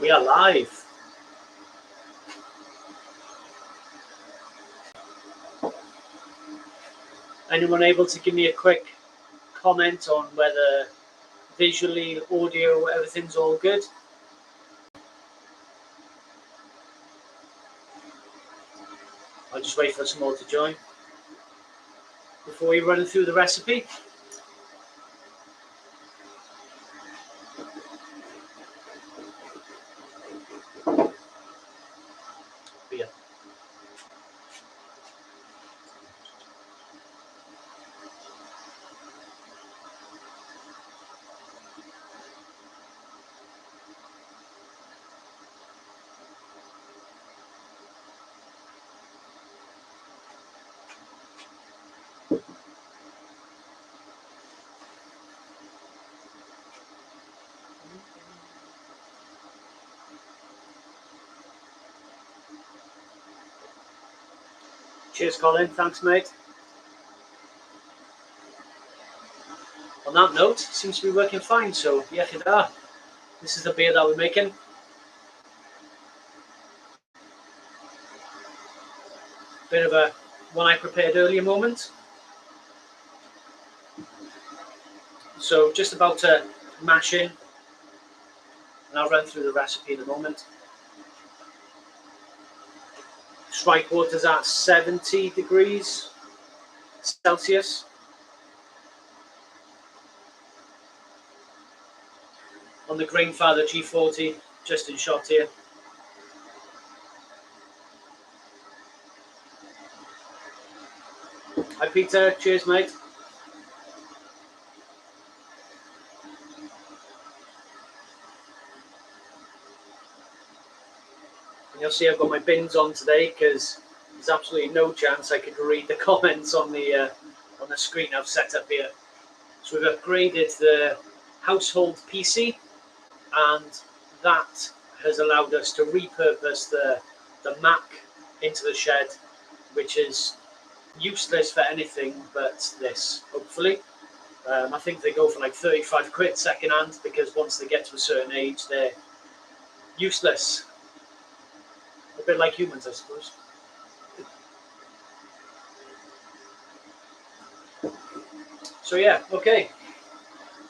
We are live. Anyone able to give me a quick comment on whether visually, audio, everything's all good? I'll just wait for some more to join before we run through the recipe. Beer. Cheers, Colin. Thanks, mate. On that note, seems to be working fine. So, yeah, this is the beer that we're making. Bit of a one I prepared earlier moment. So, just about to mash in, and I'll run through the recipe in a moment. Strike water's at 70 degrees Celsius. On the Grainfather G40, just in shot here. Hi Peter, cheers mate. And you'll see I've got my bins on today because there's absolutely no chance I could read the comments on the screen I've set up here. So we've upgraded the household PC, and that has allowed us to repurpose the Mac into the shed, which is useless for anything but this, hopefully. I think they go for like 35 quid second hand because once they get to a certain age, they're useless. A bit like humans, I suppose. So yeah, okay.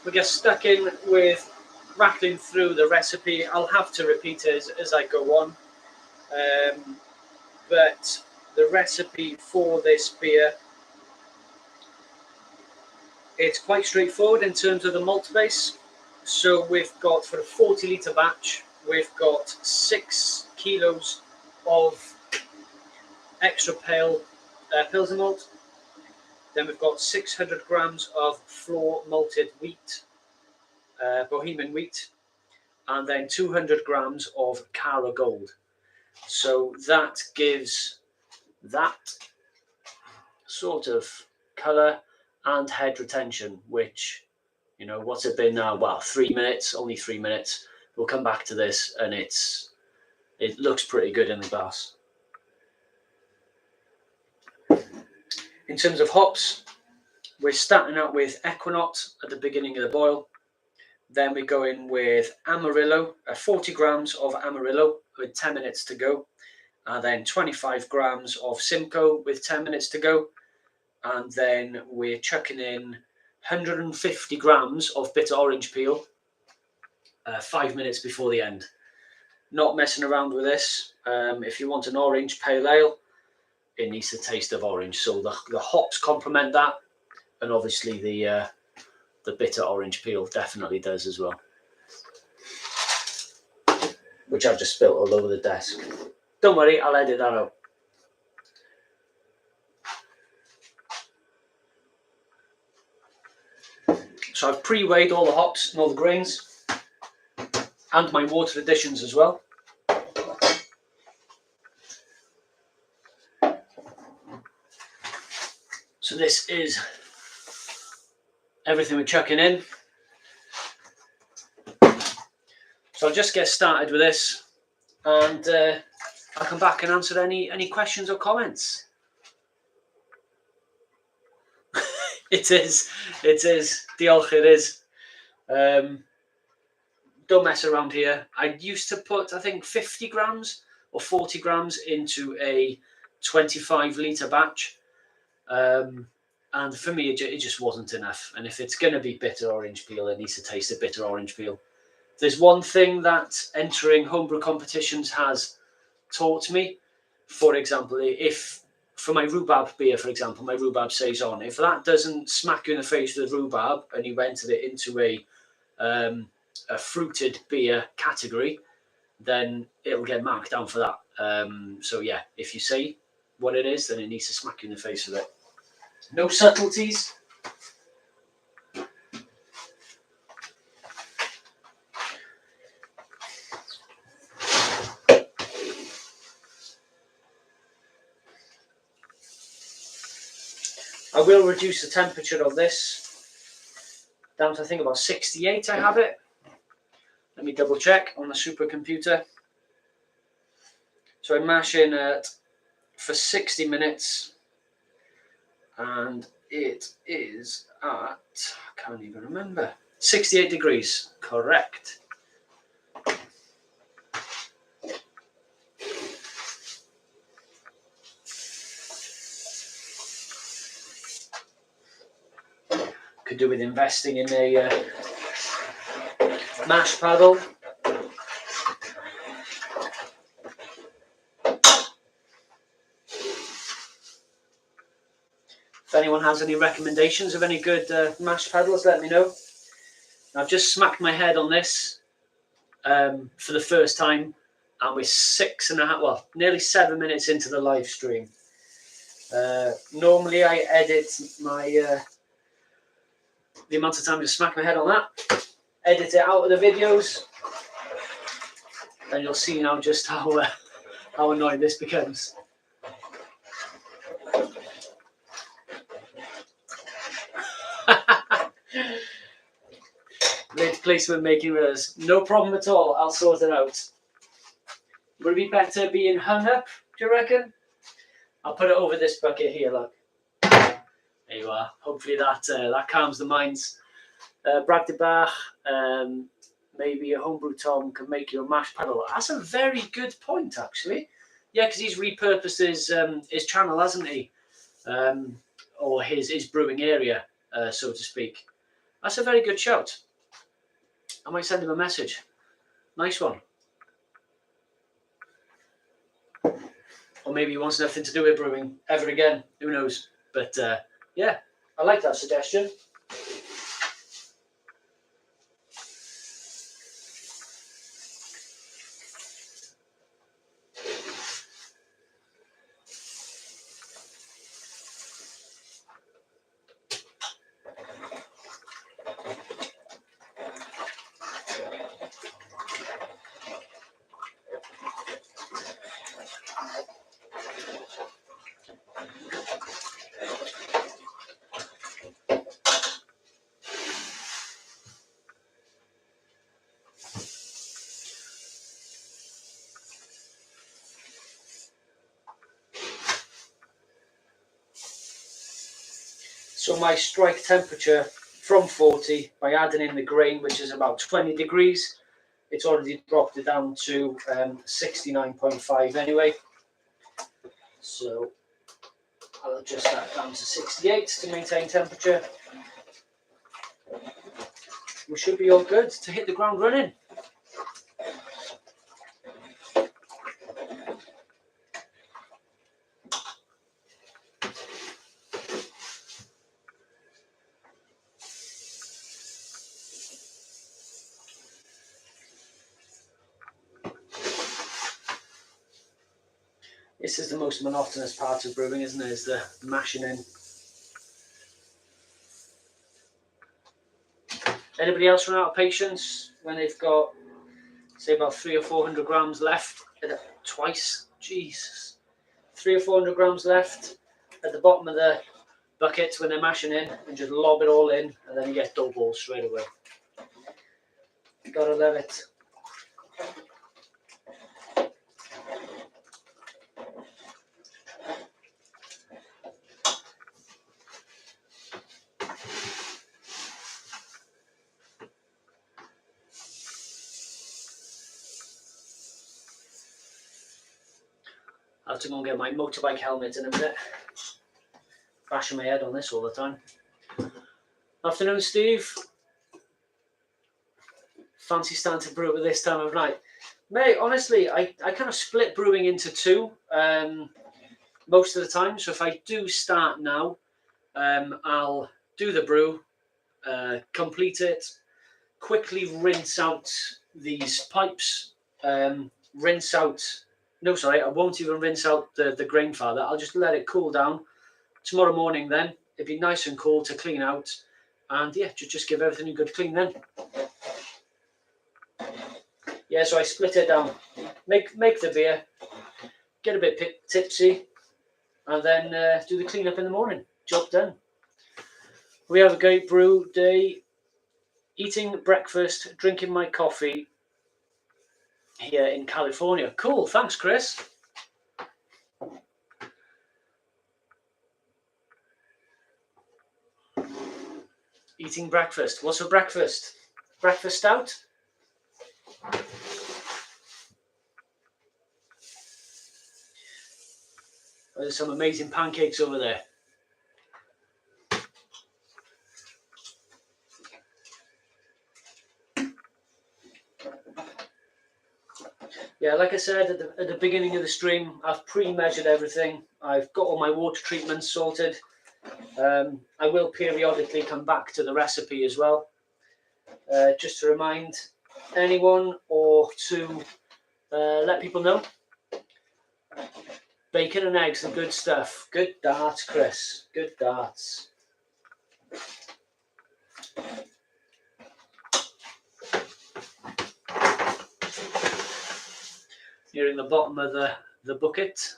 We get stuck in with rattling through the recipe. I'll have to repeat it as I go on. But the recipe for this beer, it's quite straightforward in terms of the malt base. So we've got, for a 40 litre batch, we've got 6 kilos of extra pale Pilsner malt. Then we've got 600 grams of floor-malted wheat, Bohemian wheat, and then 200 grams of Cara Gold. So that gives that sort of colour and head retention, which, you know, what's it been now? Well, 3 minutes, only 3 minutes. We'll come back to this, and it looks pretty good in the glass. In terms of hops, we're starting out with Ekuanot at the beginning of the boil. Then we go in with Amarillo, 40 grams of Amarillo with 10 minutes to go. And then 25 grams of Simcoe with 10 minutes to go. And then we're chucking in 150 grams of bitter orange peel 5 minutes before the end. Not messing around with this. If you want an orange pale ale, it needs the taste of orange. So the hops complement that. And obviously the bitter orange peel definitely does as well. Which I've just spilt all over the desk. Don't worry, I'll edit that out. So I've pre-weighed all the hops and all the grains, and my water additions as well. So this is everything we're chucking in. So I'll just get started with this, and I'll come back and answer any questions or comments. It is. Diolch, it is. don't mess around here. I used to put, I think, 50 grams or 40 grams into a 25 litre batch. And for me, it just wasn't enough. And if it's going to be bitter orange peel, it needs to taste a bitter orange peel. There's one thing that entering homebrew competitions has taught me. For example, if for my rhubarb beer, for example, my rhubarb saison, if that doesn't smack you in the face with rhubarb and you entered it into a fruited beer category, then it'll get marked down for that. So yeah, if you say what it is, then it needs to smack you in the face with it. No subtleties. I will reduce the temperature of this down to, I think, about 68. I have it. Let me double check on the supercomputer. So I mash in for 60 minutes, and it is at, I can't even remember, 68 degrees, correct. Could do with investing in a mash paddle. If anyone has any recommendations of any good mash paddles, let me know. I've just smacked my head on this for the first time, and we're 6.5, well, nearly 7 minutes into the live stream. Normally I edit my the amount of time to smack my head on that, edit it out of the videos, and you'll see now just how annoying this becomes. Lid placement making with us, no problem at all. I'll sort it out. Would it be better being hung up, do you reckon? I'll put it over this bucket here, look. There you are. Hopefully that calms the minds. Bragdebach, maybe a homebrew Tom can make you a mash paddle. That's a very good point, actually. Yeah, because he's repurposed his channel, hasn't he? Or his brewing area, so to speak. That's a very good shout. I might send him a message. Nice one. Or maybe he wants nothing to do with brewing ever again. Who knows? But yeah, I like that suggestion. So my strike temperature from 40, by adding in the grain, which is about 20 degrees, it's already dropped it down to 69.5 anyway. So I'll adjust that down to 68 to maintain temperature. We should be all good to hit the ground running. This is the most monotonous part of brewing, isn't it? Is the mashing in. Anybody else run out of patience when they've got, say, about 300 or 400 grams left? Twice, Jesus. 300 or 400 grams left at the bottom of the bucket when they're mashing in, and just lob it all in, and then you get dough balls straight away. You gotta love it. have to go and get my motorbike helmet in a minute. Bashing my head on this all the time. Afternoon, Steve. Fancy starting to brew at this time of night. Mate, honestly, I kind of split brewing into two most of the time. So if I do start now, I'll do the brew, complete it, quickly rinse out these pipes, rinse out, no sorry, I won't even rinse out the Grainfather. I'll just let it cool down. Tomorrow morning then, it'd be nice and cool to clean out, and yeah, just give everything a good clean then. Yeah, so I split it down, make the beer, get a bit tipsy, and then do the cleanup in the morning. Job done. We have a great brew day, eating breakfast, drinking my coffee here in California. Cool, thanks, Chris. Eating breakfast. What's for breakfast? Breakfast stout? There's some amazing pancakes over there. Yeah, like I said at the beginning of the stream, I've pre-measured everything. I've got all my water treatments sorted. I will periodically come back to the recipe as well, just to remind anyone or to let people know. Bacon and eggs are good stuff. Good darts, Chris. Good darts. Nearing the bottom of the bucket.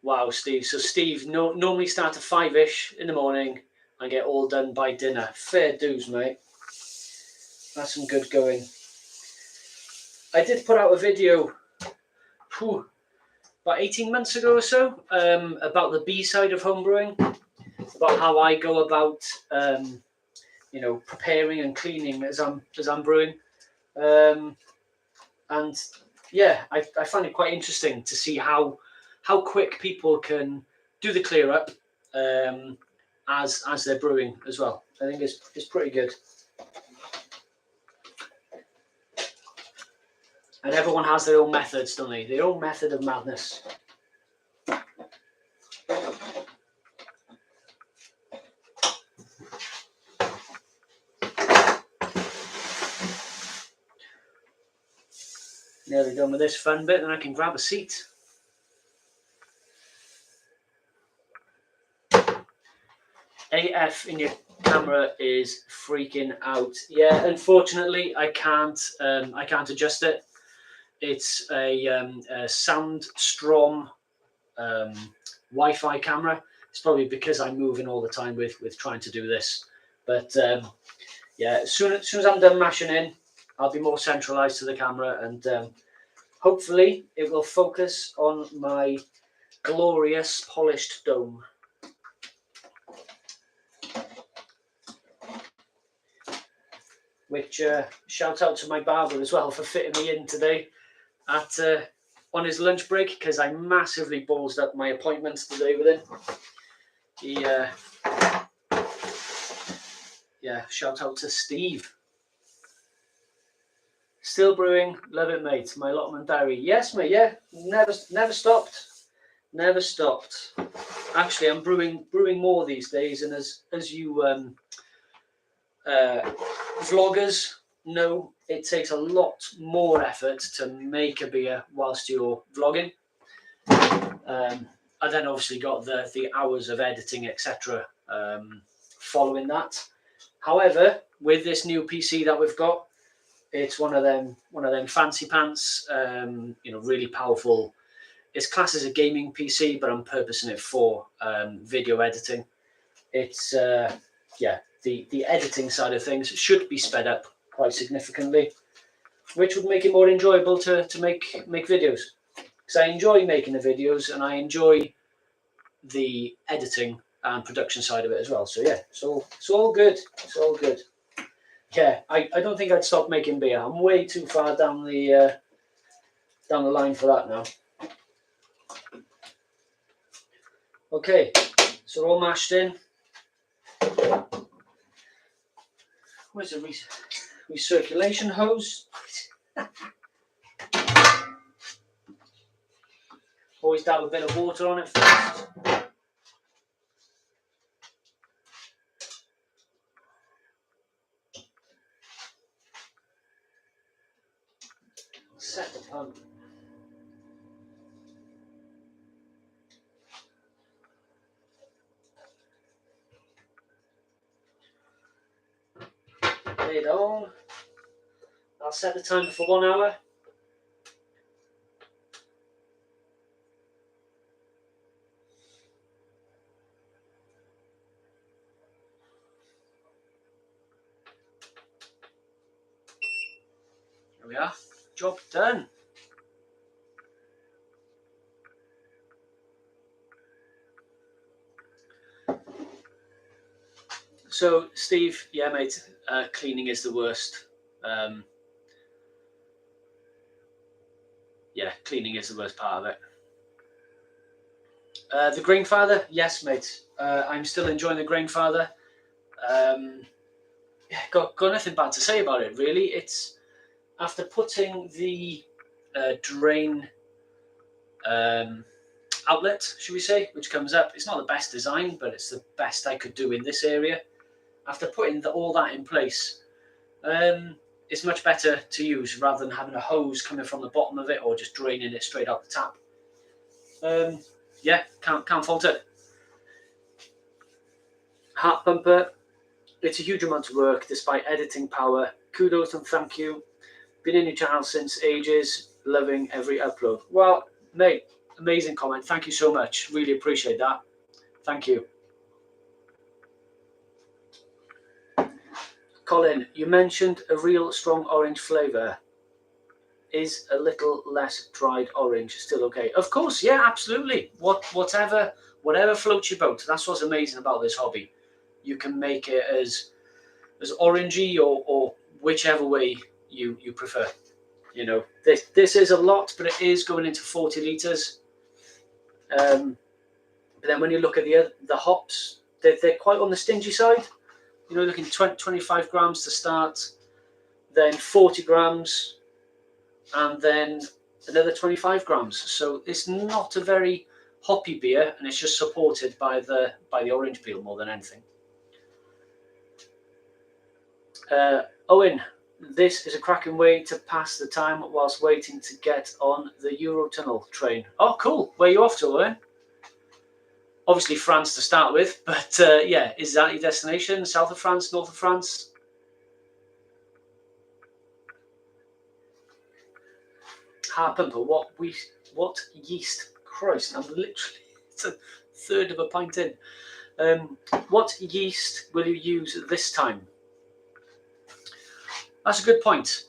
Wow, Steve. So Steve normally start at 5-ish in the morning and get all done by dinner. Fair dues, mate. That's some good going. I did put out a video about 18 months ago or so about the B side of homebrewing, about how I go about preparing and cleaning as I'm brewing. And yeah, I find it quite interesting to see how quick people can do the clear up as they're brewing as well. I think it's pretty good. And everyone has their own methods, don't they? Their own method of madness. Nearly done with this fun bit, and I can grab a seat. AF in your camera is freaking out. Yeah, unfortunately, I can't adjust it. It's a Soundstrom Wi-Fi camera. It's probably because I'm moving all the time with trying to do this. But yeah, as soon as I'm done mashing in, I'll be more centralized to the camera, and hopefully it will focus on my glorious polished dome. Which shout out to my barber as well for fitting me in today on his lunch break, because I massively ballsed up my appointments today with him. Yeah, shout out to Steve. Still brewing, love it, mate. My Lotman Diary. Yes, mate. Yeah, never stopped. Never stopped. Actually, I'm brewing more these days, and as you vloggers know, it takes a lot more effort to make a beer whilst you're vlogging. I then obviously got the hours of editing, etc. Following that. However, with this new PC that we've got, it's one of them fancy pants, really powerful. It's classed as a gaming PC, but I'm purposing it for video editing. It's the editing side of things should be sped up quite significantly, which would make it more enjoyable to make videos. Because I enjoy making the videos, and I enjoy the editing and production side of it as well. So yeah, so it's all good. It's all good. Yeah, I don't think I'd stop making beer. I'm way too far down the down the line for that now. Okay, so all mashed in. Where's the recirculation hose? Always dab a bit of water on it first. Set the pump. Lid on. I'll set the timer for 1 hour. There we are. Job done. So, Steve, yeah, mate, cleaning is the worst. Yeah, cleaning is the worst part of it. The Grainfather, yes, mate. I'm still enjoying the Grainfather. Yeah, got nothing bad to say about it, really. It's after putting the drain outlet, should we say, which comes up. It's not the best design, but it's the best I could do in this area. After putting all that in place, it's much better to use rather than having a hose coming from the bottom of it or just draining it straight out the tap. Yeah, can't fault it. Heart pumper, it's a huge amount of work despite editing power. Kudos and thank you. Been in your channel since ages, loving every upload. Well, mate, amazing comment. Thank you so much. Really appreciate that. Thank you. Colin, you mentioned a real strong orange flavour. Is a little less dried orange still okay? Of course, yeah, absolutely. Whatever floats your boat. That's what's amazing about this hobby. You can make it as orangey or whichever way you prefer. You know, this is a lot, but it is going into 40 litres. But then when you look at the hops, they're quite on the stingy side. You know, looking 25 grams to start, then 40 grams, and then another 25 grams. So it's not a very hoppy beer, and it's just supported by the orange peel more than anything. Owen, this is a cracking way to pass the time whilst waiting to get on the Eurotunnel train. Oh, cool. Where are you off to, Owen? Obviously France to start with, but yeah, is that your destination? South of France, north of France? Heart pumper, what yeast? Christ, I'm literally, it's a third of a pint in. What yeast will you use this time? That's a good point.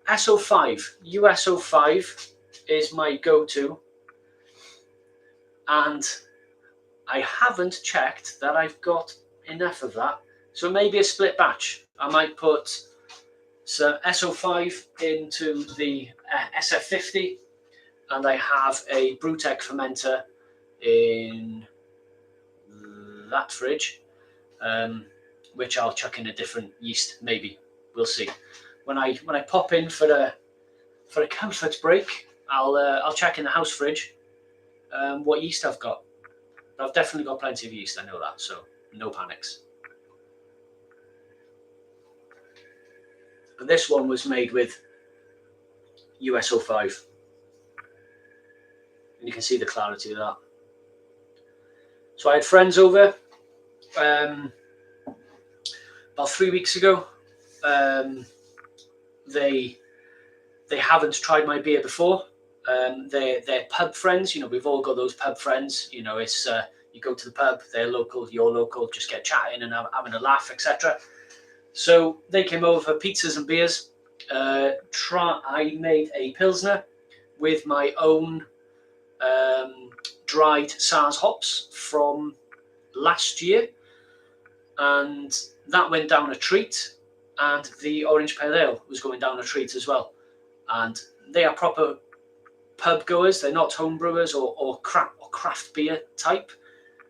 SO5, USO5 is my go-to, and I haven't checked that I've got enough of that, so maybe a split batch. I might put some SO5 into the SF50, and I have a Brewtech fermenter in that fridge, which I'll chuck in a different yeast. Maybe we'll see. When I pop in for a comfort break, I'll check in the house fridge what yeast I've got. I've definitely got plenty of yeast, I know that, so no panics. But this one was made with USO5. And you can see the clarity of that. So I had friends over about 3 weeks ago. They haven't tried my beer before. They're pub friends. You know, we've all got those pub friends. You know, it's you go to the pub, they're local, you're local, just get chatting and having a laugh, etc. So they came over for pizzas and beers. I made a Pilsner with my own dried Sars hops from last year, and that went down a treat, and the orange pale ale was going down a treat as well. And they are proper pub goers. They're not home brewers or craft beer type,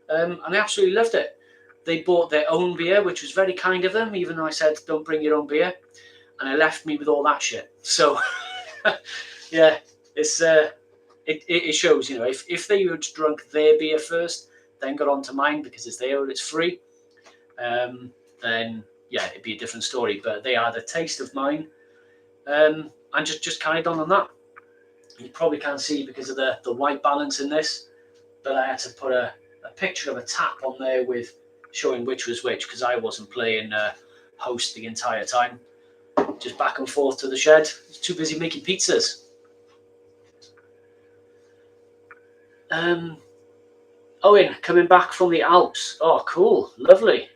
and they absolutely loved it. They bought their own beer, which was very kind of them, even though I said don't bring your own beer, and they left me with all that shit. So yeah, it's it shows, you know, if they had drunk their beer first, then got on to mine because it's there and it's free, then yeah, it'd be a different story. But they had a taste of mine, and just carried on that. You probably can't see because of the white balance in this, but I had to put a picture of a tap on there with showing which was which, because I wasn't playing host the entire time, just back and forth to the shed. I was too busy making pizzas. Owen, coming back from the Alps. Oh, cool, lovely.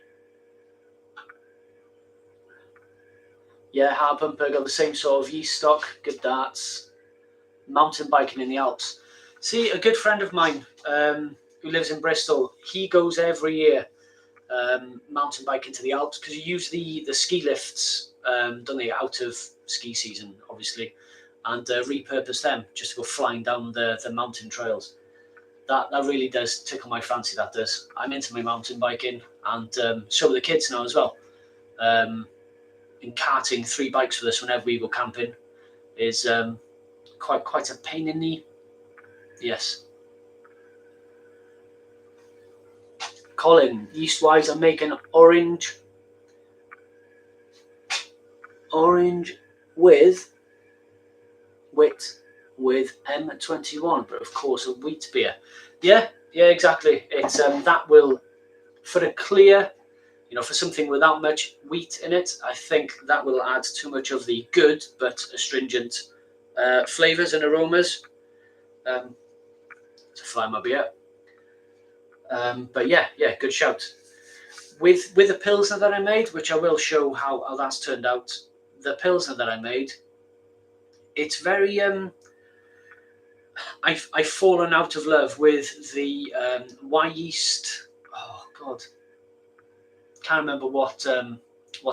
Yeah, Harpumper got the same sort of yeast stock. Good darts. Mountain biking in the Alps. See, a good friend of mine who lives in Bristol, he goes every year mountain biking to the Alps, because you use the ski lifts, don't they, out of ski season, obviously, and repurpose them just to go flying down the mountain trails. That really does tickle my fancy, that does. I'm into my mountain biking, and so are the kids now as well. In carting 3 bikes with us whenever we go camping is quite a pain in the... Yes. Colin, yeast-wise, I'm making orange with M21, but of course a wheat beer. Yeah, exactly. It's that will, for a clear, you know, for something without much wheat in it, I think that will add too much of the good but astringent flavours and aromas to fly my beer. But yeah, good shout. With the Pilsner that I made, which I will show how that's turned out, the Pilsner that I made, it's very... I've fallen out of love with the Yeast. Oh God, can't remember what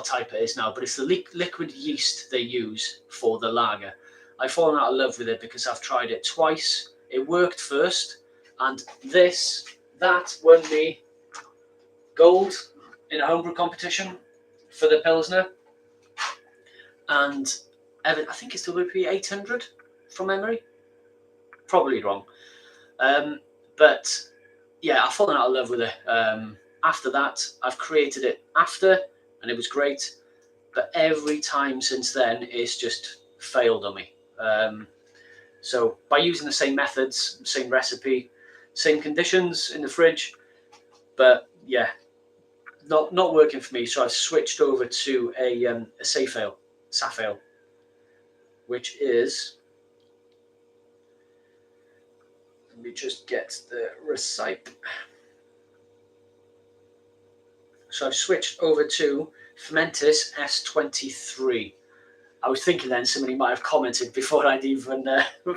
type it is now, but it's the liquid yeast they use for the lager. I've fallen out of love with it because I've tried it twice. It worked first, and that won me gold in a homebrew competition for the Pilsner, and I think it's WP 800 from memory. Probably wrong, but yeah, I've fallen out of love with it. After that, I've created it after, and it was great, but every time since then, it's just failed on me. So by using the same methods, same recipe, same conditions in the fridge, but yeah, not working for me. So I've switched over to a safe ale, which is... Let me just get the recipe. So I've switched over to Fermentis S23. I was thinking then somebody might have commented before I'd even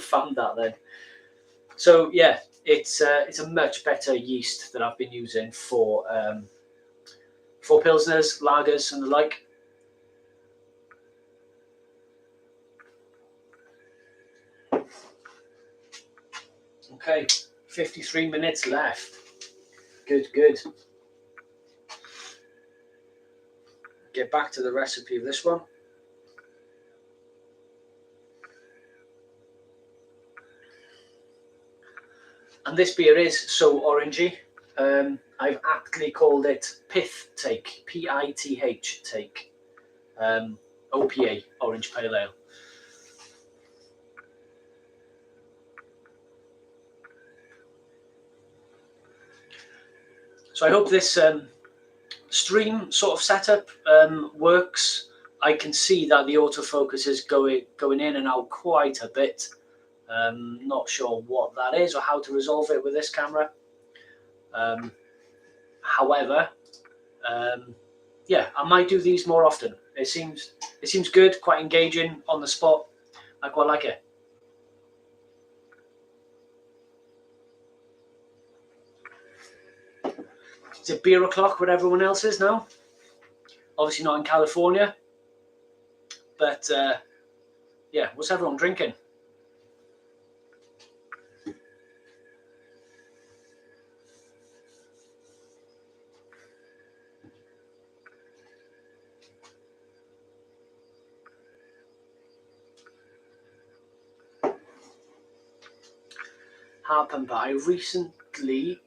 found that then. So yeah, it's a much better yeast that I've been using for Pilsners, lagers and the like. Okay, 53 minutes left. Good. Get back to the recipe of this one. And this beer is so orangey. I've aptly called it Pith Take, P-I-T-H Take, OPA, Orange Pale Ale. So I hope this stream sort of setup works. I can see that the autofocus is going in and out quite a bit. Not sure what that is or how to resolve it with this camera. However, yeah, I might do these more often. It seems good, quite engaging on the spot. I quite like it. It's a beer o'clock where everyone else is now. Obviously not in California, but yeah, what's everyone drinking? Harpen, but I recently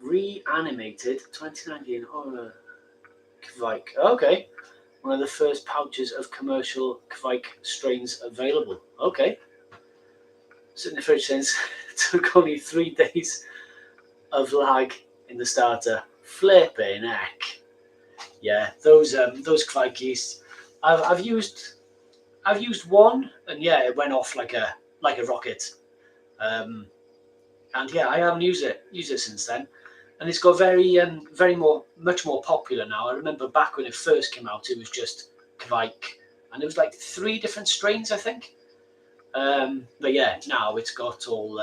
reanimated 2019. Oh, Kvike. Okay. One of the first pouches of commercial Kvike strains available. Okay. Sitting in the fridge since took only 3 days of lag in the starter. Flipping heck. Yeah, those Kvike yeast. I've used one, and yeah, it went off like a rocket. And yeah, I haven't used it since then. And it's got much more popular now. I remember back when it first came out, it was just Kvike, and it was like 3 different strains, I think. But yeah, now it's got all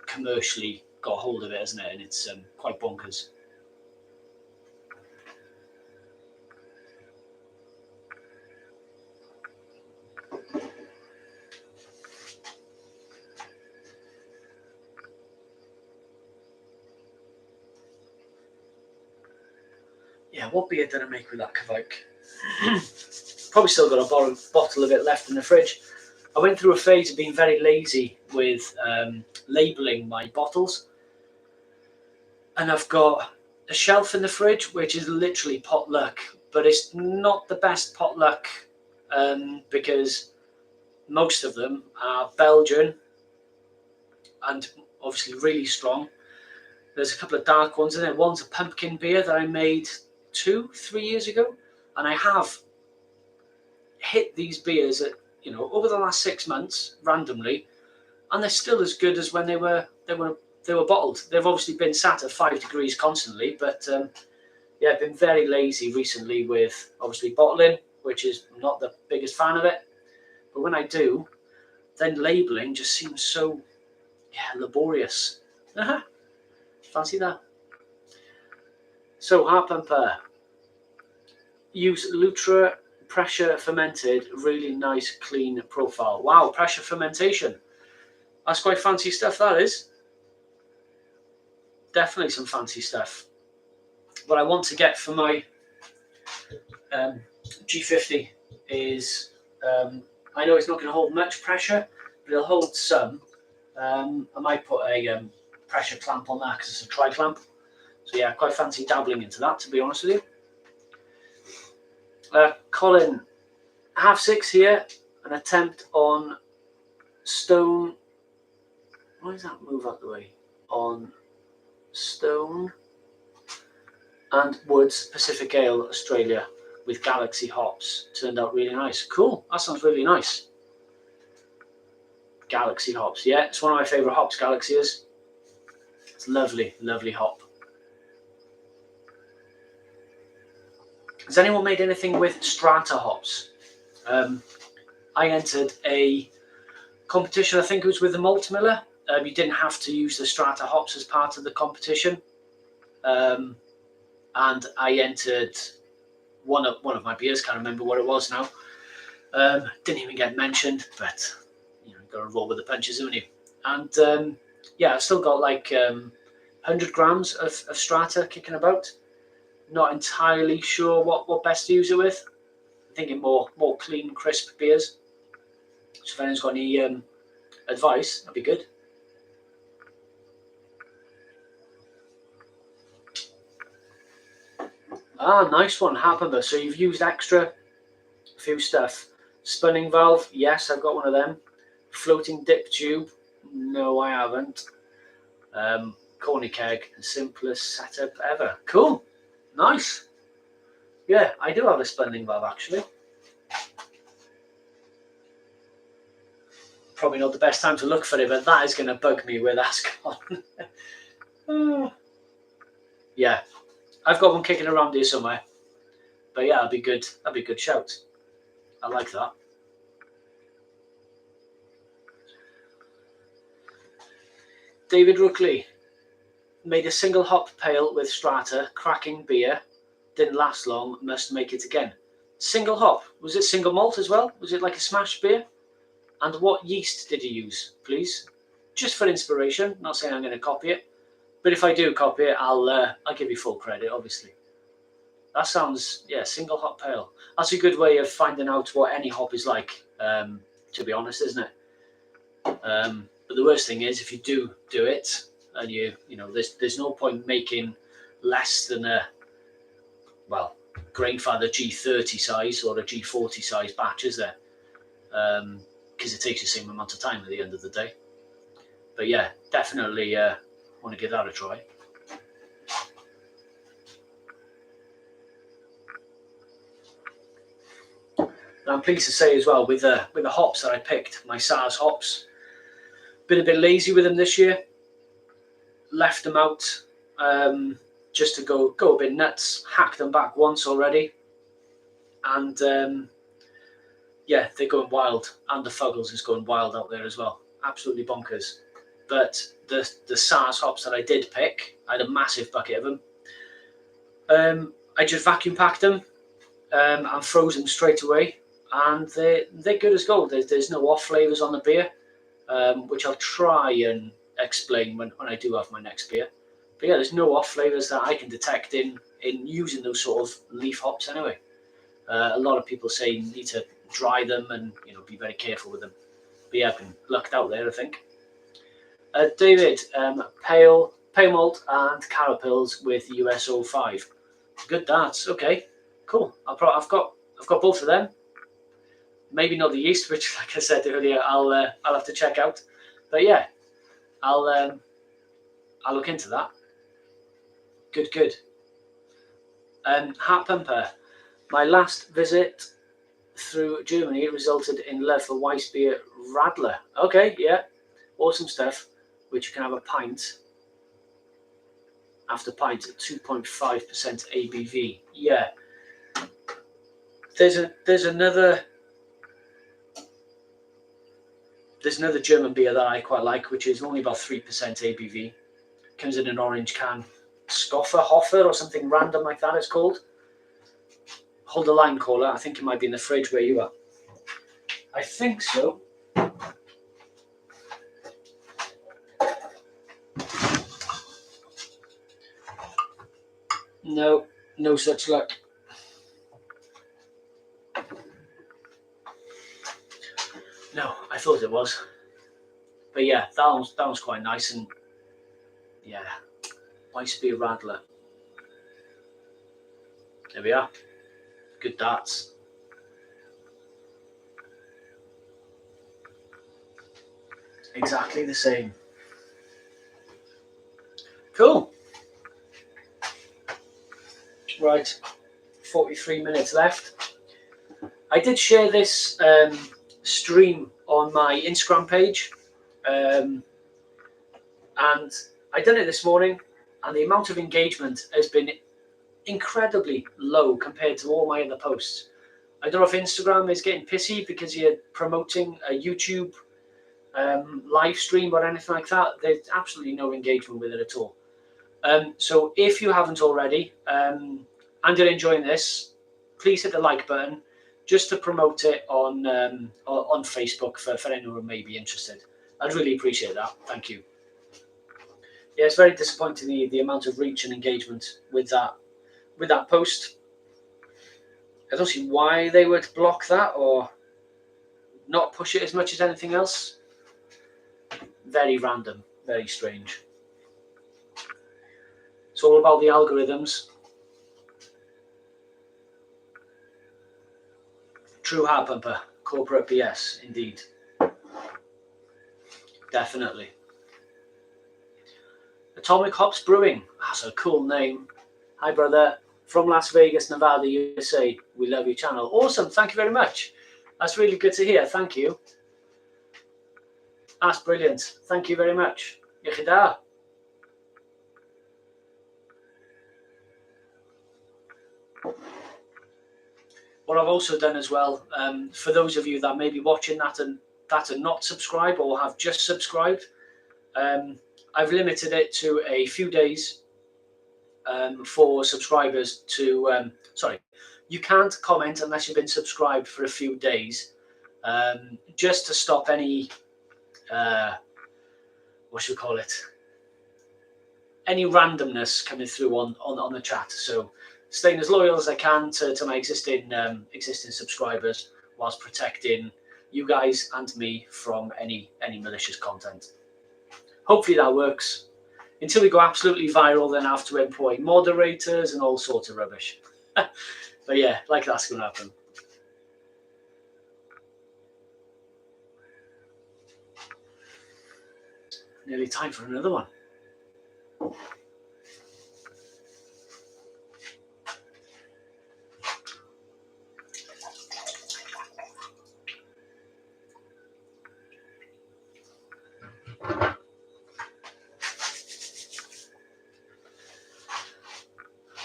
commercially got hold of it, hasn't it? And it's quite bonkers. Yeah, what beer did I make with that Kvike? Probably still got a bottle of it left in the fridge. I went through a phase of being very lazy with labelling my bottles. And I've got a shelf in the fridge, which is literally potluck. But it's not the best potluck because most of them are Belgian and obviously really strong. There's a couple of dark ones in there. One's a pumpkin beer that I made 2-3 years ago. And I have hit these beers at, over the last 6 months randomly, and they're still as good as when they were bottled. They've obviously been sat at 5 degrees constantly, but yeah, I've been very lazy recently with obviously bottling, which is not the biggest fan of it. But when I do, then labelling just seems so laborious. Fancy that. So Harpen Pear. Use Litres pressure fermented, really nice clean profile. Wow, pressure fermentation. That's quite fancy stuff, that is. Definitely some fancy stuff. What I want to get for my G40 is, I know it's not going to hold much pressure, but it'll hold some. I might put a pressure clamp on that because it's a tri-clamp. So yeah, quite fancy dabbling into that, to be honest with you. Colin, 6:30 here, an attempt on Stone. Why does that move out the way? On Stone and Woods Pacific Ale Australia with Galaxy hops. Turned out really nice. Cool, that sounds really nice. Galaxy hops, yeah, it's one of my favourite hops, Galaxy is. It's lovely, lovely hop. Has anyone made anything with strata hops? I entered a competition, I think it was with the Malt Miller. You didn't have to use the strata hops as part of the competition. And I entered one of my beers, can't remember what it was now. Didn't even get mentioned, but you've got to roll with the punches, haven't you? And yeah, I've still got like 100 grams of strata kicking about. Not entirely sure what best to use it with. I'm thinking more clean, crisp beers. So if anyone's got any advice, that'd be good. Ah, nice one, Harpen. So you've used extra few stuff. Spinning valve, yes, I've got one of them. Floating dip tube, no, I haven't. Corny keg, the simplest setup ever. Cool, nice. Yeah, I do have a spinning valve actually. Probably not the best time to look for it, but that is going to bug me where that's gone. Yeah, I've got one kicking around here somewhere. But yeah, that'd be good. That'd be a good shout. I like that. David Rookley made a single hop pale with strata, cracking beer. Didn't last long, must make it again. Single hop, was it single malt as well? Was it like a smash beer? And what yeast did you use, please? Just for inspiration, not saying I'm going to copy it. But if I do copy it, I'll give you full credit, obviously. That sounds, yeah, single hop pale. That's a good way of finding out what any hop is like, to be honest, isn't it? But the worst thing is if you do it, and you know, there's no point making less than a, well, Grainfather G30 size or a G40 size batch, is there? Because it takes the same amount of time at the end of the day. But yeah, definitely want to give that a try. And I'm pleased to say as well, with the hops that I picked, my SARS hops, been a bit lazy with them this year. Left them out just to go a bit nuts. Hacked them back once already, and yeah, they're going wild. And the Fuggles is going wild out there as well. Absolutely bonkers. But the SARS hops that I did pick, I had a massive bucket of them. I just vacuum packed them and froze them straight away, and they're good as gold. There's no off flavours on the beer, which I'll try and explain when I do have my next beer. But yeah, there's no off flavours that I can detect in using those sort of leaf hops anyway. A lot of people say you need to dry them and, you know, be very careful with them. But yeah, I've been lucked out there, I think. David, pale malt and Cara pills with USO 5. Good darts. Okay, cool. I've got both of them. Maybe not the yeast, which, like I said earlier, I'll have to check out. But yeah, I'll look into that. Good. Hat Pumper. My last visit through Germany resulted in love for Weissbier Radler. Okay, yeah, awesome stuff. Which you can have a pint after pint at 2.5% ABV. Yeah, there's another German beer that I quite like, which is only about 3% ABV. Comes in an orange can. Hofer or something random like that it's called. Hold the line, caller. I think it might be in the fridge where you are. I think so. No such luck. No, I thought it was. But yeah, that was quite nice, and yeah, Weissbier Radler. There we are. Good darts. Exactly the same. Cool. Right, 43 minutes left. I did share this stream on my Instagram page, and I done it this morning, and the amount of engagement has been incredibly low compared to all my other posts. I don't know if Instagram is getting pissy because you're promoting a YouTube live stream or anything like that. There's absolutely no engagement with it at all. So if you haven't already, and you're enjoying this, please hit the like button just to promote it on Facebook for anyone who may be interested. I'd really appreciate that. Thank you. Yeah, it's very disappointing the amount of reach and engagement with that post. I don't see why they would block that or not push it as much as anything else. Very random, very strange. It's all about the algorithms. True Hat Pumper, corporate BS, indeed. Definitely. Atomic Hops Brewing, that's a cool name. Hi brother, from Las Vegas, Nevada, USA. We love your channel. Awesome, thank you very much. That's really good to hear, thank you. That's brilliant, thank you very much. Yechida. What I've also done as well, for those of you that may be watching that are not subscribed or have just subscribed, I've limited it to a few days for subscribers to, sorry, you can't comment unless you've been subscribed for a few days, just to stop any, what should we call it, any randomness coming through on the chat. So staying as loyal as I can to my existing subscribers whilst protecting you guys and me from any malicious content. Hopefully that works. Until we go absolutely viral, then I have to employ moderators and all sorts of rubbish. But yeah, like that's going to happen. Nearly time for another one.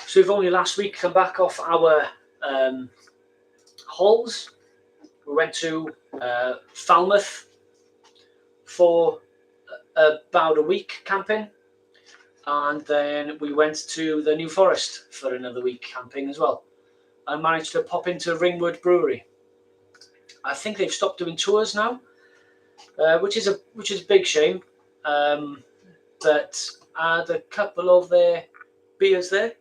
So we've only last week come back off our hauls. We went to Falmouth for about a week camping, and then we went to the New Forest for another week camping as well. I managed to pop into Ringwood Brewery. I think they've stopped doing tours now, which is a big shame. But I had a couple of their beers there,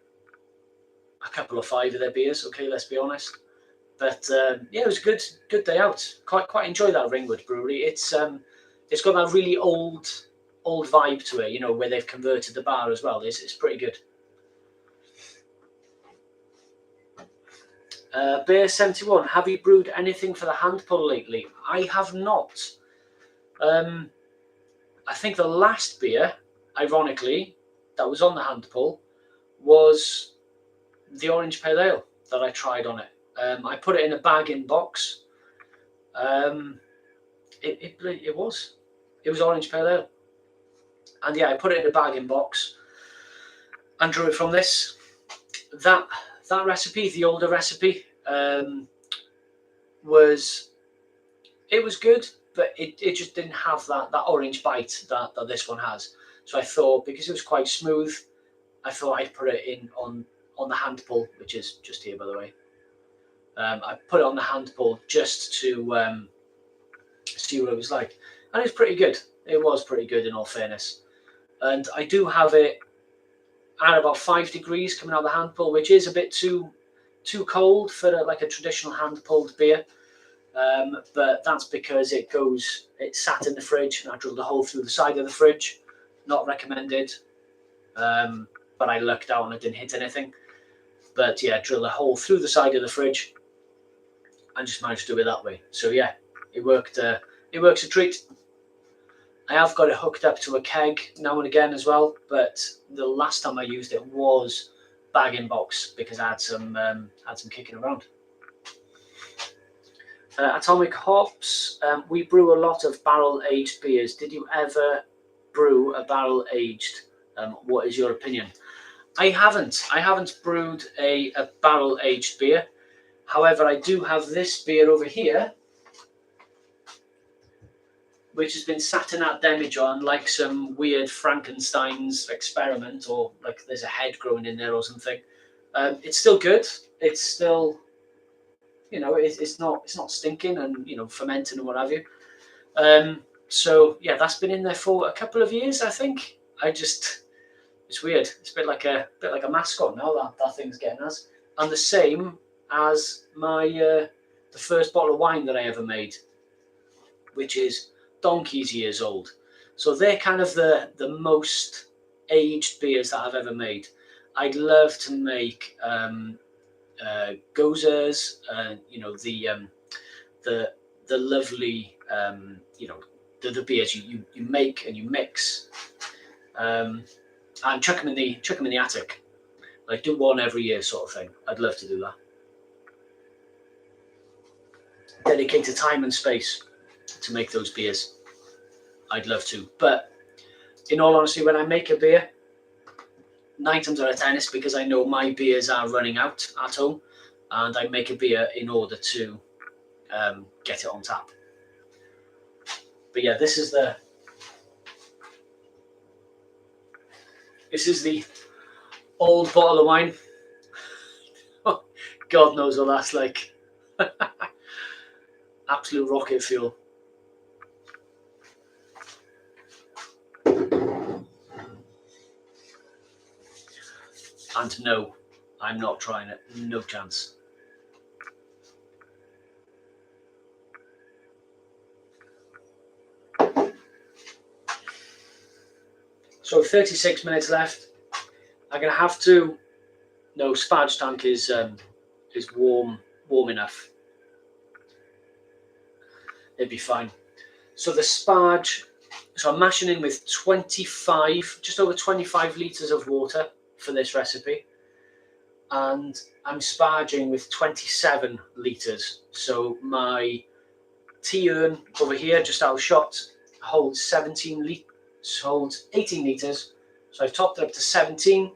a couple of 5 of their beers. Okay, let's be honest. But yeah, it was a good day out. Quite enjoyed that Ringwood Brewery. It's got that really old vibe to it, you know, where they've converted the bar as well. It's pretty good. Beer 71. Have you brewed anything for the hand pull lately? I have not. I think the last beer, ironically, that was on the hand pull was the Orange Pale Ale that I tried on it. I put it in a bag-in box. It was Orange Pale Ale, and yeah, I put it in a bag-in box and drew it from this. That recipe, the older recipe, was good, but it just didn't have that orange bite that this one has. So I thought, because it was quite smooth, I thought I'd put it in on the hand pull, which is just here, by the way. I put it on the hand pull just to see what it was like, and it's pretty good. It was pretty good, in all fairness. And I do have it at about 5 degrees coming out of the hand pull, which is a bit too cold for like a traditional hand pulled beer. But that's because it sat in the fridge, and I drilled a hole through the side of the fridge. Not recommended. But I lucked out and I didn't hit anything. But yeah, drilled a hole through the side of the fridge and just managed to do it that way. So yeah, it worked. It works a treat. I have got it hooked up to a keg now and again as well, but the last time I used it was bag-in box because I had some kicking around. Atomic Hops, we brew a lot of barrel-aged beers. Did you ever brew a barrel-aged? What is your opinion? I haven't brewed a barrel-aged beer. However, I do have this beer over here, which has been sat in that demijohn like some weird Frankenstein's experiment, or like there's a head growing in there or something. It's still good. It's still, you know, it's not stinking and, you know, fermenting and what have you. So yeah, that's been in there for a couple of years, I think. It's weird. It's a bit like a mascot now that thing's getting us. And the same as my the first bottle of wine that I ever made, which is donkey's years old. So they're kind of the most aged beers that I've ever made. I'd love to make gozers, you know, the lovely, you know, the beers you make and you mix, and chuck them in the attic. Like, do one every year sort of thing. I'd love to do that. Dedicated time and space to make those beers. I'd love to. But in all honesty, when I make a beer, 9 times out of 10 it's because I know my beers are running out at home, and I make a beer in order to get it on tap. But yeah, this is the old bottle of wine. God knows what that's like. Absolute rocket fuel. And no, I'm not trying it. No chance. So 36 minutes left. I'm going to have to... No, Sparge tank is warm enough. It'd be fine. So the Sparge... So I'm mashing in with 25, just over 25 litres of water for this recipe. And I'm sparging with 27 litres. So my tea urn over here, just out of shot, holds 18 litres. So I've topped it up to 17.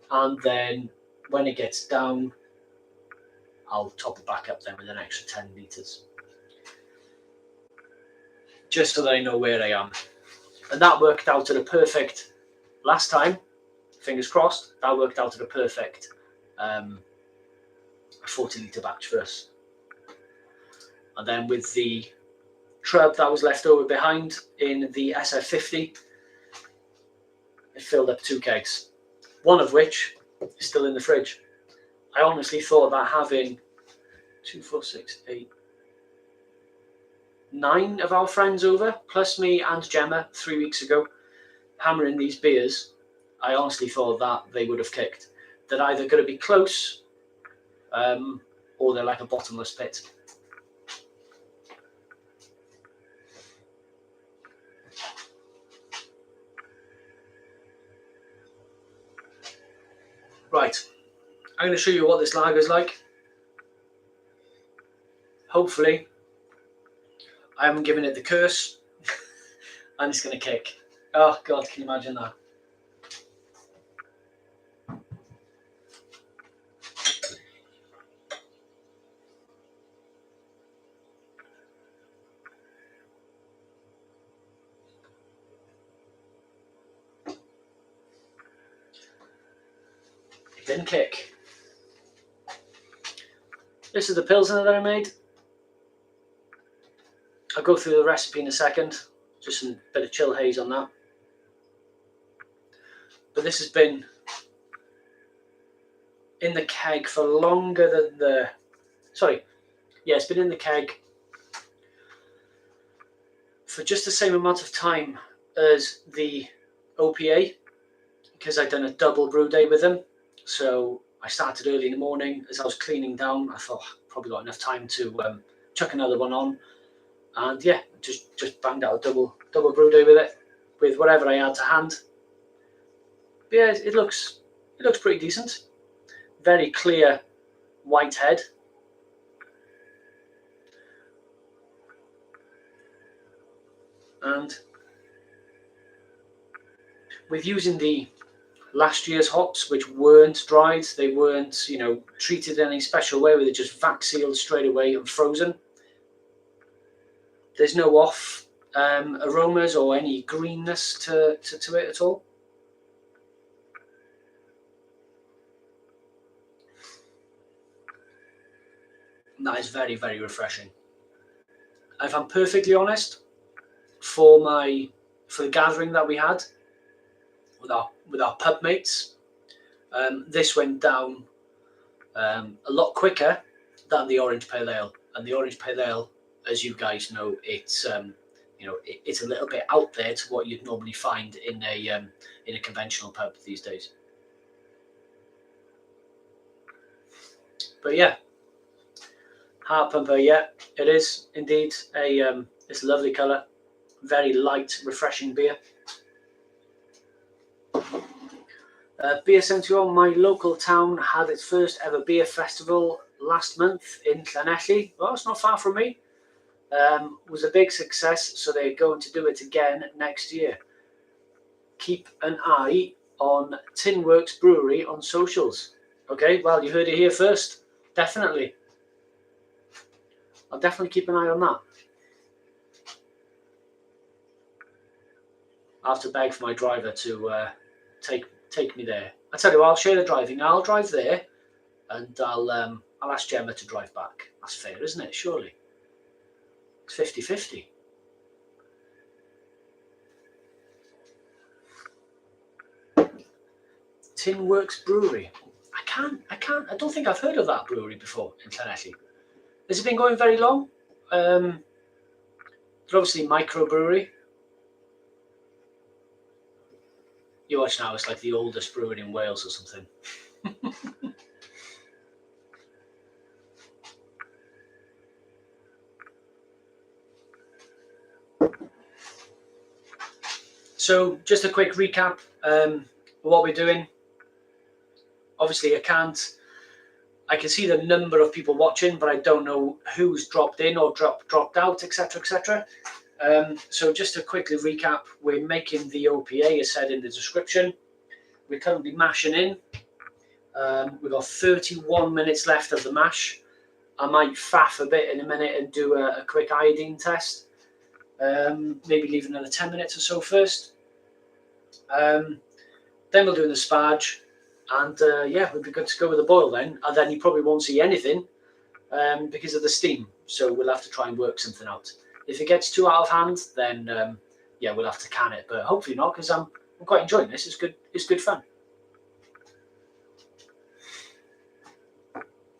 And then when it gets down, I'll top it back up then with an extra 10 litres. Just so that I know where I am. And that worked out at a perfect, last time, fingers crossed, that worked out at a perfect 40 litre batch for us. And then with the trub that was left over behind in the SF50, it filled up 2 kegs, one of which is still in the fridge. I honestly thought that having 2, 4, 6, 8, 9 of our friends over, plus me and Gemma 3 weeks ago, hammering these beers, I honestly thought that they would have kicked. They're either going to be close, or they're like a bottomless pit. Right, I'm going to show you what this lager is like. Hopefully, I haven't given it the curse, and it's going to kick. Oh God, can you imagine that? It didn't kick. This is the Pilsner that I made. I'll go through the recipe in a second. Just a bit of chill haze on that. But this has been in the keg for longer than the... Sorry. Yeah, it's been in the keg for just the same amount of time as the OPA, because I'd done a double brew day with them. So I started early in the morning. As I was cleaning down, I thought probably got enough time to chuck another one on. And yeah, just banged out a double brew day with it, with whatever I had to hand. But yeah, it looks pretty decent. Very clear white head. And with using the last year's hops, which weren't dried, they weren't, treated in any special way, where they're just vac sealed straight away and frozen. There's no off aromas or any greenness to it at all. And that is very, very refreshing. If I'm perfectly honest, for the gathering that we had with our pub mates, this went down a lot quicker than the orange pale ale. And the orange pale ale, as you guys know, it's it's a little bit out there to what you'd normally find in a conventional pub these days. But yeah, heart pumper. Yeah, it is indeed it's a lovely colour, very light, refreshing beer. Beer 71, my local town, had its first ever beer festival last month in Llanelli. Well, it's not far from me. Was a big success, so they're going to do it again next year. Keep an eye on Tinworks Brewery on socials. Okay, well, you heard it here first. Definitely. I'll definitely keep an eye on that. I'll have to beg for my driver to take me there. I tell you what, I'll share the driving. I'll drive there, and I'll ask Gemma to drive back. That's fair, isn't it? Surely. It's 50-50. Tinworks Brewery. I don't think I've heard of that brewery before in Llanelli. Has it been going very long? They're obviously microbrewery. You watch now, it's like the oldest brewery in Wales or something. So just a quick recap of what we're doing. Obviously, I can see the number of people watching, but I don't know who's dropped in or dropped out, etc., etc. So just to quickly recap, we're making the OPA, as said in the description. We're currently mashing in. We've got 31 minutes left of the mash. I might faff a bit in a minute and do a quick iodine test. Maybe leave another 10 minutes or so first. Then we'll do the sparge. And yeah, we'll be good to go with the boil then. And then you probably won't see anything because of the steam. So we'll have to try and work something out. If it gets too out of hand, then yeah, we'll have to can it. But hopefully not, because I'm quite enjoying this. It's good. It's good fun.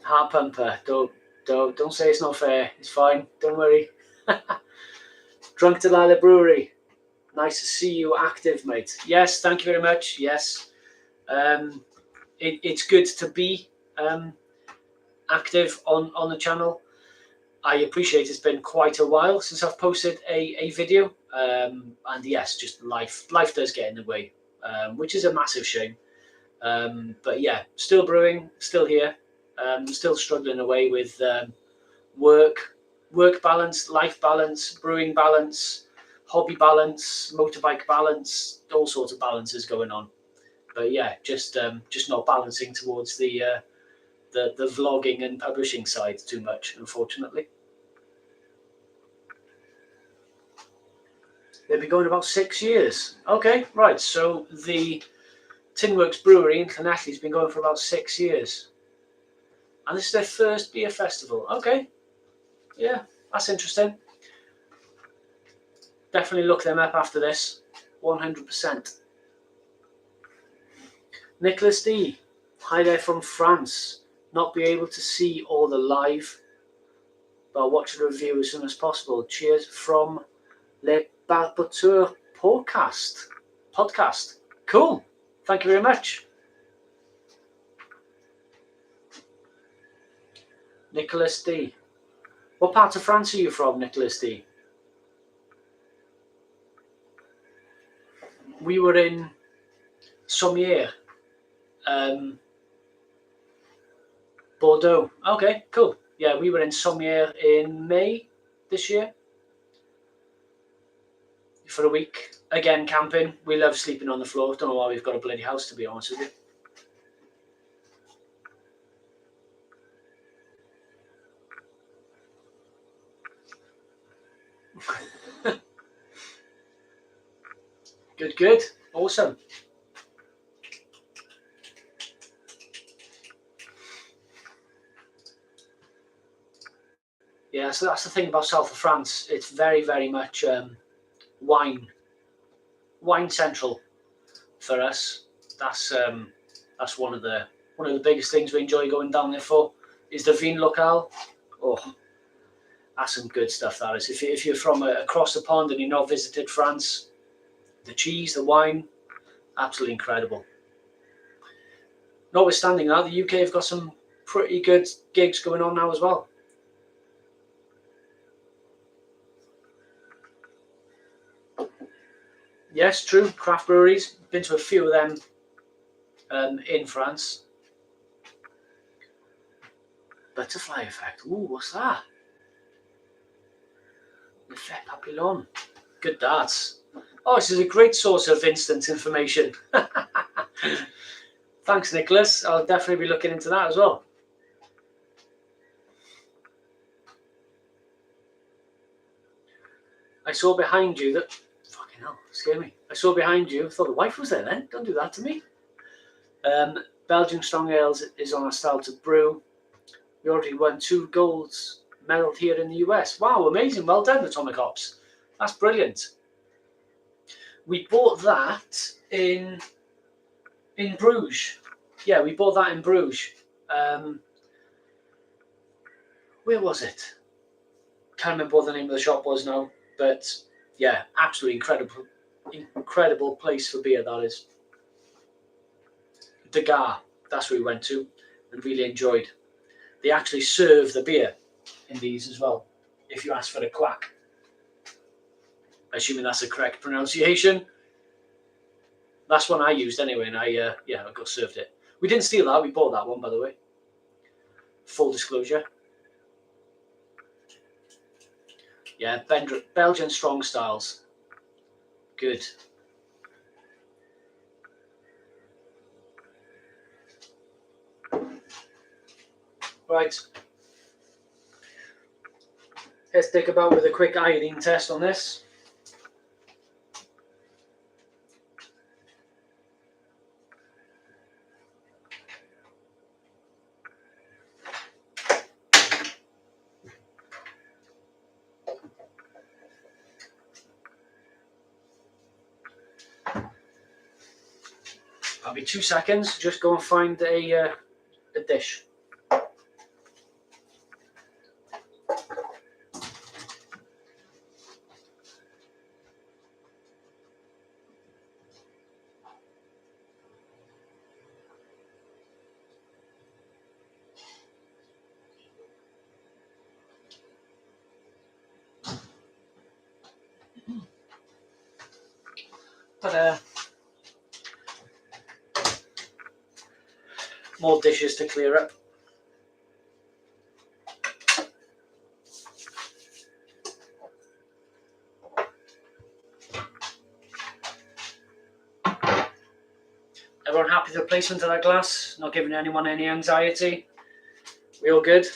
Heart pumper. Don't say it's not fair. It's fine. Don't worry. Drunk Delilah Brewery. Nice to see you active, mate. Yes, thank you very much. Yes. It's good to be active on the channel. I appreciate it's been quite a while since I've posted a video. And yes, just life does get in the way, which is a massive shame. But yeah, still brewing, still here, still struggling away with work balance, life balance, brewing balance, hobby balance, motorbike balance, all sorts of balances going on. But yeah, just not balancing towards the vlogging and publishing side too much, unfortunately. They've been going about 6 years. Okay, right. So the Tinworks Brewery in Llanelli has been going for about 6 years, and this is their first beer festival. Okay, yeah, that's interesting. Definitely look them up after this, 100%. Nicholas D, hi there from France. Not be able to see all the live, but I'll watch the review as soon as possible. Cheers from Le Barboteur podcast. Cool. Thank you very much. Nicholas D. What part of France are you from, Nicholas D? We were in Sommières, Bordeaux. Okay, cool. Yeah, we were in Sommières in May this year for a week. Again, camping. We love sleeping on the floor. Don't know why we've got a bloody house, to be honest with you. Good. Awesome. Yeah, so that's the thing about south of France. It's very, very much wine central for us. That's one of the biggest things we enjoy going down there for is the vin local. Oh, that's some good stuff. That is. If you're from across the pond and you've not visited France, the cheese, the wine, absolutely incredible. Notwithstanding that, the UK have got some pretty good gigs going on now as well. Yes, true. Craft breweries. Been to a few of them in France. Butterfly effect. Ooh, what's that? L'effet papillon. Good darts. Oh, this is a great source of instant information. Thanks, Nicholas. I'll definitely be looking into that as well. I saw behind you that... Fucking hell, scared me. I saw behind you. I thought the wife was there then. Don't do that to me. Belgian Strong Ales is on our style to brew. We already won 2 golds medal here in the US. Wow, amazing. Well done, Atomic Hops. That's brilliant. We bought that in Bruges. Yeah, we bought that in Bruges. Where was it? Can't remember what the name of the shop was now. But yeah, absolutely incredible place for beer, that is. De Gar, that's where we went to and really enjoyed. They actually serve the beer in these as well, if you ask for a quack. Assuming that's the correct pronunciation. That's one I used anyway, and I got served it. We didn't steal that, we bought that one, by the way. Full disclosure. Yeah, Belgian strong styles. Good. Right. Let's take about with a quick iodine test on this. I'll be 2 seconds, just go and find a dish. But more dishes to clear up. Everyone happy with the placement of that glass? Not giving anyone any anxiety? We all good?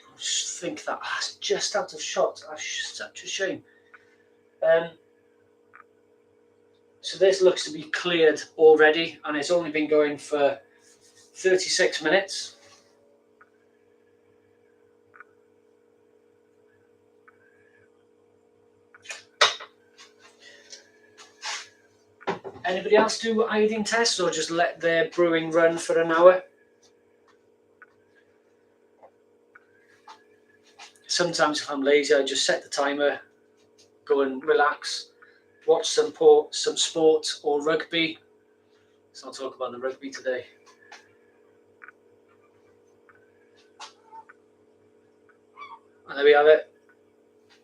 I just think that's just out of shot. That's such a shame. So this looks to be cleared already, and it's only been going for 36 minutes. Anybody else do iodine tests or just let their brewing run for an hour? Sometimes if I'm lazy, I just set the timer, go and relax, watch some sport or rugby. Let's not talk about the rugby today. And there we have it.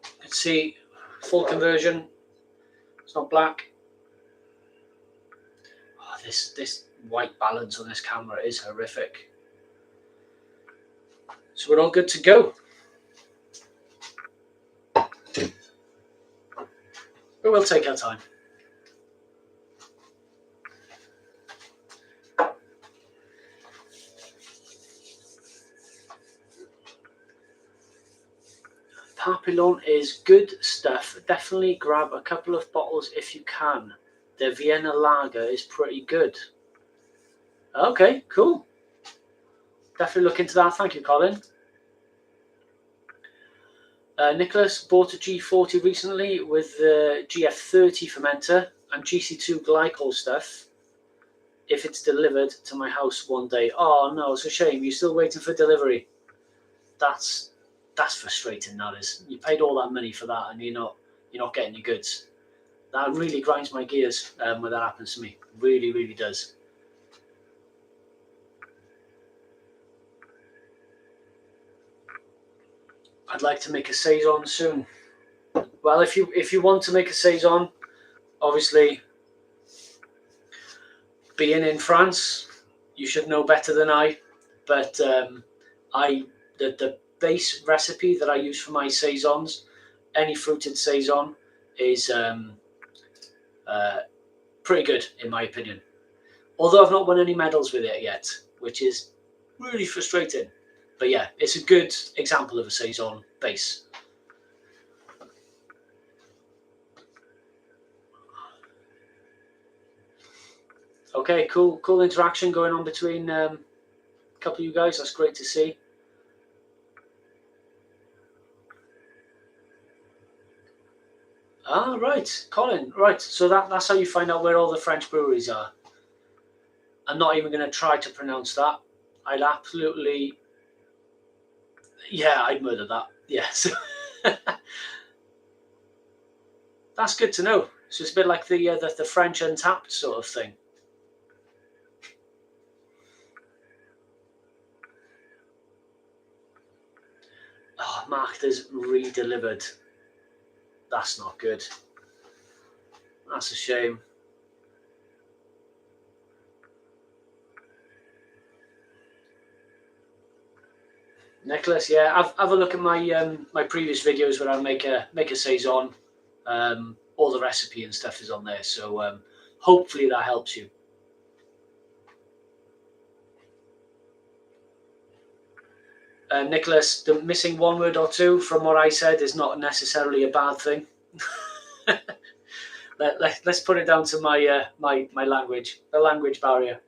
You can see full conversion. It's not black. Oh, this white balance on this camera is horrific. So we're all good to go. But we'll take our time. Papillon is good stuff. Definitely grab a couple of bottles if you can. The Vienna Lager is pretty good. Okay, cool. Definitely look into that. Thank you, Colin. Nicholas bought a G40 recently with the GF30 fermenter and GC2 glycol stuff. If it's delivered to my house one day. Oh no, it's a shame. You're still waiting for delivery. That's frustrating. That is. You paid all that money for that, and you're not getting your goods. That really grinds my gears when that happens to me. Really, really does. I'd like to make a saison soon. Well, if you want to make a saison, obviously, being in France, you should know better than I. But the base recipe that I use for my saisons, any fruited saison, is pretty good in my opinion. Although I've not won any medals with it yet, which is really frustrating. But yeah, it's a good example of a saison base. Okay, cool interaction going on between a couple of you guys. That's great to see. Ah, right, Colin. Right, so that's how you find out where all the French breweries are. I'm not even going to try to pronounce that. I'd absolutely... Yeah, I'd murder that. Yeah, so that's good to know. So it's a bit like the French Untapped sort of thing. Oh, Marketer's re-delivered. That's not good. That's a shame. Nicholas, yeah, have a look at my my previous videos where I make a saison. All the recipe and stuff is on there, so hopefully that helps you. Nicholas, the missing one word or two from what I said is not necessarily a bad thing. Let's put it down to my my language, the language barrier.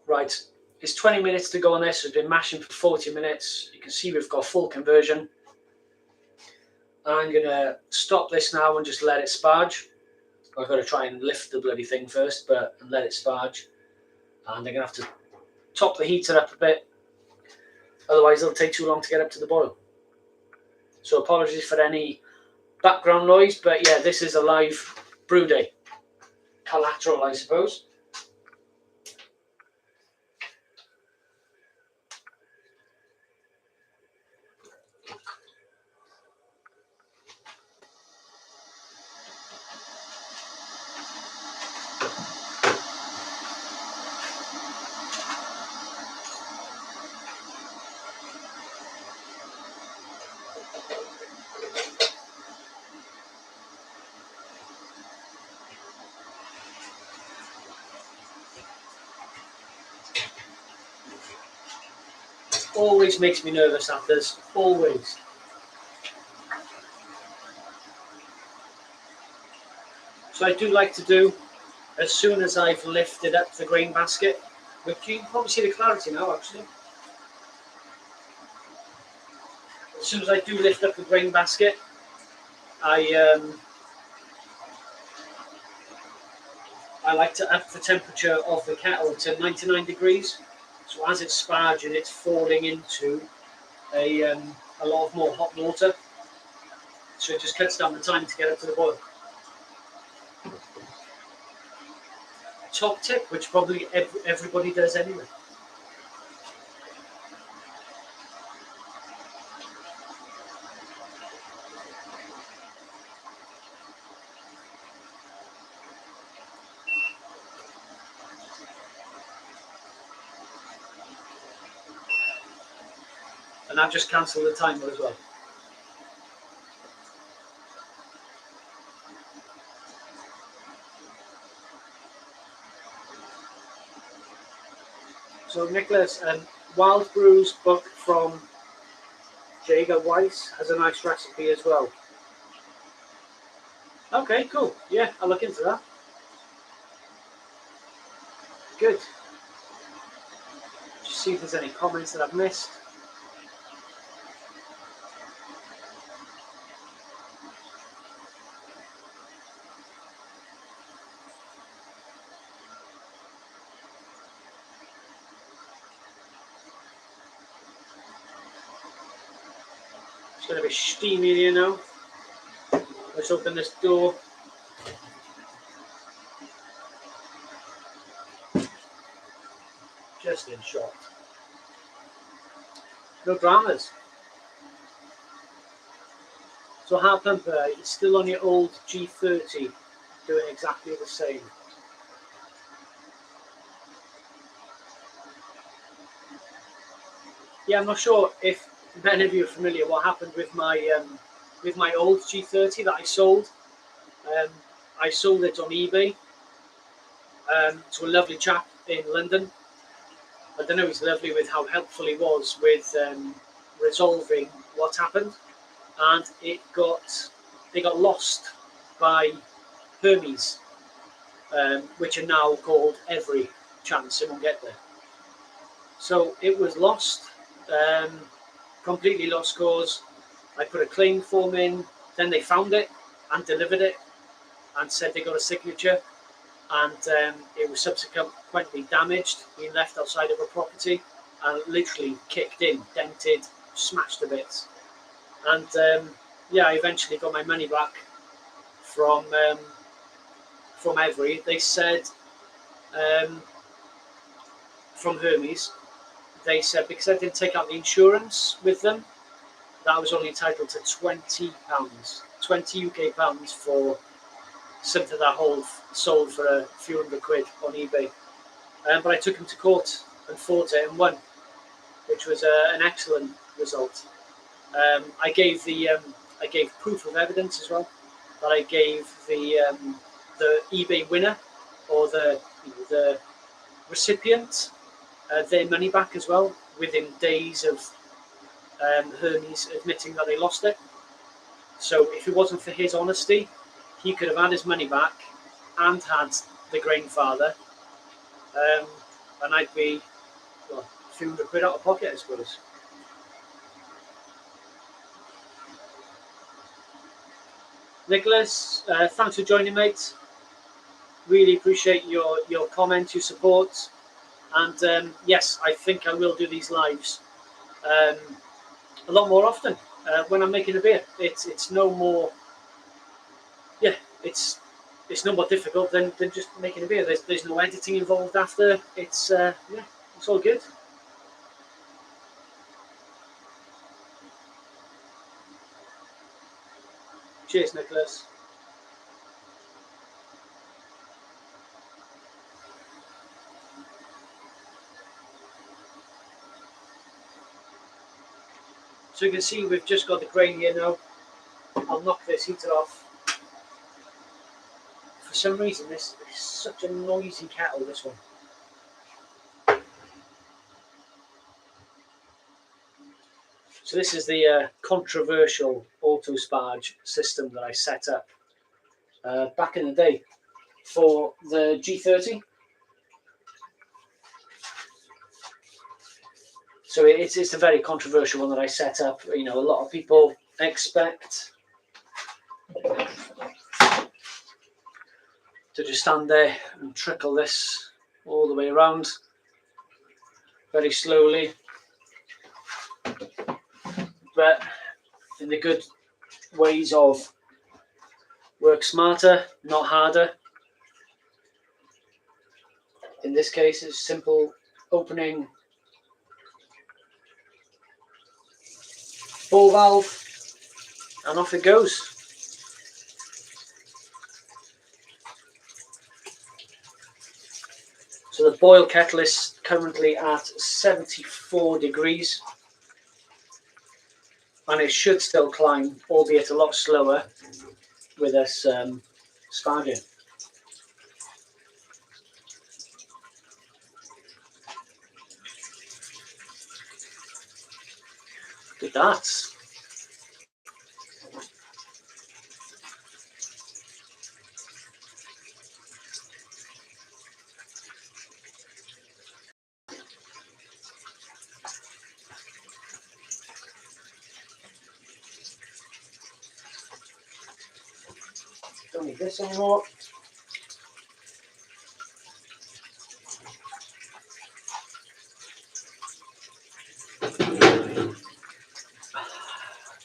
Right, it's 20 minutes to go on this. We've been mashing for 40 minutes. You can see we've got full conversion. I'm going to stop this now and just let it sparge. I've got to try and lift the bloody thing first, and let it sparge. And I'm going to have to top the heater up a bit. Otherwise, it'll take too long to get up to the boil. So apologies for any background noise, but yeah, this is a live brew day. Collateral, I suppose. Always makes me nervous after this, always. So I do like to do, as soon as I've lifted up the grain basket, which you can probably see the clarity now actually. As soon as I do lift up the grain basket, I like to up the temperature of the kettle to 99 degrees. So as it's sparging, it's falling into a lot of more hot water. So it just cuts down the time to get up to the boil. Top tip, which probably everybody does anyway. And I've just cancelled the timer as well. So Nicholas, Wild Brew's book from Jager Weiss has a nice recipe as well. Okay, cool. Yeah, I'll look into that. Good. Just see if there's any comments that I've missed. It's going to be steamy in here now. Let's open this door. Just in shot. No dramas. So Hard Pumper, it's still on your old G40, doing exactly the same. Yeah, I'm not sure if many of you are familiar what happened with my old G40 that I sold. I sold it on eBay to a lovely chap in London. I don't know, he's lovely with how helpful he was with resolving what happened, and it got lost by Hermes, which are now called Every Chance It Won't Get There. So it was lost, completely lost cause. I put a claim form in, then they found it and delivered it and said they got a signature, and it was subsequently damaged, being left outside of a property, and literally kicked in, dented, smashed to bits. And yeah, I eventually got my money back from Every. They said from Hermes, they said because I didn't take out the insurance with them, that I was only entitled to £20, 20 UK pounds for something that I sold for a few £100 on eBay. But I took him to court and fought it and won, which was an excellent result. I gave proof of evidence as well, that I gave the eBay winner or the recipient their money back as well within days of Hermes admitting that they lost it. So if it wasn't for his honesty, he could have had his money back and had the Grainfather, and I'd be a few £100 out of pocket, I suppose. Nicholas, thanks for joining, mate. Really appreciate your comment, your support, and yes, I think I will do these lives a lot more often when I'm making a beer. It's no more, yeah, it's no more difficult than just making a beer. There's no editing involved after. It's yeah, it's all good. Cheers, Nicholas. So you can see we've just got the grain here now. I'll knock this heater off. For some reason, this is such a noisy kettle, this one. So this is the controversial auto sparge system that I set up back in the day for the G40. So it's a very controversial one that I set up. You know, a lot of people expect to just stand there and trickle this all the way around very slowly. But in the good ways of work smarter, not harder. In this case, it's simple opening ball valve, and off it goes. So the boil kettle is currently at 74 degrees, and it should still climb, albeit a lot slower with us sparging. Look at that. Don't need this anymore.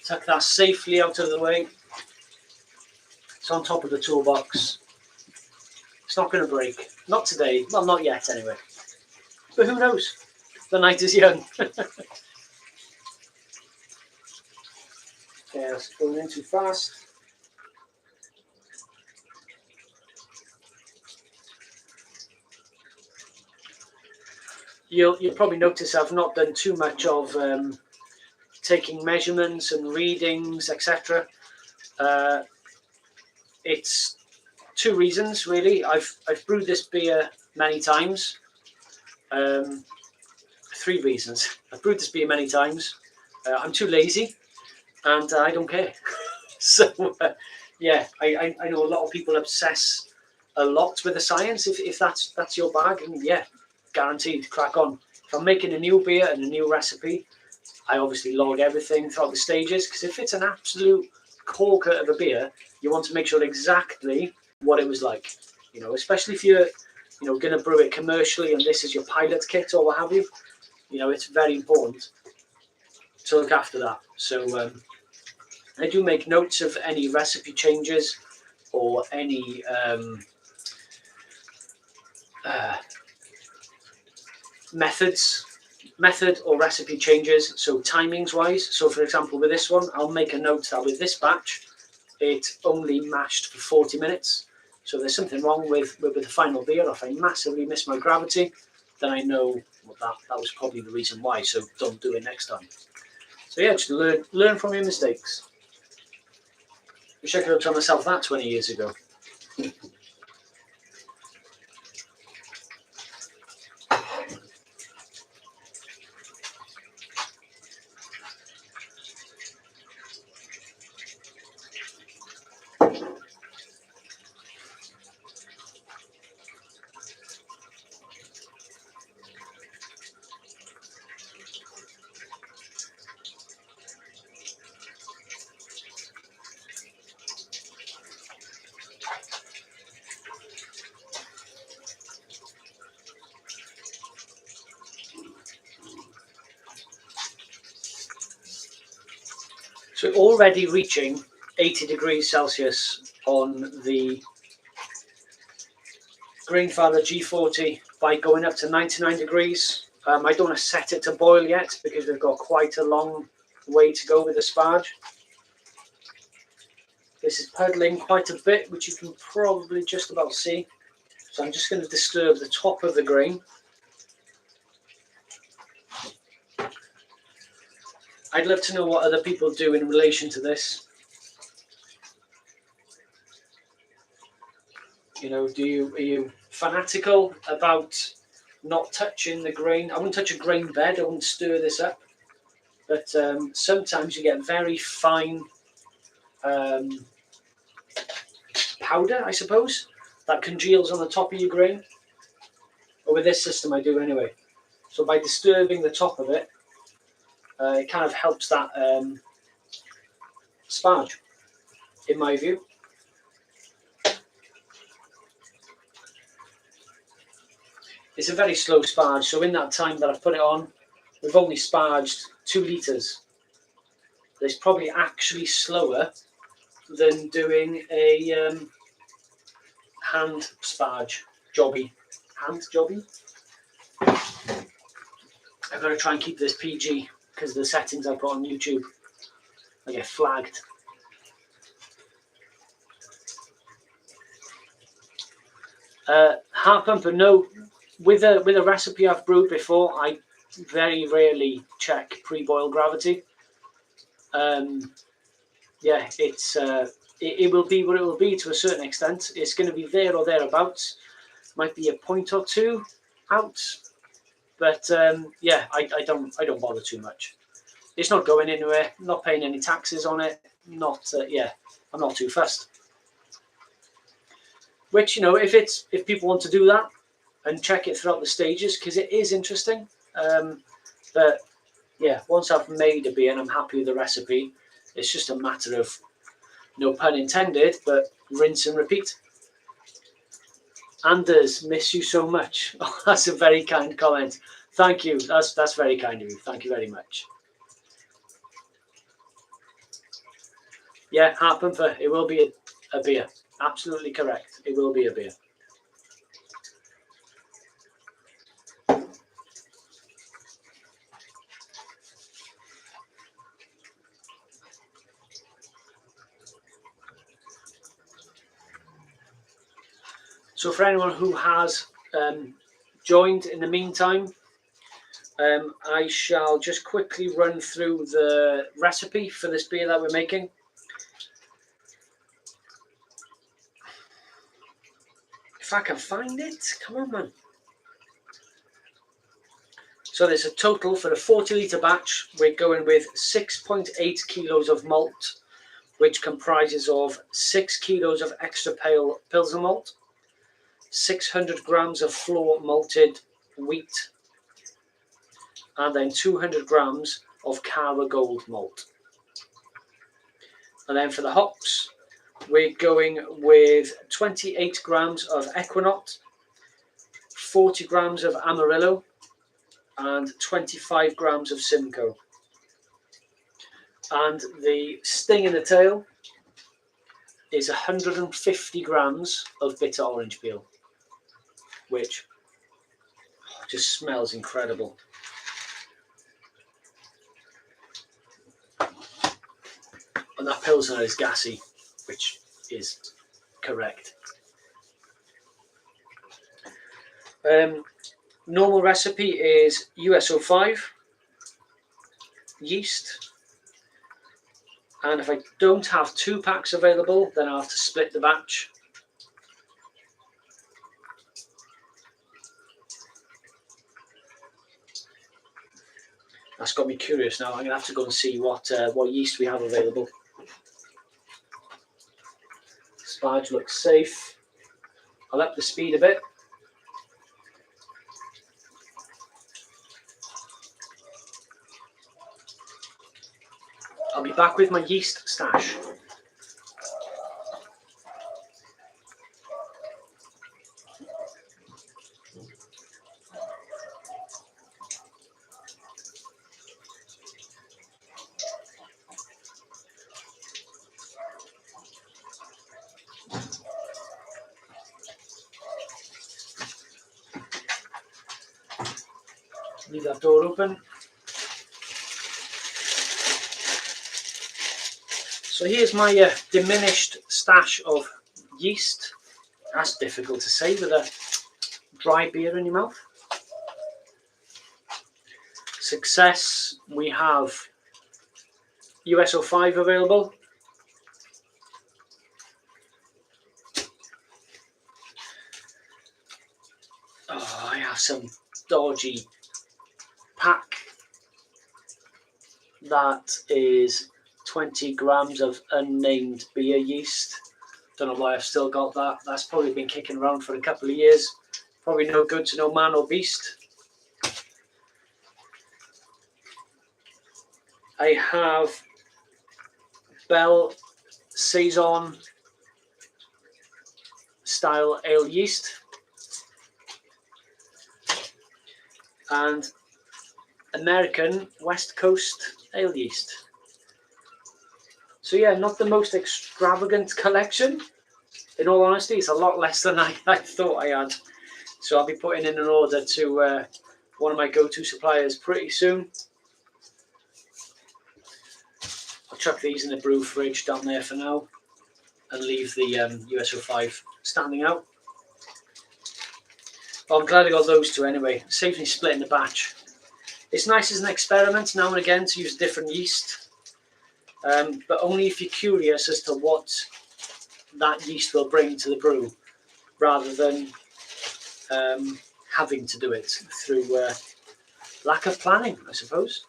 Tuck that safely out of the way. It's on top of the toolbox. It's not going to break. Not today. Well, not yet anyway. But who knows? The night is young. Okay, that's going in too fast. You'll probably notice I've not done too much of taking measurements and readings, etc. It's two reasons really. I've brewed this beer many times. Three reasons. I've brewed this beer many times. I'm too lazy, and I don't care. So yeah, I know a lot of people obsess a lot with the science. If that's your bag, and yeah, guaranteed, crack on. If I'm making a new beer and a new recipe, I obviously log everything throughout the stages, because if it's an absolute corker of a beer, you want to make sure exactly what it was like. You know, especially if you're, you know, going to brew it commercially and this is your pilot kit or what have you. You know, it's very important to look after that. So I do make notes of any recipe changes or any method or recipe changes, so timings wise. So for example, with this one, I'll make a note that with this batch it only mashed for 40 minutes. So if there's something wrong with the final beer, or if I massively miss my gravity, then I know that was probably the reason why, so don't do it next time. So yeah, just learn from your mistakes. Wish I could have told myself that 20 years ago. So already reaching 80 degrees Celsius on the Grainfather G40 by going up to 99 degrees. I don't want to set it to boil yet because we've got quite a long way to go with the Sparge. This is puddling quite a bit, which you can probably just about see. So I'm just going to disturb the top of the grain. I'd love to know what other people do in relation to this. You know, are you fanatical about not touching the grain? I wouldn't touch a grain bed, I wouldn't stir this up. But sometimes you get very fine powder, I suppose, that congeals on the top of your grain. Or with this system I do anyway. So by disturbing the top of it, it kind of helps that Sparge, in my view. It's a very slow Sparge, so in that time that I've put it on, we've only sparged 2 litres. It's probably actually slower than doing a hand Sparge jobby. Hand jobby? I've got to try and keep this PG because of the settings I've got on YouTube. I get flagged. Heart pumper, no. With a recipe I've brewed before, I very rarely check pre-boil gravity. Yeah, it will be what it will be to a certain extent. It's going to be there or thereabouts. Might be a point or two out, but yeah, I don't bother too much. It's not going anywhere. I'm not paying any taxes on it. Yeah, I'm not too fussed. Which, you know, if people want to do that and check it throughout the stages, because it is interesting. But yeah, once I've made a beer and I'm happy with the recipe, it's just a matter of, no pun intended, but rinse and repeat. Anders, miss you so much. Oh, that's a very kind comment. Thank you. That's very kind of you. Thank you very much. Yeah, heart pumper. It will be a beer. Absolutely correct. It will be a beer. So for anyone who has joined in the meantime, I shall just quickly run through the recipe for this beer that we're making. If I can find it, come on, man. So there's a total for a 40-litre batch. We're going with 6.8 kilos of malt, which comprises of 6 kilos of extra pale Pilsner malt, 600 grams of floor-malted wheat, and then 200 grams of Cara gold malt. And then for the hops, We're going with 28 grams of Ekuanot, 40 grams of Amarillo, and 25 grams of Simcoe. And the sting in the tail is 150 grams of bitter orange peel, which just smells incredible. And that Pilsner is gassy, which is correct. Normal recipe is US-05, yeast, and if I don't have 2 packs available, then I'll have to split the batch. That's got me curious now. I'm going to have to go and see what yeast we have available. Sparge looks safe. I'll up the speed a bit. I'll be back with my yeast stash. Leave that door open. So here's my diminished stash of yeast. That's difficult to say with a dry beer in your mouth. Success, we have US-05 available. Oh, I have some dodgy pack. That is 20 grams of unnamed beer yeast. Don't know why I've still got that. That's probably been kicking around for a couple of years. Probably no good to no man or beast. I have Bell Saison style ale yeast and American West Coast ale yeast. So yeah, not the most extravagant collection. In all honesty, it's a lot less than I thought I had. So I'll be putting in an order to one of my go-to suppliers pretty soon. I'll chuck these in the brew fridge down there for now and leave the US-05 standing out. Well, I'm glad I got those two anyway. It saves me splitting the batch. It's nice as an experiment now and again to use different yeast, but only if you're curious as to what that yeast will bring to the brew, rather than having to do it through lack of planning, I suppose.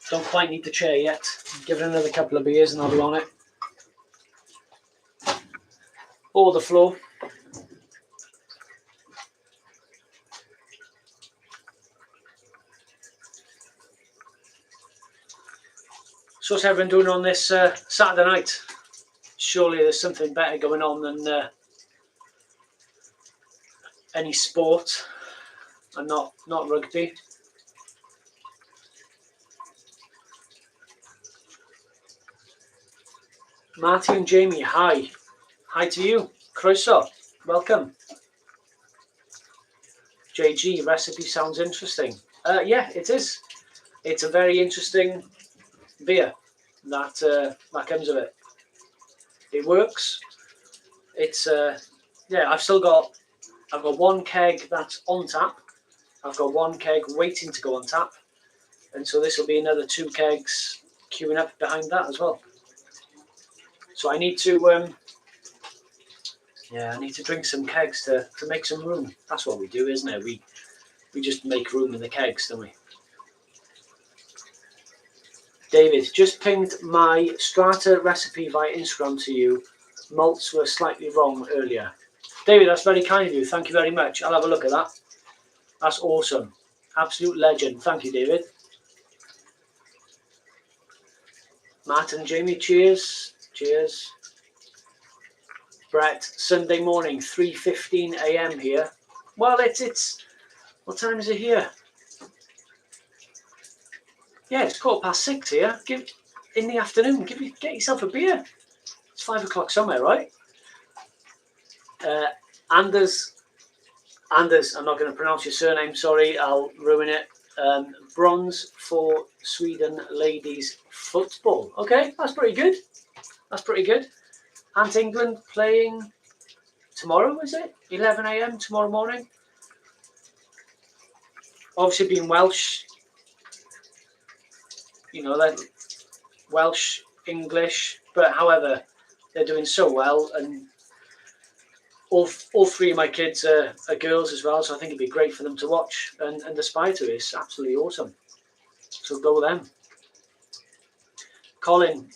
Don't quite need the chair yet. Give it another couple of beers and I'll be on it. Or the floor. So what's everyone doing on this Saturday night? Surely there's something better going on than any sport and not rugby. Marty and Jamie, hi. Hi to you. Croeso, welcome. JG, recipe sounds interesting. Yeah, it is. It's a very interesting beer that comes of it. It works. It's yeah. I've got one keg that's on tap. I've got one keg waiting to go on tap, and so this will be another 2 kegs queuing up behind that as well. So I need to I need to drink some kegs to make some room. That's what we do, isn't it? We just make room in the kegs, don't we? David, just pinged my strata recipe via Instagram to you. Malts were slightly wrong earlier. David, that's very kind of you. Thank you very much. I'll have a look at that. That's awesome. Absolute legend. Thank you, David. Matt and Jamie, cheers. Cheers. Brett, Sunday morning, 3:15 a.m. here. Well, it's what time is it here? Yeah, it's 6:15 here. In the afternoon. Get yourself a beer. It's 5 o'clock somewhere, right? Anders, I'm not going to pronounce your surname. Sorry, I'll ruin it. Bronze for Sweden ladies football. Okay, that's pretty good. That's pretty good. And England playing tomorrow, is it? 11 a.m. tomorrow morning. Obviously, being Welsh, you know, that Welsh, English, but however, they're doing so well, and all three of my kids are girls as well, so I think it'd be great for them to watch and aspire to. It's absolutely awesome. So go with them. Colin,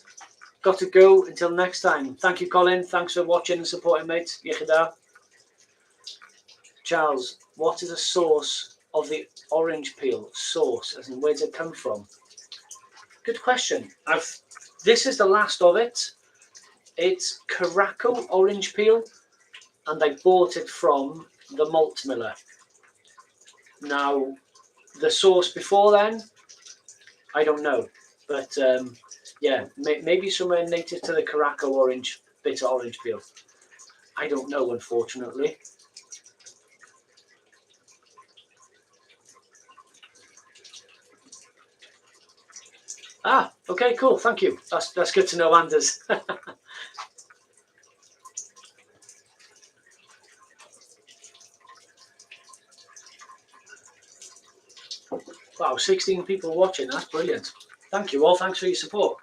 got to go until next time. Thank you, Colin. Thanks for watching and supporting, mate. Yechida. Charles, what is the source of the orange peel? Source, as in where does it come from? Good question. This is the last of it. It's Caraco orange peel, and I bought it from the malt miller. Now, the source before then, I don't know, but yeah, maybe somewhere native to the Caraco orange, bitter orange peel. I don't know, unfortunately. Ah, okay, cool, thank you. That's good to know, Anders. Wow, 16 people watching. That's brilliant. Thank you all. Thanks for your support.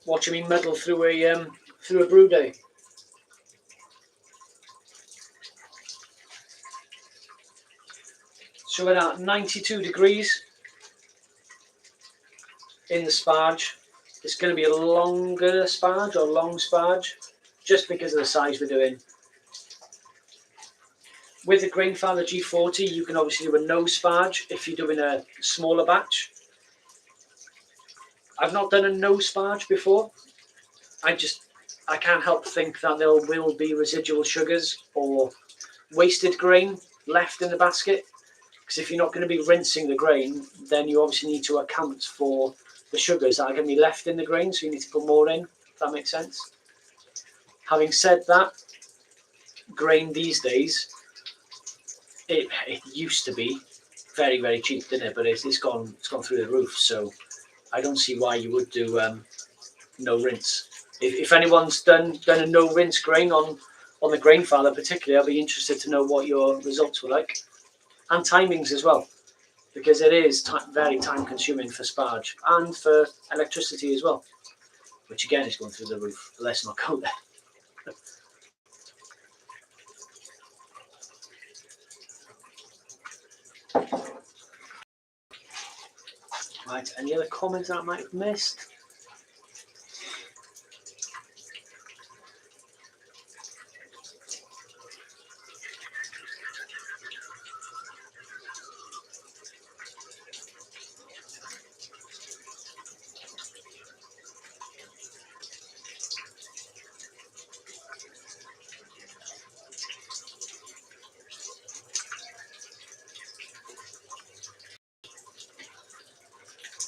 Watching me muddle through a brew day. So we're at 92 degrees in the Sparge. It's going to be a longer Sparge or long Sparge, just because of the size we're doing. With the Grainfather G40, you can obviously do a no Sparge if you're doing a smaller batch. I've not done a no Sparge before. I can't help think that there will be residual sugars or wasted grain left in the basket. Because if you're not going to be rinsing the grain, then you obviously need to account for the sugars that are going to be left in the grain, so you need to put more in, if that makes sense. Having said that, grain these days, it used to be very, very cheap, didn't it? But it's gone through the roof, so I don't see why you would do no rinse. If anyone's done a no rinse grain on the Grainfather particularly, I'll be interested to know what your results were like. And timings as well, because it is very time consuming for Sparge and for electricity as well, which again is going through the roof. But let's not go there. Right, any other comments that I might have missed?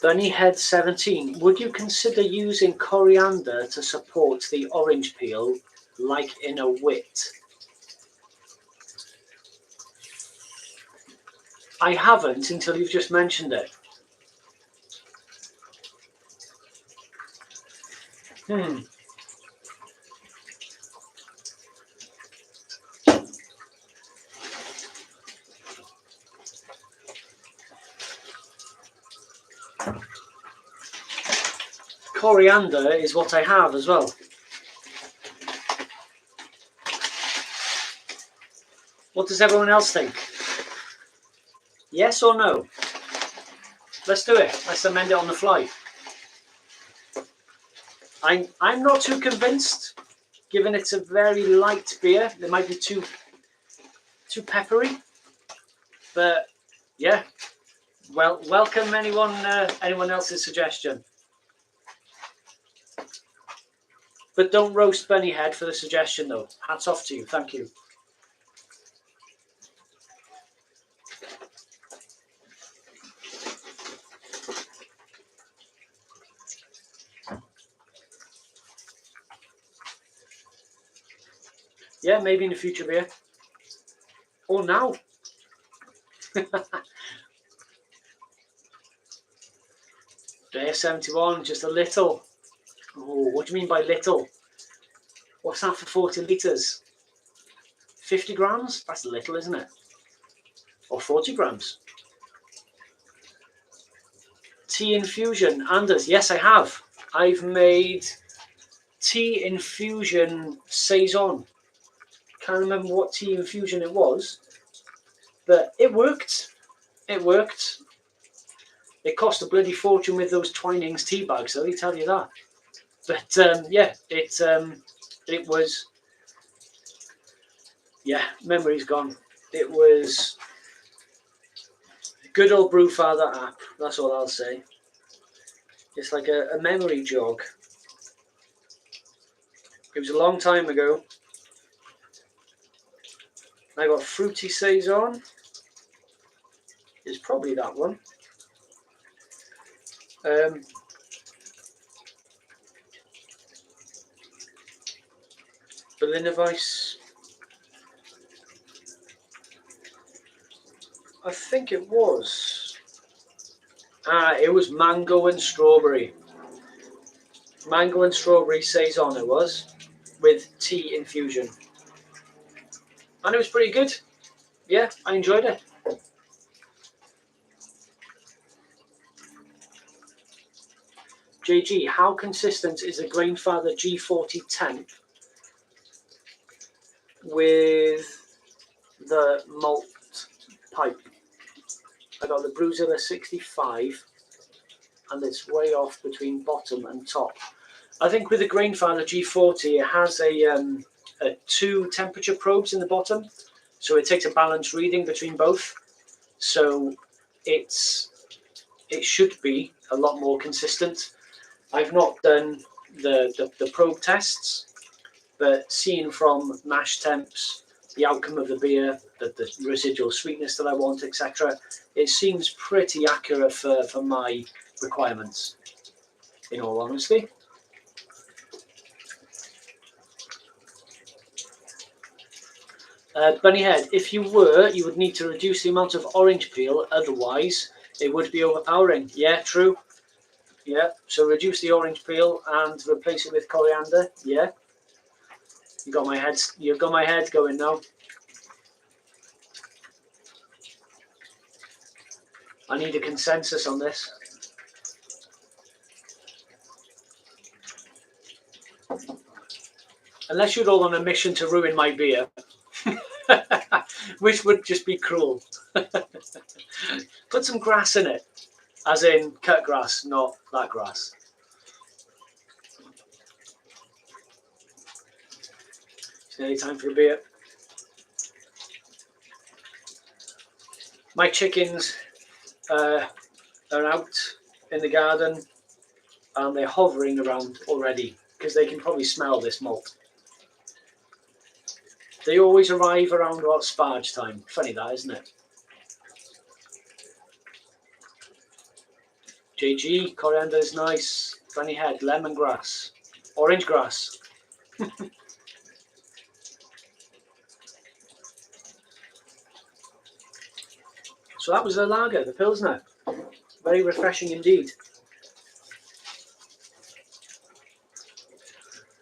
Bunnyhead 17, would you consider using coriander to support the orange peel like in a wit? I haven't until you've just mentioned it. Coriander is what I have as well. What does everyone else think? Yes or no? Let's do it. Let's amend it on the fly. I'm not too convinced. given it's a very light beer, it might be too peppery. But yeah, well, welcome anyone else's suggestion. But don't roast Bunnyhead for the suggestion though. Hats off to you, thank you. Yeah, maybe in the future beer. Or now. Beer 71, just a little. Oh, what do you mean by little? What's that for 40 litres? 50 grams? That's little, isn't it? Or 40 grams. Tea infusion. Anders, yes I have. I've made tea infusion saison. Can't remember what tea infusion it was, but it worked. It worked. It cost a bloody fortune with those Twinings tea bags, though, let me tell you that. But yeah, it was. Yeah, memory's gone. It was good old Brewfather app. That's all I'll say. It's like a memory jog. It was a long time ago. I got fruity saison. It's probably that one. Berliner Weiss. I think it was. It was mango and strawberry. Mango and strawberry saison it was, with tea infusion. And it was pretty good. Yeah, I enjoyed it. JG, how consistent is a Grainfather G40 temp with the malt pipe? I got the Brewzilla 65 and it's way off between bottom and top. I think with the Grainfather G40 it has a 2 temperature probes in the bottom, so it takes a balanced reading between both, so it should be a lot more consistent. I've not done the probe tests, but seeing from mash temps, the outcome of the beer, the residual sweetness that I want, etc., it seems pretty accurate for my requirements, in all honesty. Bunnyhead, if you would need to reduce the amount of orange peel, otherwise it would be overpowering. Yeah, true. Yeah, so reduce the orange peel and replace it with coriander. Yeah. You've got my head going now. I need a consensus on this. Unless you're all on a mission to ruin my beer, which would just be cruel. Put some grass in it, as in cut grass, not that grass. It's nearly time for a beer. My chickens are out in the garden and they're hovering around already because they can probably smell this malt. They always arrive around about Sparge time. Funny that, isn't it? JG, coriander is nice. Funny head, lemongrass, orange grass. So that was the lager, the Pilsner. Very refreshing indeed.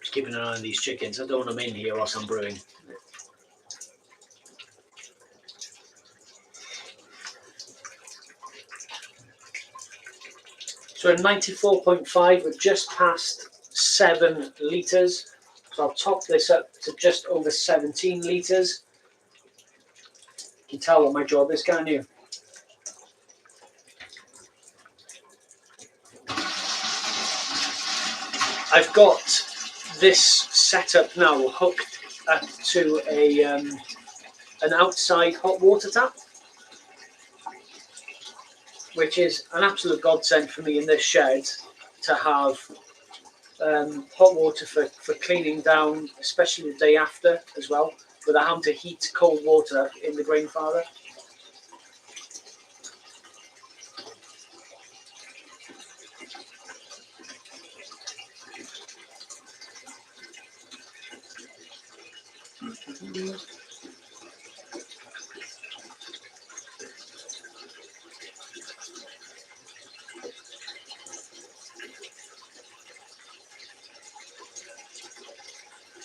Just keeping an eye on these chickens. I don't want them in here whilst I'm brewing. So in 94.5, we're just past 7 litres. So I'll top this up to just over 17 litres. You can tell what my job is, can't you? I've got this setup now hooked up to an outside hot water tap, which is an absolute godsend for me in this shed to have hot water for cleaning down, especially the day after as well, without having to heat cold water in the Grainfather.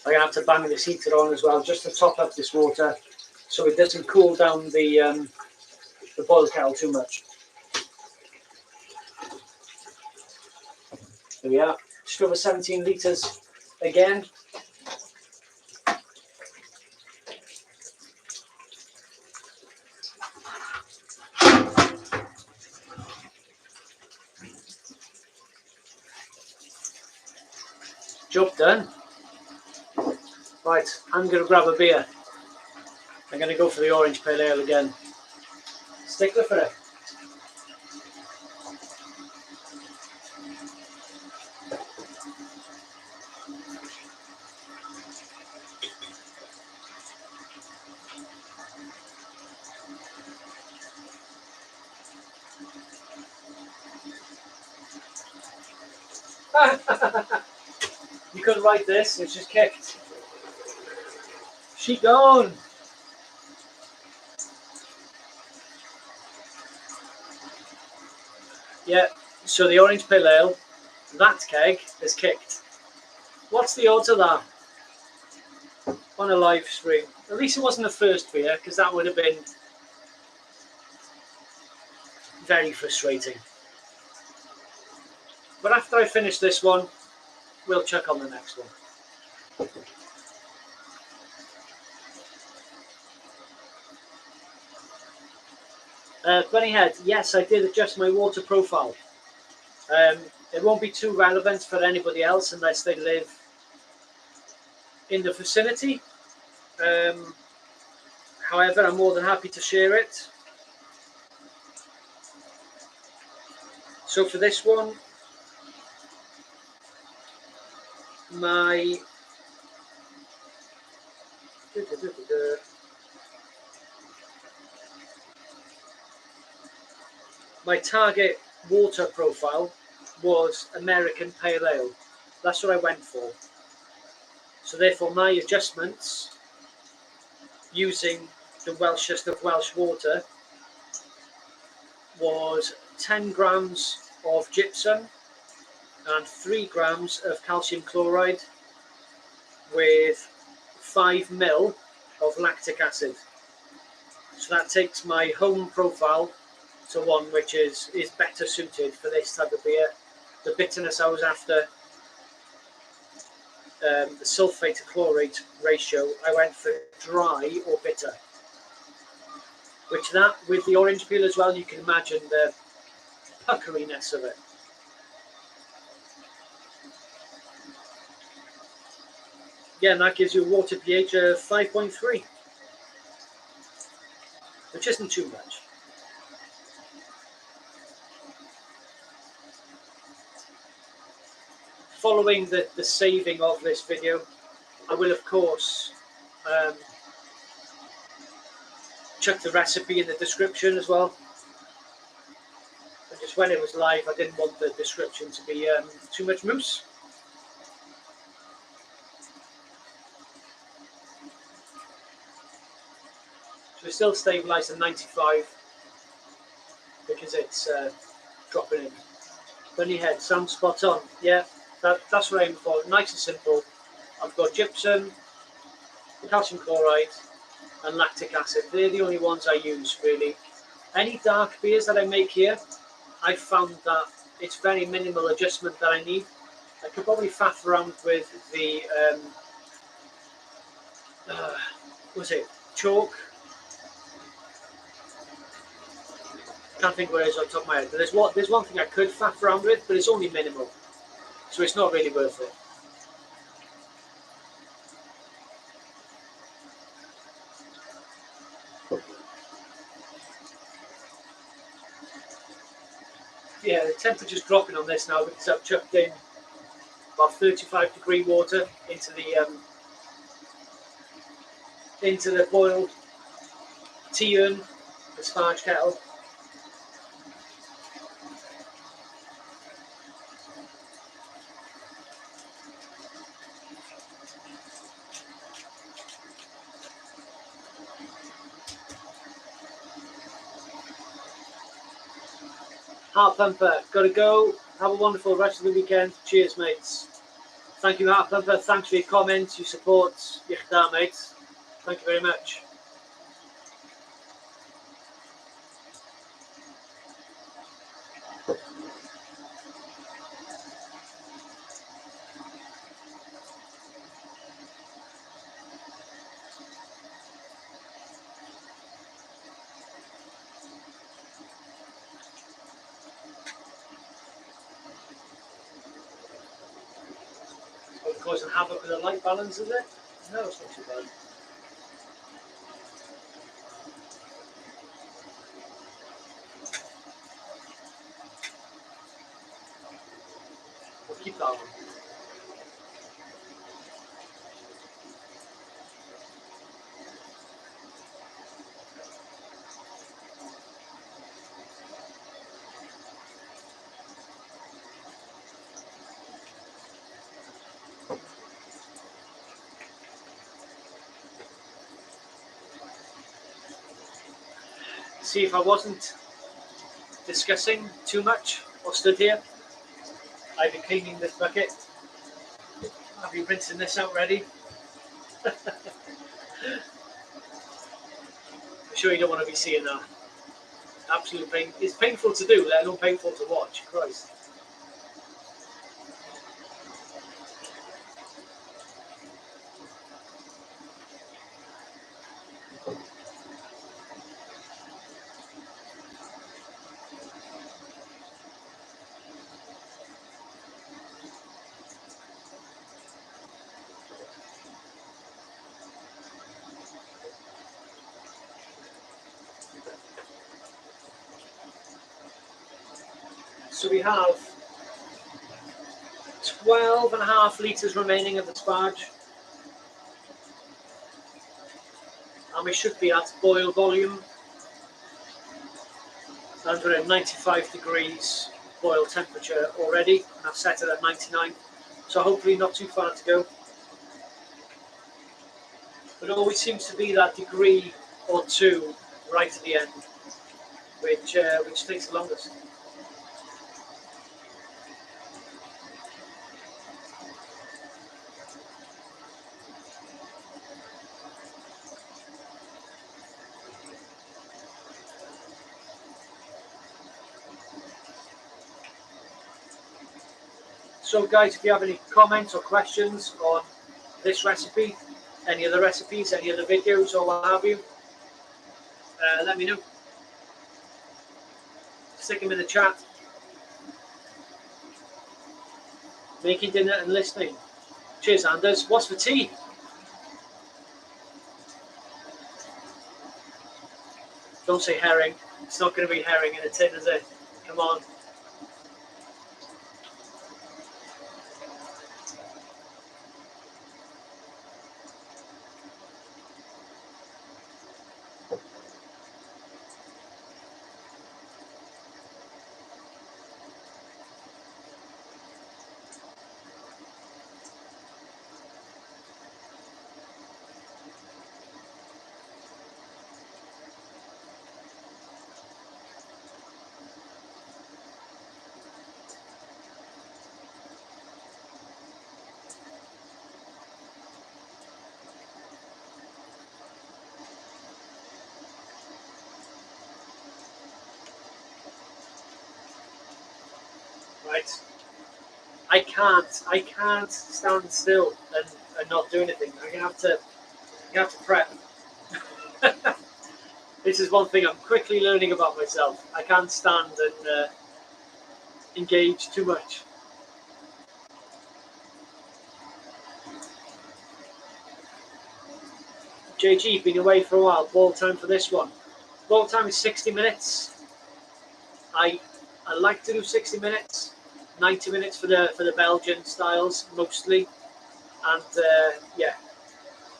I have to bang this heater on as well, just to top up this water, so it doesn't cool down the boil kettle too much. There we are, just over 17 litres again. Job done. Right, I'm going to grab a beer. I'm going to go for the orange pale ale again. Stickler for it. You couldn't write this, it's just kicked. She gone. Yeah, so the orange pale ale, that keg is kicked. What's the odds of that on a live stream? At least it wasn't the first beer, because that would have been very frustrating. But after I finish this one, we'll chuck on the next one. Bunnyhead, yes, I did adjust my water profile. It won't be too relevant for anybody else unless they live in the vicinity. However, I'm more than happy to share it. So for this one, my target water profile was American Pale Ale. That's what I went for. So therefore my adjustments using the Welshest of Welsh water was 10 grams of gypsum and 3 grams of calcium chloride with 5 ml of lactic acid. So that takes my home profile to one which is better suited for this type of beer. The bitterness I was after, the sulfate to chlorate ratio, I went for dry or bitter. Which that, with the orange peel as well, you can imagine the puckeriness of it. Again, that gives you a water pH of 5.3, which isn't too much. Following the saving of this video, I will of course chuck the recipe in the description as well. And just when it was live, I didn't want the description to be too much mousse. So we're still stabilised at 95 because it's dropping in. Bunnyhead, sounds spot on. Yeah, that's what I'm aiming for. Nice and simple. I've got gypsum, calcium chloride, and lactic acid. They're the only ones I use, really. Any dark beers that I make here, I've found that it's very minimal adjustment that I need. I could probably faff around with the what's it? Chalk. Can't think what it is on top of my head. But there's one thing I could faff around with, but it's only minimal, so it's not really worth it. Yeah, the temperature's dropping on this now because I've chucked in about 35-degree water into the boiled tea urn, the sparge kettle. Heart Pumper, gotta go. Have a wonderful rest of the weekend. Cheers, mates. Thank you, Heart Pumper. Thanks for your comments, your support. Yichda, mates. Thank you very much. Causing havoc with the light balance, is it? No, it's not too bad. We'll keep that one. See, if I wasn't discussing too much or stood here, I'd be cleaning this bucket. I'd be rinsing this out ready. I'm sure you don't want to be seeing that. Absolute pain. It's painful to do, let alone painful to watch. Christ. So we have 12.5 litres remaining of the sparge. And we should be at boil volume. And we're at 95 degrees boil temperature already. And I've set it at 99. So hopefully not too far to go. But it always seems to be that degree or two right at the end, which takes the longest. So guys, if you have any comments or questions on this recipe, any other recipes, any other videos or what have you, let me know. Stick them in the chat. Making dinner and listening. Cheers, Anders. What's for tea? Don't say herring. It's not going to be herring in a tin, is it? Come on. Right. I can't stand still and not do anything. I have to prep. This is one thing I'm quickly learning about myself. I can't stand and engage too much. JG, been away for a while. Boil time for this one. Boil time is 60 minutes. I I like to do 60 minutes, 90 minutes for the Belgian styles mostly, and yeah,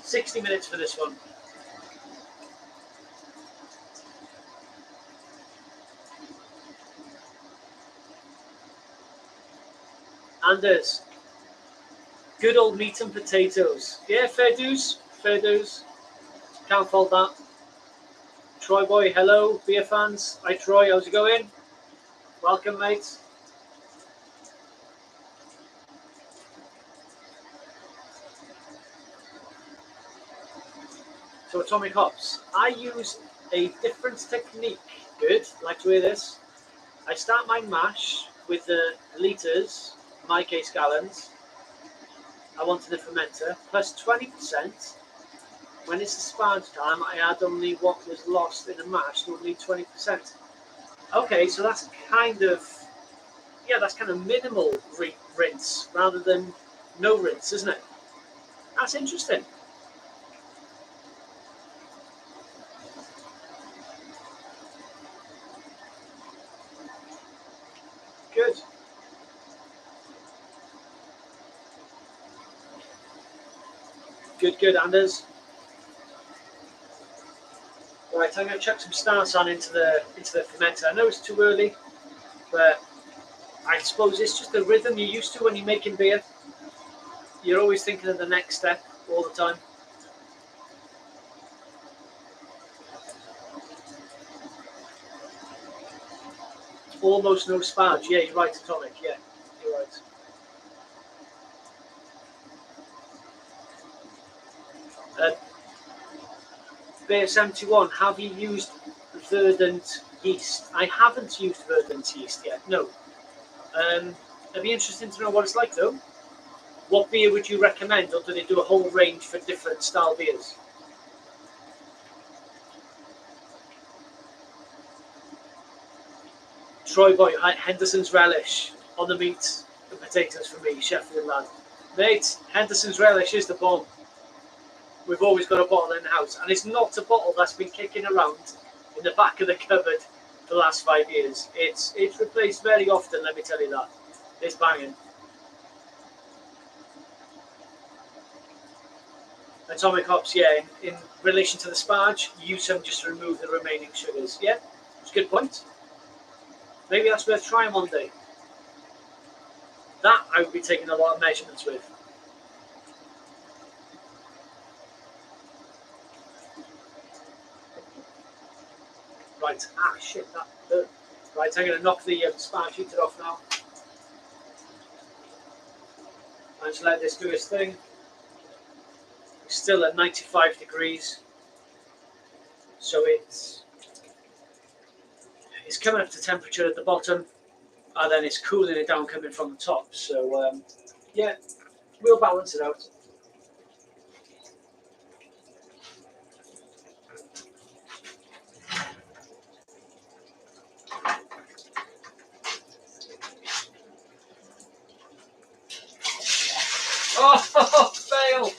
60 minutes for this one. Anders, good old meat and potatoes. Yeah, fair dues, fair dues. Can't fault that. Troy boy, hello, beer fans. Hi Troy, how's it going? Welcome, mates. So atomic hops. I use a different technique. Good, like to hear this. I start my mash with the litres, in my case gallons. I wanted a fermenter plus 20%. When it's the sparge time, I add only what was lost in the mash, so only 20%. Okay, so that's kind of, yeah, that's kind of minimal rinse rather than no rinse, isn't it? That's interesting. Good. Good, Anders. Right, I'm going to chuck some Starsan into the fermenter. I know it's too early, but I suppose it's just the rhythm you're used to when you're making beer. You're always thinking of the next step all the time. Almost no sparge. Yeah, you're right, Atomic. Yeah, you're right. Beer 71, have you used verdant yeast? I haven't used verdant yeast yet, no. It'd be interesting to know what it's like though. What beer would you recommend, or do they do a whole range for different style beers? Troy boy, Henderson's Relish on the meat and potatoes for me, Sheffield lad. Mate, Henderson's Relish is the bomb. We've always got a bottle in the house, and it's not a bottle that's been kicking around in the back of the cupboard for the last 5 years. It's replaced very often, let me tell you that. It's banging. Atomic hops, yeah, in relation to the sparge, use them just to remove the remaining sugars. Yeah, it's a good point. Maybe that's worth trying one day. That I would be taking a lot of measurements with. Right, shit, that hurt. Right, I'm going to knock the sparge heater off now. And just let this do its thing. It's still at 95 degrees. So it's coming up to temperature at the bottom, and then it's cooling it down coming from the top. So yeah, we'll balance it out. Oh, fail!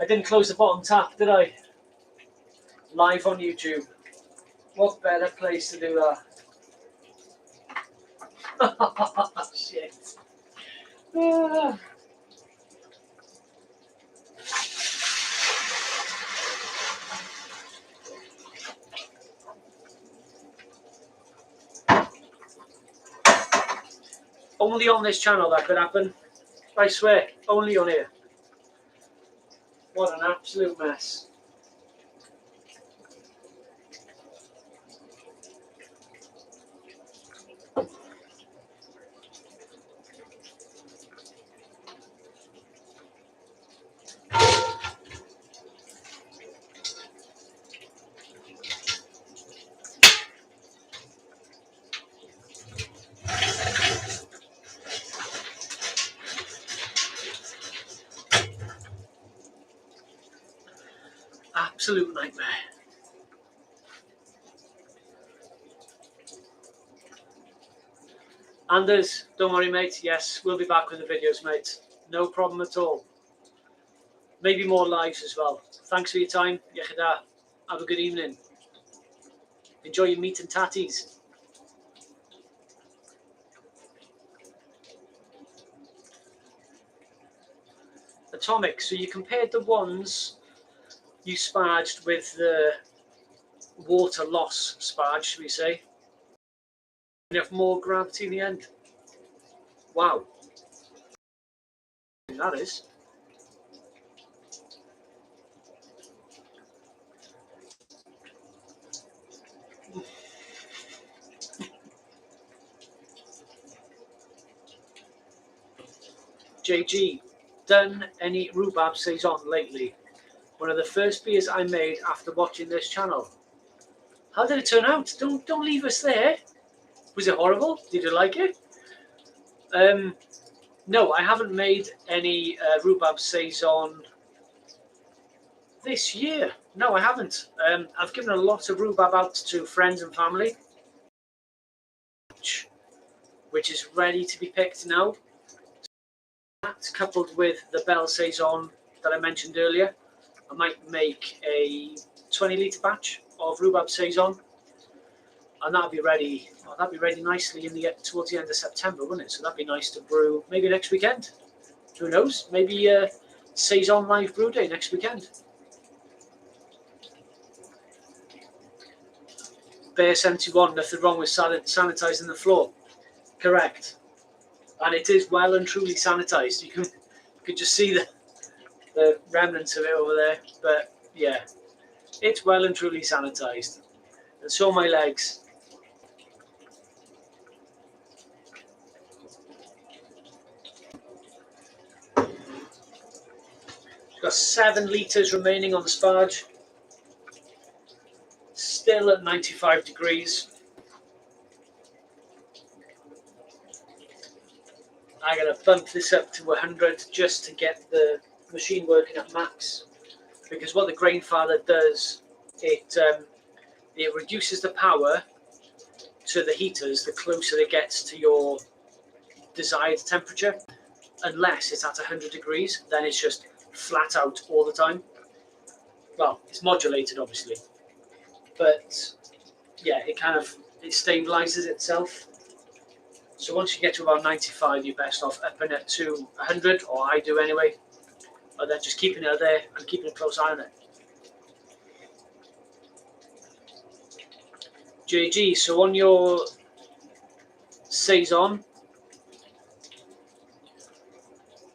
I didn't close the bottom tap, did I? Live on YouTube. What better place to do that? Shit. Only on this channel that could happen. I swear, only on here. What an absolute mess. Absolute nightmare. Anders, don't worry, mate. Yes, we'll be back with the videos, mate. No problem at all. Maybe more lives as well. Thanks for your time. Yechida. Have a good evening. Enjoy your meat and tatties. Atomic, so you compared the ones you sparged with the water loss sparge, should we say? Enough more gravity in the end. Wow. That is. JG, done any rhubarb saison lately? One of the first beers I made after watching this channel. How did it turn out? Don't leave us there. Was it horrible? Did you like it? No, I haven't made any rhubarb saison this year. No, I haven't. I've given a lot of rhubarb out to friends and family, which is ready to be picked now. That, coupled with the Bell saison that I mentioned earlier, I might make a 20-litre batch of rhubarb saison, and that'll be ready. Well, that'll be ready nicely towards the end of September, wouldn't it? So that'd be nice to brew maybe next weekend. Who knows? Maybe saison live brew day next weekend. Bear 71. Nothing wrong with sanitising the floor. Correct. And it is well and truly sanitised. You could just see the remnants of it over there. But yeah, it's well and truly sanitised. And so my legs. Got 7 litres remaining on the Sparge. Still at 95 degrees. I'm going to bump this up to 100 just to get the machine working at max. Because what the Grainfather does, it reduces the power to the heaters the closer it gets to your desired temperature. Unless it's at 100 degrees, then it's just flat out all the time. Well, it's modulated obviously, but yeah, it stabilizes itself. So once you get to about 95, you're best off upping it to 100, or I do anyway, or then just keeping it there and keeping a close eye on it. JG, so on your saison,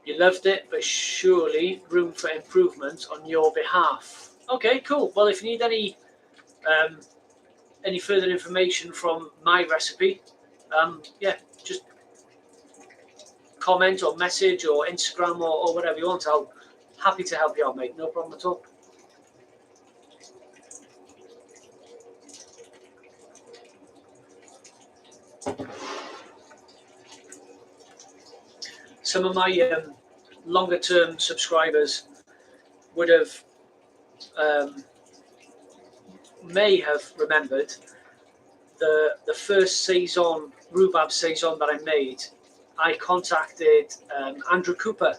you loved it, but surely room for improvement on your behalf. Okay, cool. Well, if you need any further information from my recipe, yeah, just comment or message or Instagram or whatever you want. I'll happy to help you out, mate. No problem at all. Some of my longer term subscribers would have may have remembered the first saison, rhubarb saison that I made. I contacted Andrew Cooper,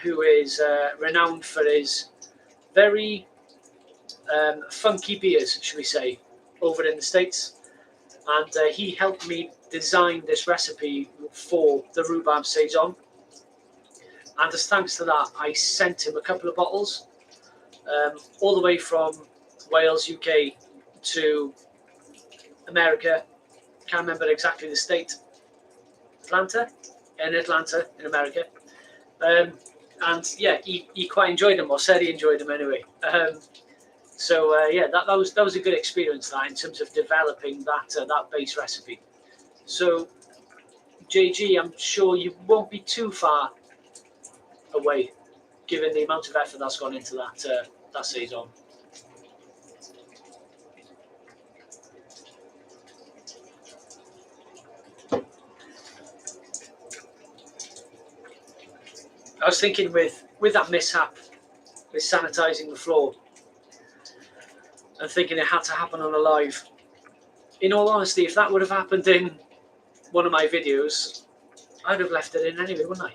who is renowned for his very funky beers, should we say, over in the States. And he helped me design this recipe for the rhubarb saison. And as thanks to that, I sent him a couple of bottles, all the way from Wales, UK, to America. Can't remember exactly the state. Atlanta, in America. And yeah, he quite enjoyed them, or said he enjoyed them anyway. So yeah, that was a good experience in terms of developing that base recipe. So JG, I'm sure you won't be too far away, given the amount of effort that's gone into that saison. I was thinking with that mishap with sanitising the floor, and thinking it had to happen on a live. In all honesty, if that would have happened in one of my videos, I'd have left it in anyway, wouldn't I?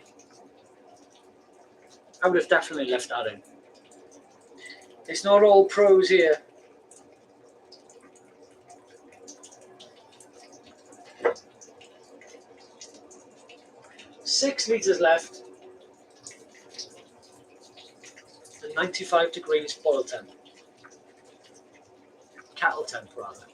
I would have definitely left that in. It's not all pros here. 6 litres left, and 95 degrees boil temp. Cattle temp, rather.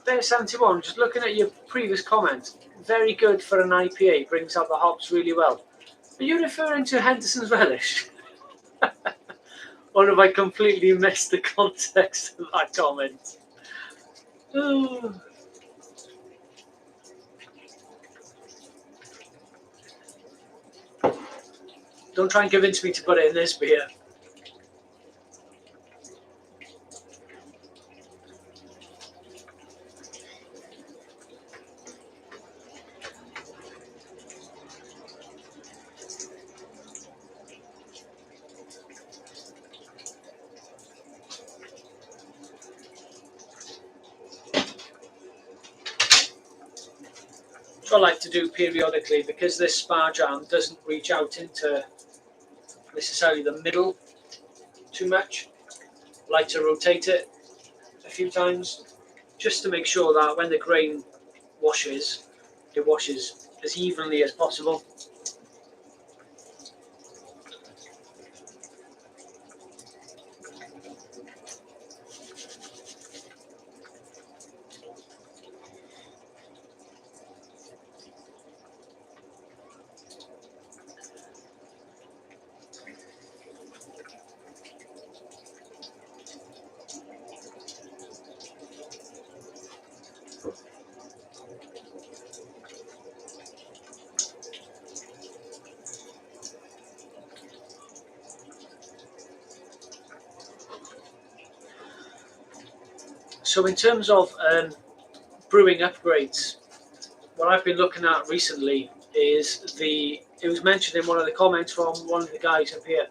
Bear 71, just looking at your previous comment, very good for an IPA, brings out the hops really well. Are you referring to Henderson's relish? Or have I completely missed the context of that comment? Oh. Don't try and convince me to put it in this beer. What I like to do periodically, because this sparge arm doesn't reach out into necessarily the middle too much, I like to rotate it a few times just to make sure that when the grain washes, it washes as evenly as possible. So in terms of brewing upgrades, what I've been looking at recently is it was mentioned in one of the comments from one of the guys up here,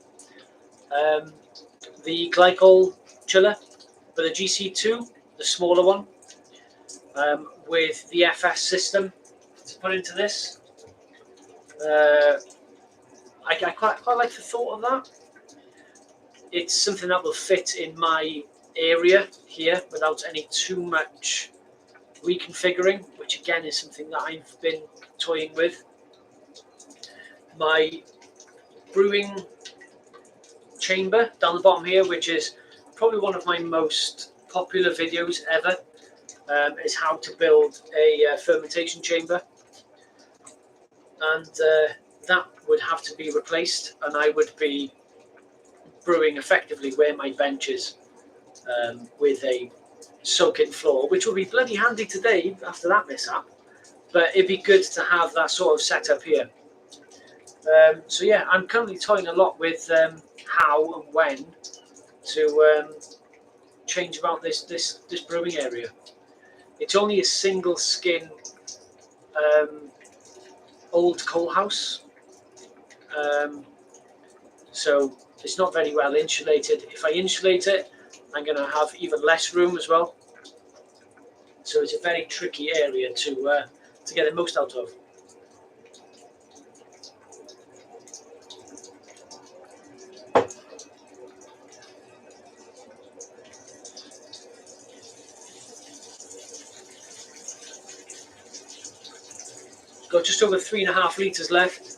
the glycol chiller for the GC2, the smaller one, with the FS system to put into this. I quite like the thought of that. It's something that will fit in my area here without any too much reconfiguring, which again is something that I've been toying with. My brewing chamber down the bottom here, which is probably one of my most popular videos ever, is how to build a fermentation chamber, and that would have to be replaced, and I would be brewing effectively where my bench is, with a soak-in floor, which will be bloody handy today after that mishap, but it'd be good to have that sort of setup here. So yeah, I'm currently toying a lot with how and when to change about this brewing area. It's only a single skin old coal house, so it's not very well insulated. If I insulate it, I'm going to have even less room as well. So it's a very tricky area to get the most out of. Got just over 3.5 litres left.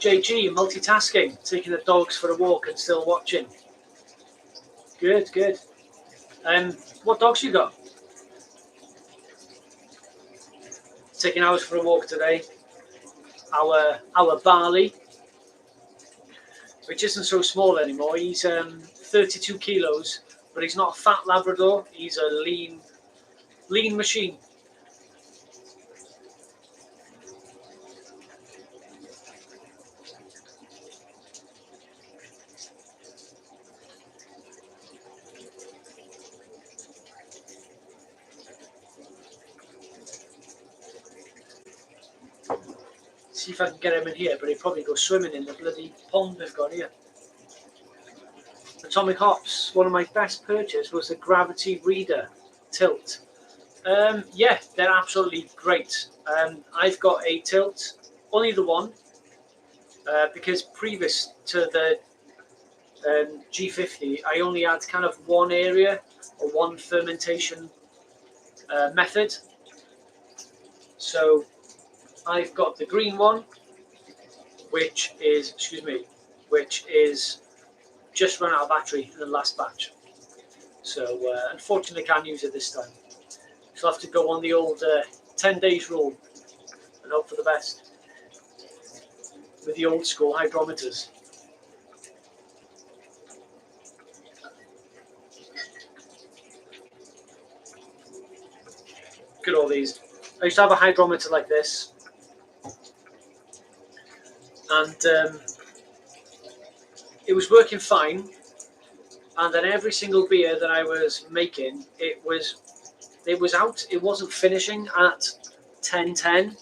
JG, multitasking, taking the dogs for a walk and still watching. Good, good. What dogs you got? Taking ours for a walk today. Our Barley, which isn't so small anymore. He's 32 kilos, but he's not a fat Labrador. He's a lean machine. See if I can get him in here, but he'll probably go swimming in the bloody pond they've got here. Atomic Hops, one of my best purchases was the Gravity Reader Tilt. Yeah, they're absolutely great. I've got a tilt, only the one, because previous to the G40, I only had kind of one area or one fermentation method. So I've got the green one, which is just run out of battery in the last batch. So unfortunately, I can't use it this time. So I have to go on the old 10 days rule and hope for the best with the old school hydrometers. Look at all these. I used to have a hydrometer like this, and it was working fine. And then every single beer that I was making, it was out. It wasn't finishing at 1010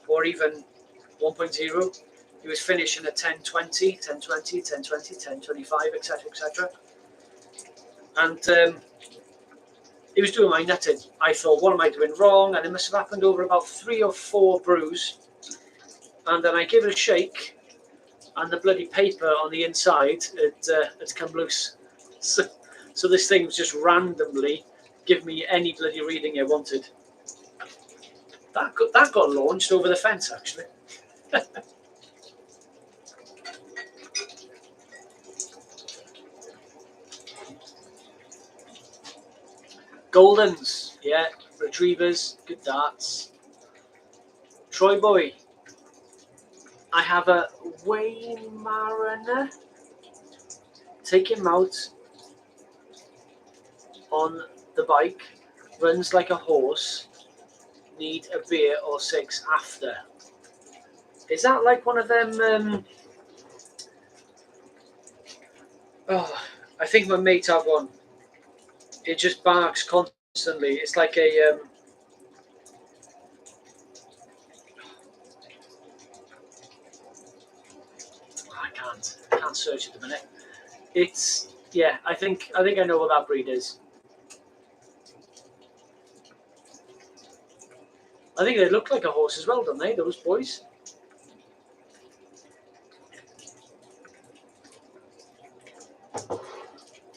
or even 1.0. It was finishing at 1020, 1020, 1020, 1025, etc., etc. And it was doing my nutting. I thought, what am I doing wrong? And it must have happened over about 3 or 4 brews. And then I give it a shake, and the bloody paper on the inside had come loose. So this thing was just randomly give me any bloody reading I wanted. That got launched over the fence, actually. Goldens, yeah, retrievers, good darts. Troy Boy, I have a Weyermann. Take him out on the bike, runs like a horse, need a beer or 6 after. Is that like one of them? I think my mate have one. It just barks constantly. It's like a I can't search at the minute. It's I think I know what that breed is. I think they look like a horse as well, don't they? Those boys.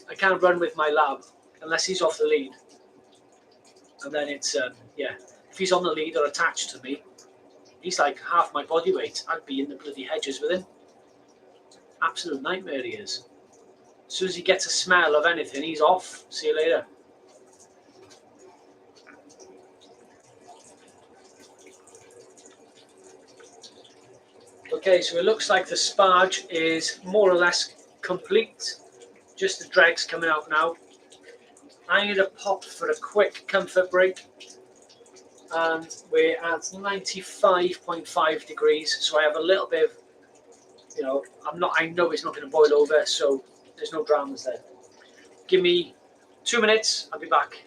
I can't run with my lab unless he's off the lead, and then it's if he's on the lead or attached to me, he's like half my body weight. I'd be in the bloody hedges with him. Absolute nightmare he is. As soon as he gets a smell of anything, he's off. See you later. Okay, so it looks like the sparge is more or less complete. Just the dregs coming out now. I'm going to pop for a quick comfort break. And we're at 95.5 degrees, so I have a little bit of, I know it's not going to boil over, so there's no dramas there. Give me 2 minutes, I'll be back.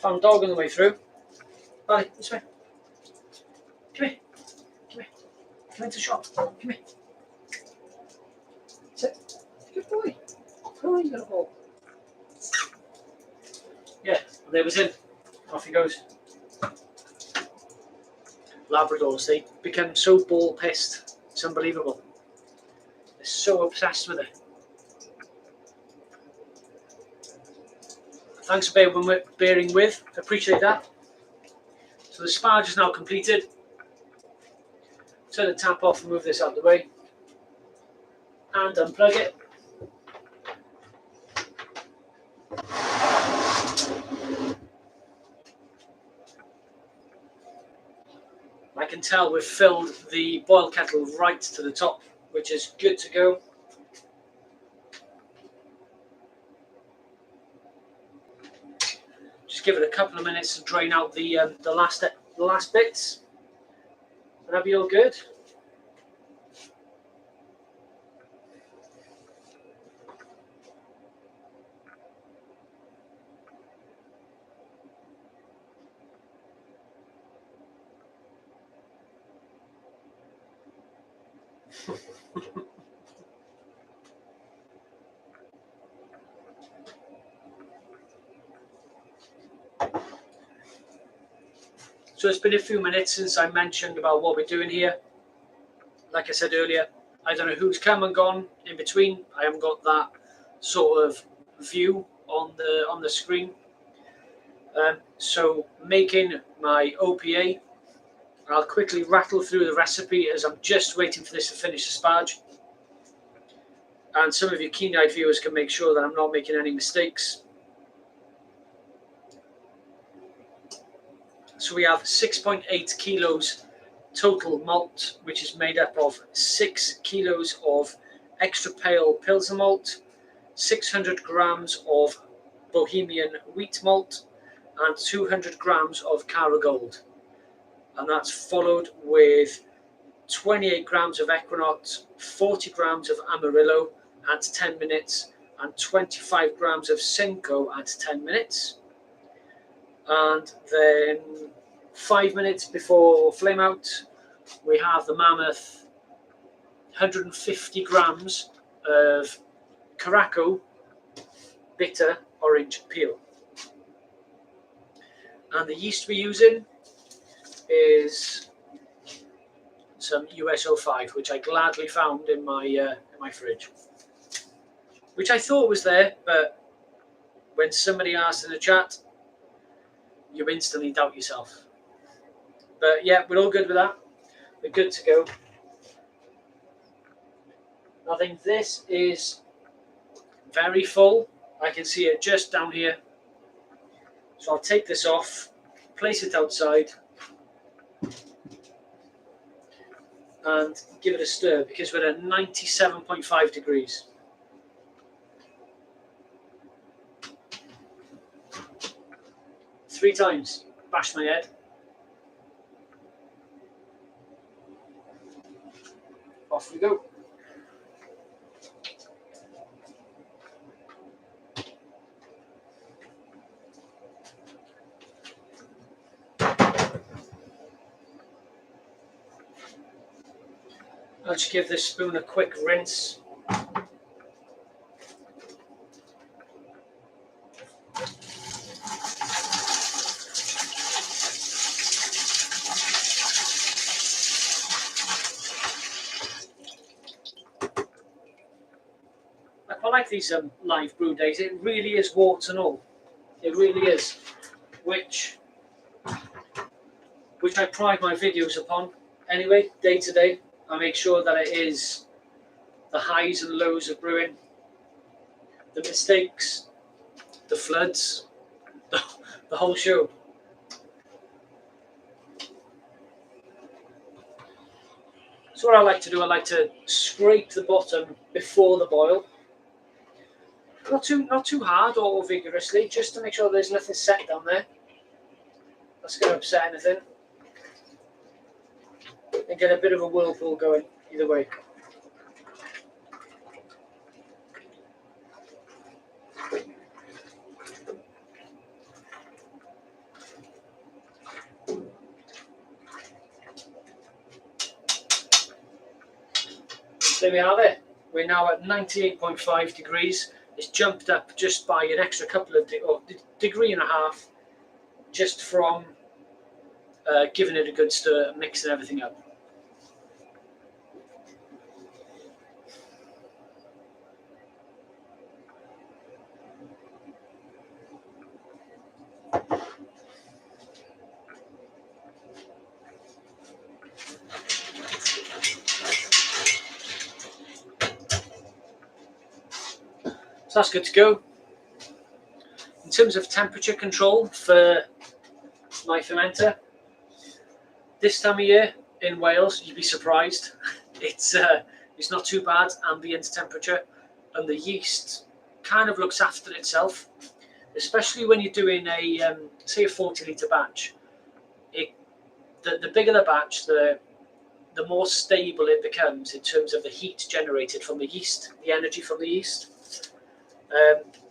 Found dog on the way through. Bye, this way. Come here. Come here. Come into the shop. Come here. Sit. Good boy. Come on, you little ball. Yeah, there was him. Off he goes. Labradors, they become so ball pissed. It's unbelievable. They're so obsessed with it. Thanks for bearing with. Appreciate that. So the sparge is now completed. Turn the tap off and move this out of the way. And unplug it. I can tell we've filled the boil kettle right to the top, which is good to go. Just give it a couple of minutes to drain out the last bits, and that'll be all good. So it's been a few minutes since I mentioned about what we're doing here. Like I said earlier, I don't know who's come and gone in between. I haven't got that sort of view on the screen. So making my OPA, I'll quickly rattle through the recipe as I'm just waiting for this to finish the sparge. And some of you keen-eyed viewers can make sure that I'm not making any mistakes. So we have 6.8 kilos total malt, which is made up of 6 kilos of extra pale Pilsner malt, 600 grams of Bohemian wheat malt, and 200 grams of Cara Gold. And that's followed with 28 grams of Ekuanot, 40 grams of Amarillo at 10 minutes, and 25 grams of Simcoe at 10 minutes. And then 5 minutes before flame out, we have the mammoth 150 grams of Cara bitter orange peel. And the yeast we're using is some US-05, which I gladly found in my fridge. Which I thought was there, but when somebody asked in the chat, you instantly doubt yourself. But yeah, we're all good with that. We're good to go. I think this is very full. I can see it just down here. So I'll take this off, place it outside, and give it a stir because we're at 97.5 degrees. Three times, bash my head. Off we go. I'll just give this spoon a quick rinse. I like these live brew days. It really is warts and all. It really is. Which I pride my videos upon. Anyway, day to day, I make sure that it is the highs and lows of brewing, the mistakes, the floods, the whole show. So what I like to do, I like to scrape the bottom before the boil. Not too hard or vigorously, just to make sure there's nothing set down there that's going to upset anything. And get a bit of a whirlpool going either way. there we have it. We're now at 98.5 degrees. It's jumped up just by an extra couple of degree and a half, just from giving it a good stir and mixing everything up. So that's good to go. In terms of temperature control for my fermenter, this time of year in Wales, you'd be surprised. It's not too bad, ambient temperature, and the yeast kind of looks after itself, especially when you're doing a say a 40-litre batch. The bigger the batch, the more stable it becomes in terms of the heat generated from the yeast, the energy from the yeast.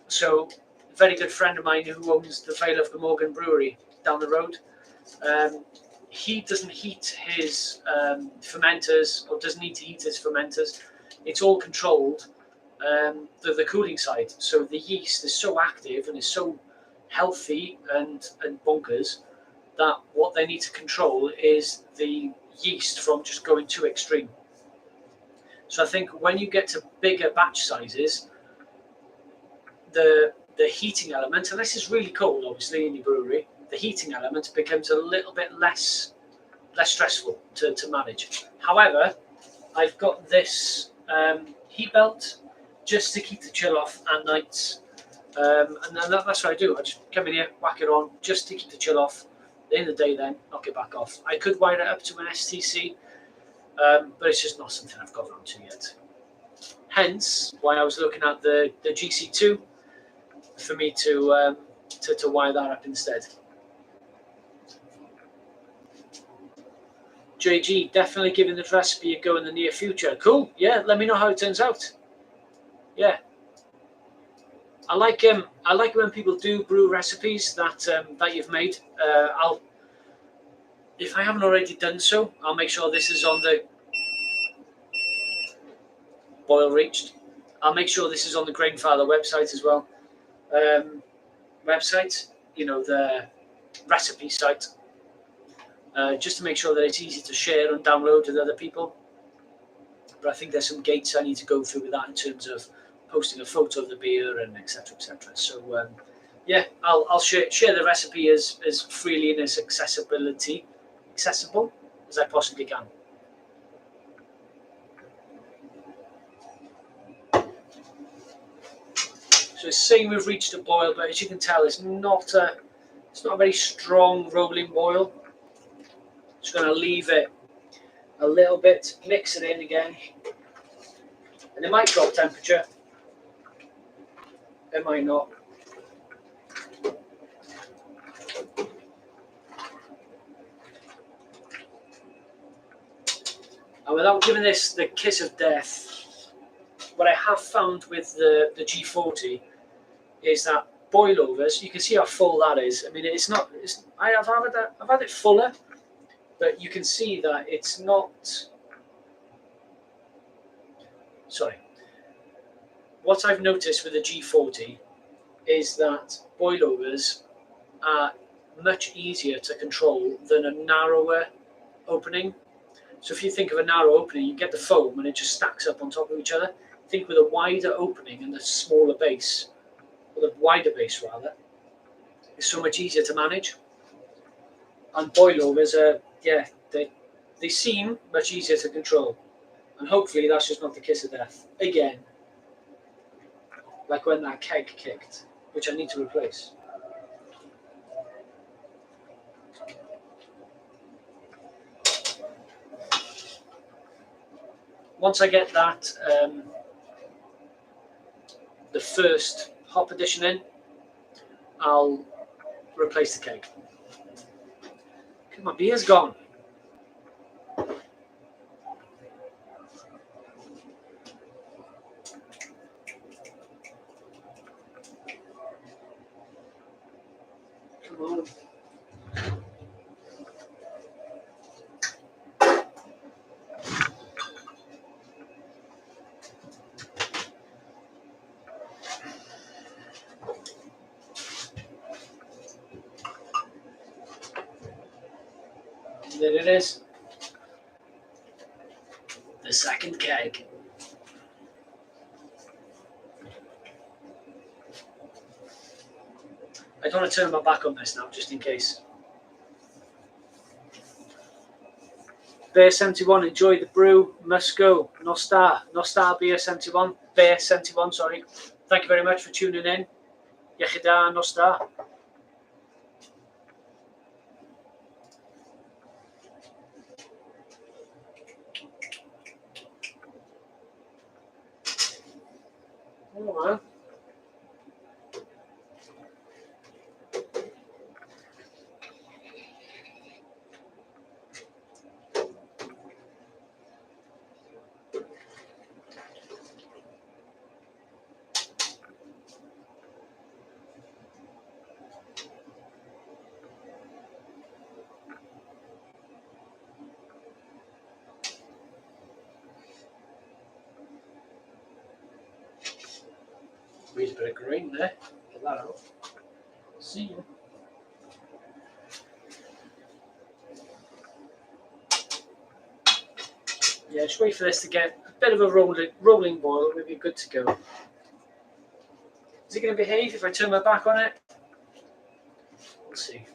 So a very good friend of mine who owns the Vale of Glamorgan Brewery down the road, he doesn't heat his fermenters, or doesn't need to heat his fermenters. It's all controlled, the cooling side. So the yeast is so active and is so healthy and bonkers that what they need to control is the yeast from just going too extreme. So I think when you get to bigger batch sizes, the heating element, and this is really cold obviously in your brewery, the heating element becomes a little bit less stressful to manage. However, I've got this heat belt just to keep the chill off at night, and then that's what I do. I just come in here, whack it on, just to keep the chill off. In the day then, knock it back off. I could wire it up to an STC, but it's just not something I've got around to yet. Hence why I was looking at the GC2 for me to wire that up instead. JG, definitely giving the recipe a go in the near future. Cool. Yeah, let me know how it turns out. Yeah, I like when people do brew recipes that you've made. If I haven't already done so, I'll make sure this is on the boil reached. I'll make sure this is on the Grainfather website as well. Website, you know, the recipe site, just to make sure that it's easy to share and download with other people. But I think there's some gates I need to go through with that in terms of posting a photo of the beer and etc. etc. So yeah, I'll share the recipe as freely and as accessible as I possibly can. So it's saying we've reached a boil, but as you can tell, it's not a very strong rolling boil. Just going to leave it a little bit, mix it in again, and it might drop temperature. It might not. And without giving this the kiss of death, what I have found with the G40 is that boilovers, you can see how full that is. I mean, I've had it fuller, but you can see that it's not. Sorry. What I've noticed with the G40 is that boilovers are much easier to control than a narrower opening. So if you think of a narrow opening, you get the foam and it just stacks up on top of each other. Think with a wider opening and a smaller base, or the wider base rather, it's so much easier to manage. And boilovers are, yeah, they seem much easier to control. And hopefully that's just not the kiss of death. Again, like when that keg kicked, which I need to replace. Once I get that, the first hop addition in, I'll replace the keg. My beer's gone. Come on. There it is. The second keg. I don't want to turn my back on this now, just in case. Beer 71, enjoy the brew, must go. Nostar Beer 71, Beer 71, sorry. Thank you very much for tuning in. Yechida Nostar. Oh man. There's a bit of grain there. Get that out. See you. Yeah, just wait for this to get a bit of a rolling boil. We'll be good to go. Is it going to behave if I turn my back on it? We'll see.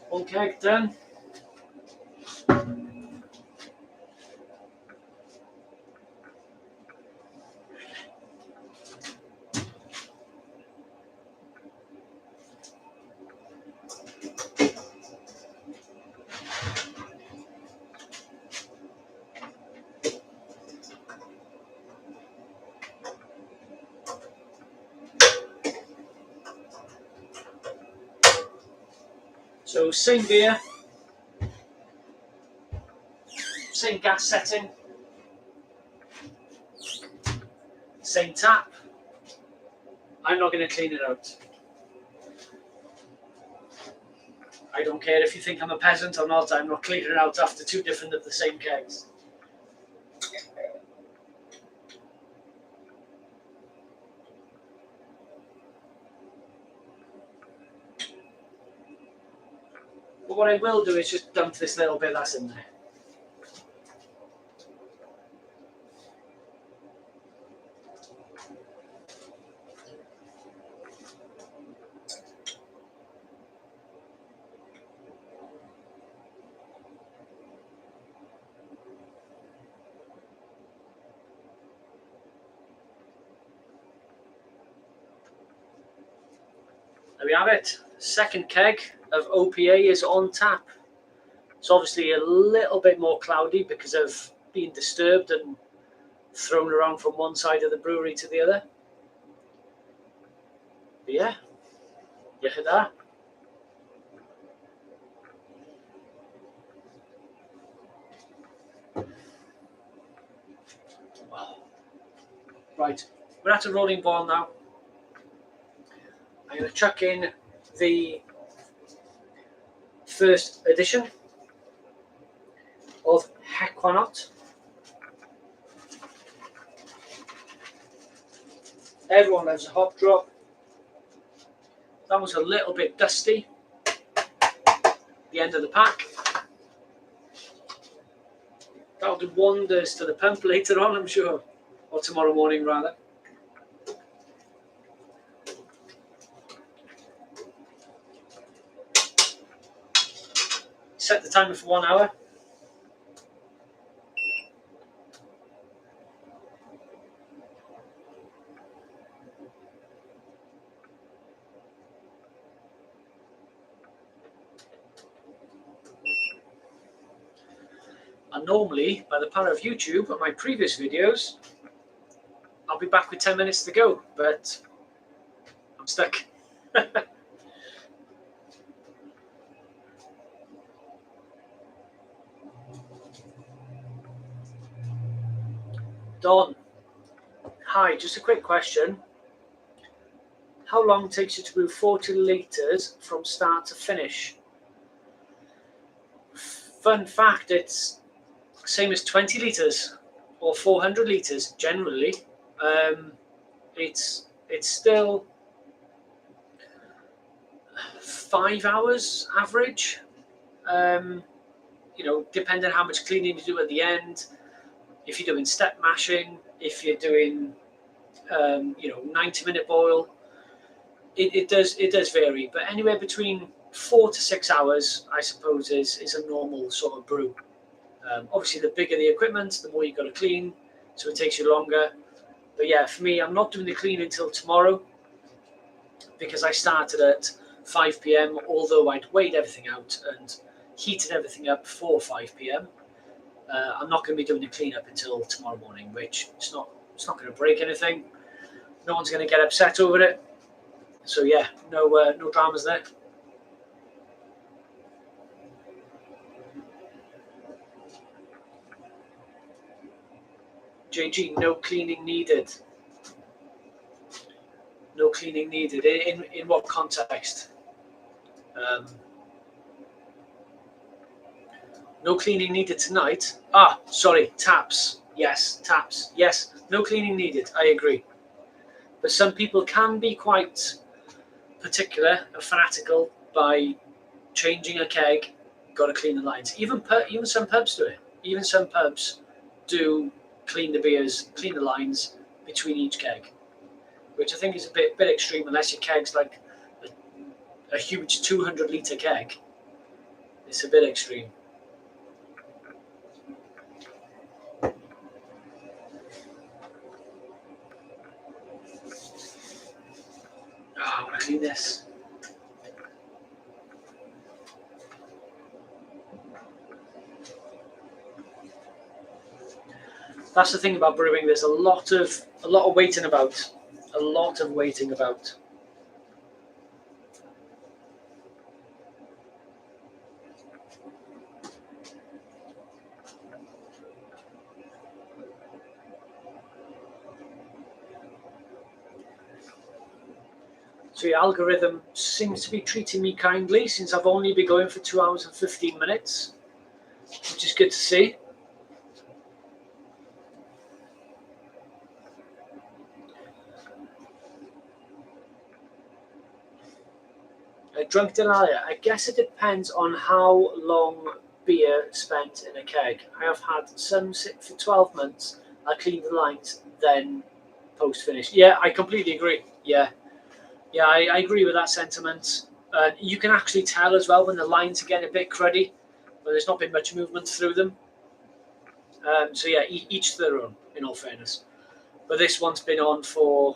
One keg done. So same beer, same gas setting, same tap. I'm not going to clean it out. I don't care if you think I'm a peasant or not, I'm not cleaning it out after two different of the same kegs. But what I will do is just dump this little bit that's in there. There we have it. Second keg of OPA is on tap. It's obviously a little bit more cloudy because of being disturbed and thrown around from one side of the brewery to the other. But yeah, yechida. Right, we're at a rolling boil now. I'm going to chuck in the first edition of Ekuanot. Everyone loves a hop drop. That was a little bit dusty. The end of the pack. That'll do wonders to the pump later on, I'm sure. Or tomorrow morning, rather. Set the timer for 1 hour. And normally, by the power of YouTube and my previous videos, I'll be back with 10 minutes to go, but I'm stuck. Don, hi, just a quick question. How long takes you to brew 40 litres from start to finish? Fun fact, it's same as 20 litres or 400 litres generally. It's still 5 hours average. You know, depending on how much cleaning you do at the end. If you're doing step mashing, if you're doing 90-minute boil, it does vary, but anywhere between 4 to 6 hours, I suppose, is a normal sort of brew. Obviously, the bigger the equipment, the more you've got to clean, so it takes you longer. But yeah, for me, I'm not doing the cleaning until tomorrow because I started at 5 p.m. Although I'd weighed everything out and heated everything up before 5 p.m. I'm not going to be doing the cleanup until tomorrow morning, which it's not going to break anything. No one's going to get upset over it. So yeah, no dramas there. JG, no cleaning needed. No cleaning needed. In what context? No cleaning needed tonight. Ah, sorry, taps. Yes, taps. Yes, no cleaning needed. I agree. But some people can be quite particular and fanatical by changing a keg. Got to clean the lines. Even some pubs do it. Even some pubs do clean the beers, clean the lines between each keg, which I think is a bit extreme unless your keg's like a huge 200-litre keg. It's a bit extreme. I want to clean this. That's the thing about brewing. There's a lot of waiting about. A lot of waiting about. So your algorithm seems to be treating me kindly since I've only been going for 2 hours and 15 minutes, which is good to see. Drunk Delilah, I guess it depends on how long beer spent in a keg. I have had some sit for 12 months. I clean the lines, then post-finish. Yeah, I completely agree. Yeah, I agree with that sentiment. You can actually tell as well when the lines are getting a bit cruddy, but there's not been much movement through them. So yeah, each to their own, in all fairness. But this one's been on for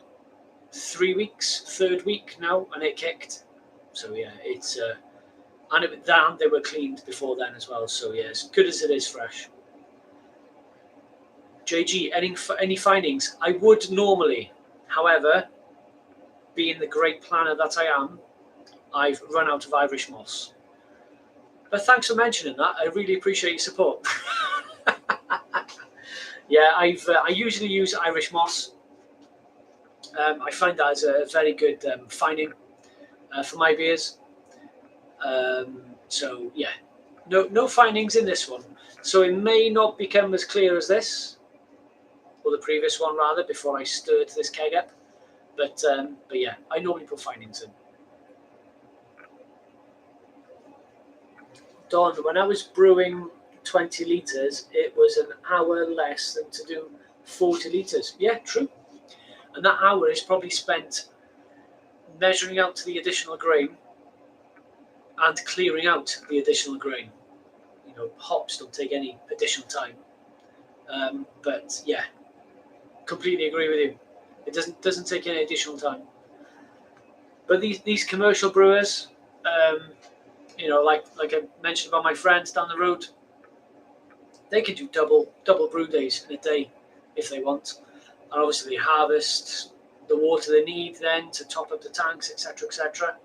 3 weeks, third week now, and it kicked. So yeah, it's and they were cleaned before then as well. So yeah, as good as it is fresh. JG, any findings? I would normally, however, being the great planner that I am, I've run out of Irish moss. But thanks for mentioning that. I really appreciate your support. Yeah, I usually use Irish moss. I find that as a very good finding for my beers. So yeah, no findings in this one. So it may not become as clear as this, or the previous one rather, before I stirred this keg up. But yeah, I normally put findings in. Don, when I was brewing 20 litres, it was an hour less than to do 40 litres. Yeah, true. And that hour is probably spent measuring out to the additional grain and clearing out the additional grain. You know, hops don't take any additional time. But yeah, completely agree with you. It doesn't take any additional time. But these commercial brewers, like I mentioned about my friends down the road, they can do double brew days in a day if they want, and obviously they harvest the water they need then to top up the tanks, etc.,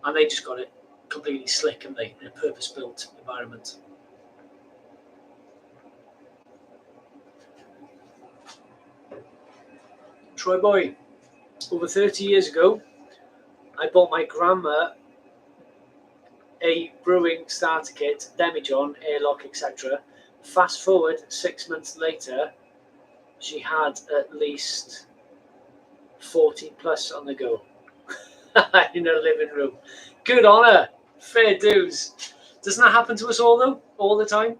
and they just got it completely slick, and they in a purpose-built environment. Troy boy, over 30 years ago, I bought my grandma a brewing starter kit, demijohn, airlock, etc. Fast forward 6 months later, she had at least 40 plus on the go in her living room. Good on her. Fair dues. Doesn't that happen to us all though? All the time?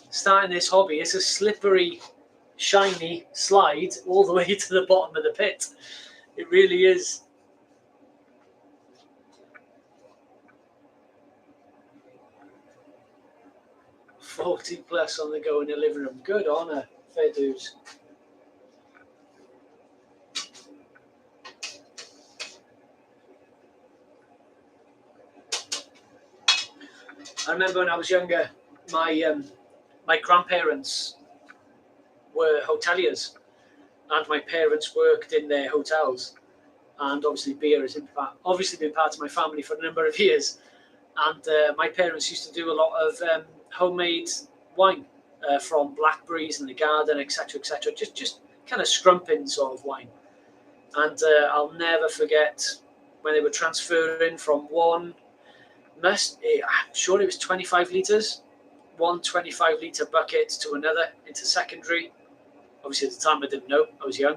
Starting this hobby, it's a slippery, shiny slide all the way to the bottom of the pit. It really is. $40 plus on the go in the living room. Good on her. Fair dues. I remember when I was younger, my grandparents were hoteliers, and my parents worked in their hotels. And obviously, beer has obviously been part of my family for a number of years. And my parents used to do a lot of homemade wine from blackberries in the garden, etc., etc. Just kind of scrumping sort of wine. And I'll never forget when they were transferring from one. I'm sure it was 25 litres, one 25-litre bucket to another into secondary. Obviously, at the time I didn't know, I was young.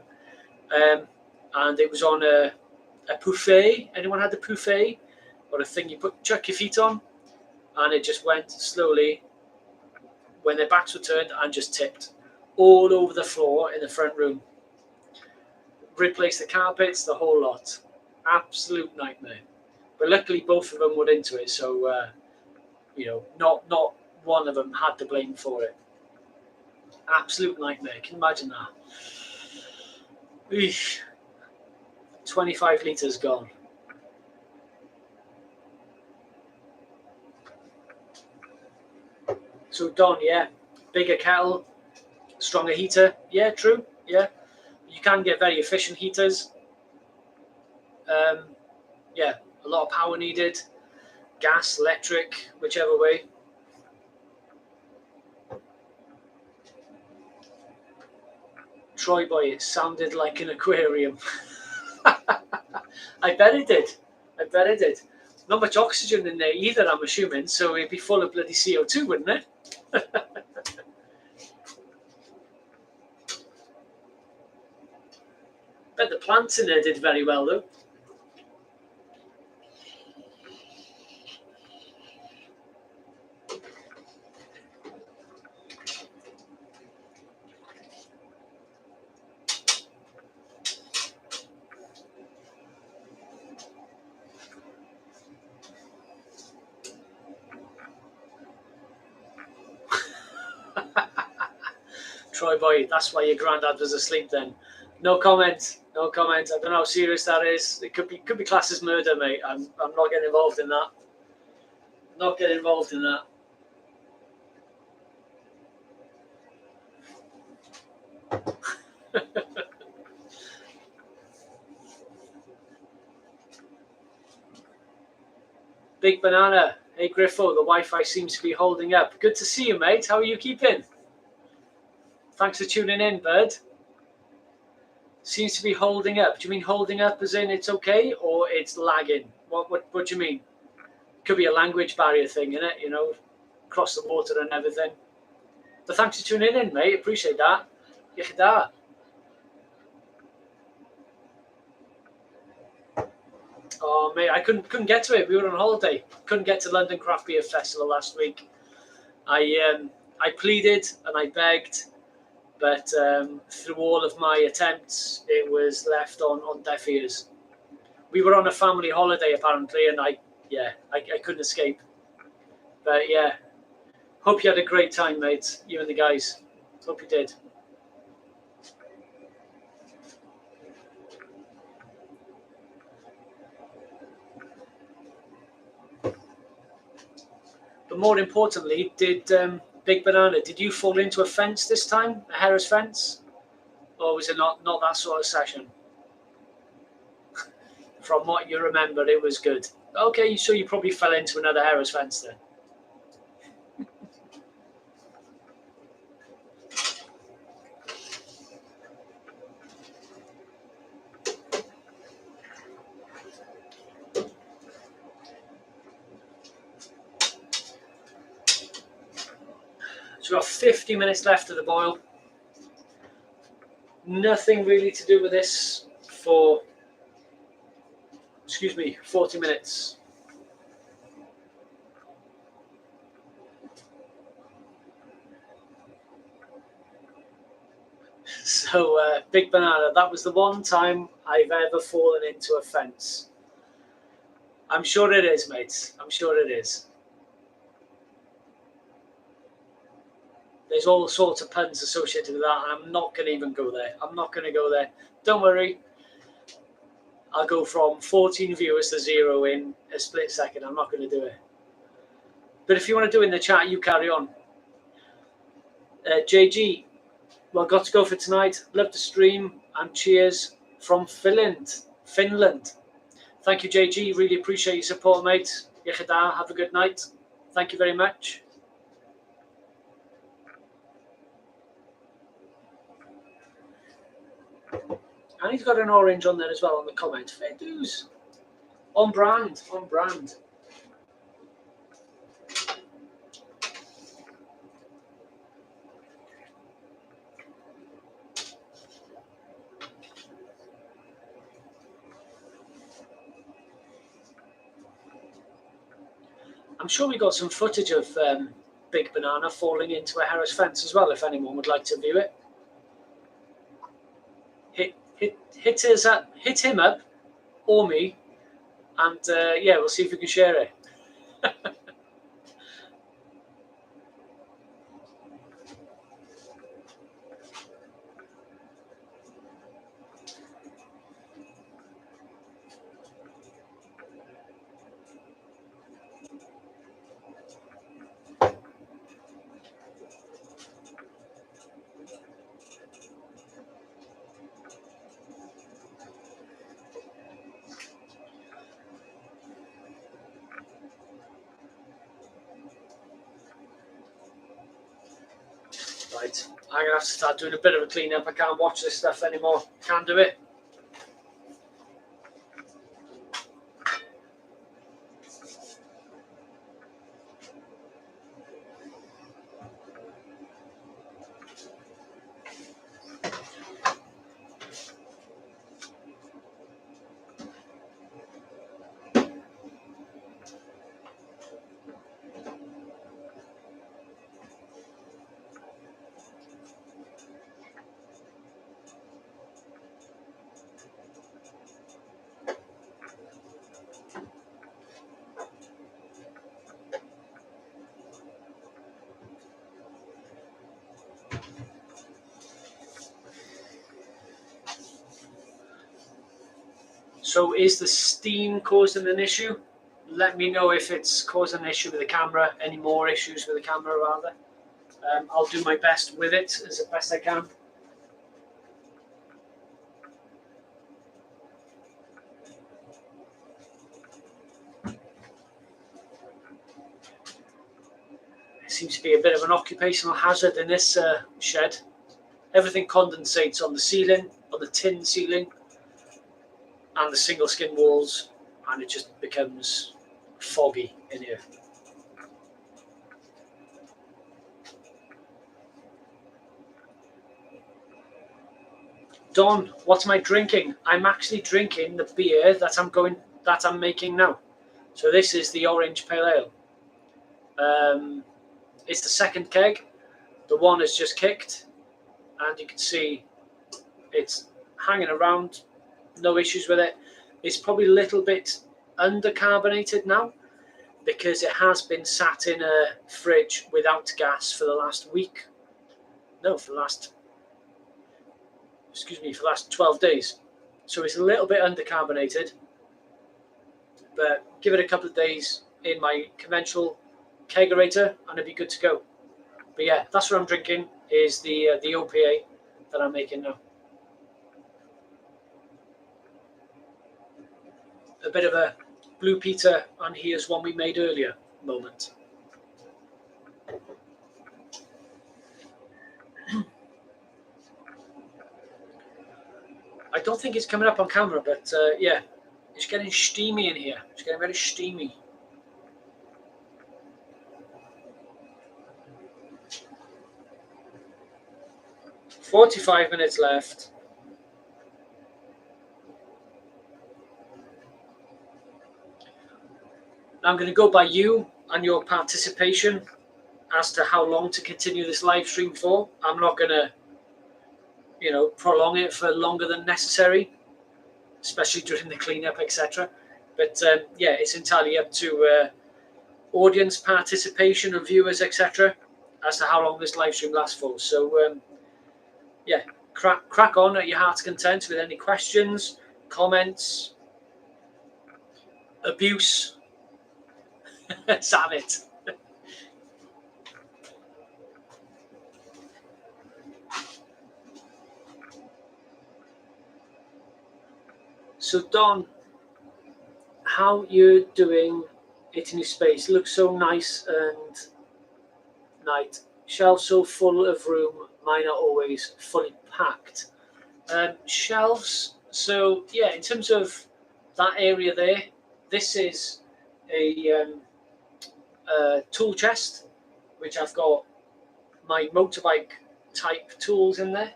And it was on a pouffet. Anyone had the pouffet? Or a thing you chuck your feet on? And it just went slowly, when their backs were turned, and just tipped all over the floor in the front room. Replaced the carpets, the whole lot. Absolute nightmare. But luckily, both of them were into it, so not one of them had to blame for it. Absolute nightmare. Can you imagine that? Eesh. 25 litres gone. So Don, yeah, bigger kettle, stronger heater. Yeah, true. Yeah, you can get very efficient heaters. Yeah, a lot of power needed. Gas, electric, whichever way. Troy boy, it sounded like an aquarium. I bet it did. I bet it did. Not much oxygen in there either, I'm assuming, so it'd be full of bloody CO2, wouldn't it? Bet the plants in there did very well, though. Troy boy, that's why your granddad was asleep then. No comment. No comment. I don't know how serious that is. It could be classed as murder, mate. I'm not getting involved in that. Not getting involved in that. Big Banana. Hey Griffo, the Wi-Fi seems to be holding up. Good to see you, mate. How are you keeping? Thanks for tuning in, bud. Seems to be holding up. Do you mean holding up as in it's okay, or it's lagging? What do you mean? Could be a language barrier thing, innit? You know, across the water and everything. But thanks for tuning in, mate. Appreciate that. Yichda. Oh, mate, I couldn't get to it. We were on holiday. Couldn't get to London Craft Beer Festival last week. I pleaded and I begged, but through all of my attempts, it was left on deaf ears. We were on a family holiday apparently, and I couldn't escape. But yeah, hope you had a great time, mate. You and the guys. Hope you did. But more importantly, did Big Banana, did you fall into a fence this time? A Harris fence? Or was it not that sort of session? From what you remember, it was good. Okay, so you probably fell into another Harris fence then. So we've got 50 minutes left of the boil. Nothing really to do with this for, 40 minutes. So, Big Banana, that was the one time I've ever fallen into a fence. I'm sure it is, mates. I'm sure it is. There's all sorts of puns associated with that, and I'm not going to even go there. I'm not going to go there. Don't worry. I'll go from 14 viewers to 0 in a split second. I'm not going to do it. But if you want to do it in the chat, you carry on. JG, well, got to go for tonight. Love the stream, and cheers from Finland. Thank you, JG. Really appreciate your support, mate. Yechida, have a good night. Thank you very much. And he's got an orange on there as well on the comment. Fair dues. On brand, on brand. I'm sure we got some footage of Big Banana falling into a Harris fence as well, if anyone would like to view it. Hit him up, or me, and yeah, we'll see if we can share it. Right, I'm going to have to start doing a bit of a clean up. I can't watch this stuff anymore. Can't do it. So is the steam causing an issue? Let me know if it's causing an issue with the camera, any more issues with the camera rather. I'll do my best with it as the best I can. It seems to be a bit of an occupational hazard in this shed. Everything condensates on the ceiling, on the tin ceiling, and the single skin walls, and it just becomes foggy in here. Don, what am I drinking? I'm actually drinking the beer that I'm making now. So this is the Orange Pale Ale. It's the second keg. The one has just kicked, and you can see it's hanging around. No issues with it. It's probably a little bit undercarbonated now because it has been sat in a fridge without gas for the last week. No, for the last 12 days. So it's a little bit undercarbonated, but give it a couple of days in my conventional kegerator and it'll be good to go. But yeah, that's what I'm drinking, is the OPA that I'm making now. A bit of a Blue Peter, and here's one we made earlier moment. I don't think it's coming up on camera, but yeah, it's getting steamy in here. It's getting very steamy. 45 minutes left. I'm going to go by you and your participation as to how long to continue this live stream for. I'm not going to, prolong it for longer than necessary, especially during the cleanup, etc. But yeah, it's entirely up to audience participation and viewers, etc., as to how long this live stream lasts for. So yeah, crack on at your heart's content with any questions, comments, abuse. Let's have it. So Don, how you're doing it in your space? Looks so nice and nice. Shelves so full of room. Mine are always fully packed. Shelves. So yeah, in terms of that area there, this is a tool chest, which I've got my motorbike type tools in there,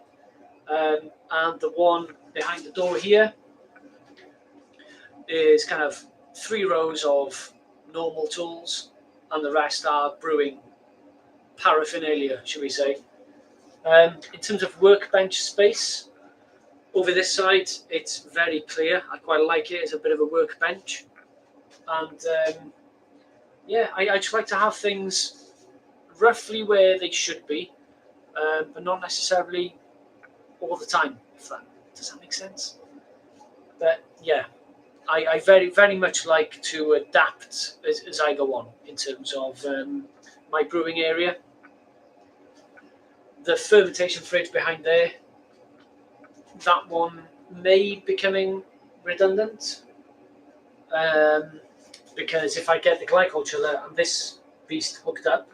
and the one behind the door here is kind of 3 rows of normal tools, and the rest are brewing paraphernalia, should we say. In terms of workbench space, over this side, it's very clear. I quite like it as a bit of a workbench. And yeah, I just like to have things roughly where they should be, but not necessarily all the time, if that does that make sense. But yeah, I very, very much like to adapt as I go on in terms of my brewing area. The fermentation fridge behind there, that one may be becoming redundant, because if I get the glycol chiller and this beast hooked up,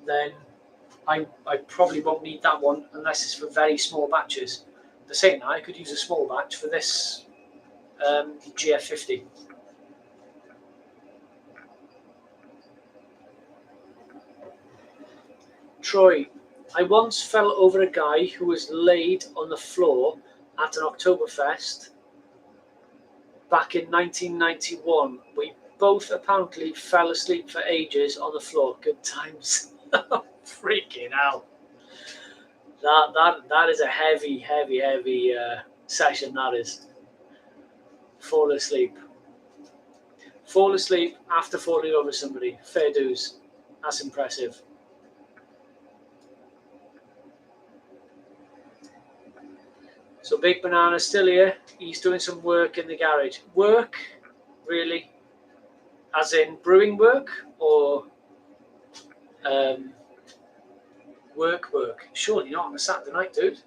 then I probably won't need that one unless it's for very small batches. The same, I could use a small batch for this GF50. Troy, I once fell over a guy who was laid on the floor at an Oktoberfest back in 1991. We both apparently fell asleep for ages on the floor. Good times. Freaking hell. That is a heavy session, that is. Fall asleep. Fall asleep after falling over somebody. Fair dues. That's impressive. So Big Banana's still here. He's doing some work in the garage. Work? Really? As in brewing work? Or work? Surely not on a Saturday night, dude.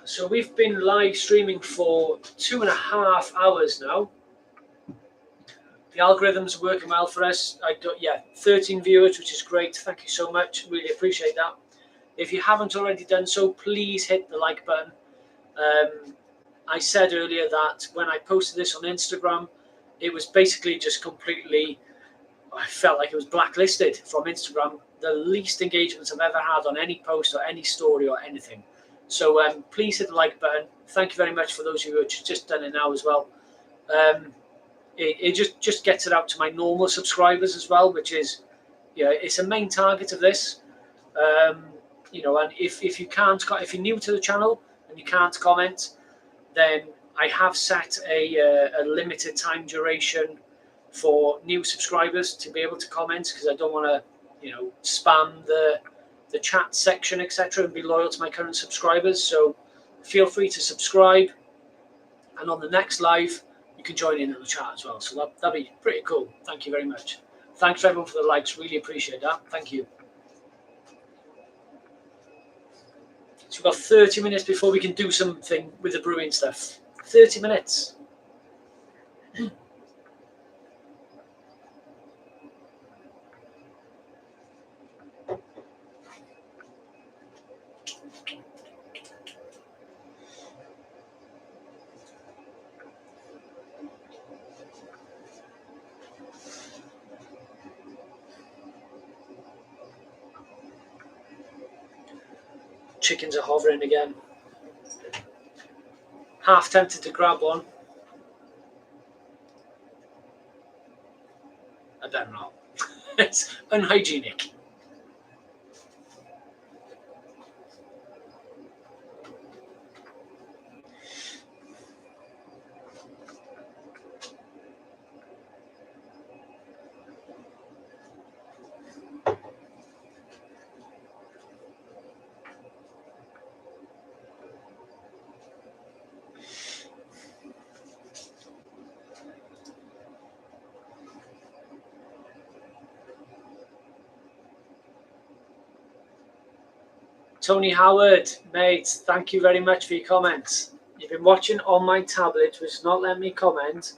So we've been live streaming for 2.5 hours now. The algorithm's working well for us. 13 viewers, which is great. Thank you so much. Really appreciate that. If you haven't already done so, please hit the like button. I said earlier that when I posted this on Instagram, it was basically just completely, I felt like it was blacklisted from Instagram. The least engagements I've ever had on any post or any story or anything. So please hit the like button. Thank you very much for those of you who have just done it now as well. It just gets it out to my normal subscribers as well, which is, it's a main target of this. And if you're new to the channel and you can't comment, then I have set a limited time duration for new subscribers to be able to comment, because I don't want to, spam the chat section, etc., and be loyal to my current subscribers. So feel free to subscribe, and on the next live, you can join in the chat as well. So that'd be pretty cool. Thank you very much. Thanks everyone for the likes. Really appreciate that. Thank you. So we've got 30 minutes before we can do something with the brewing stuff. 30 minutes. chickens are hovering again. Half tempted to grab one. I don't know. It's unhygienic. Tony Howard, mate, thank you very much for your comments. You've been watching on my tablet, which is not letting me comment,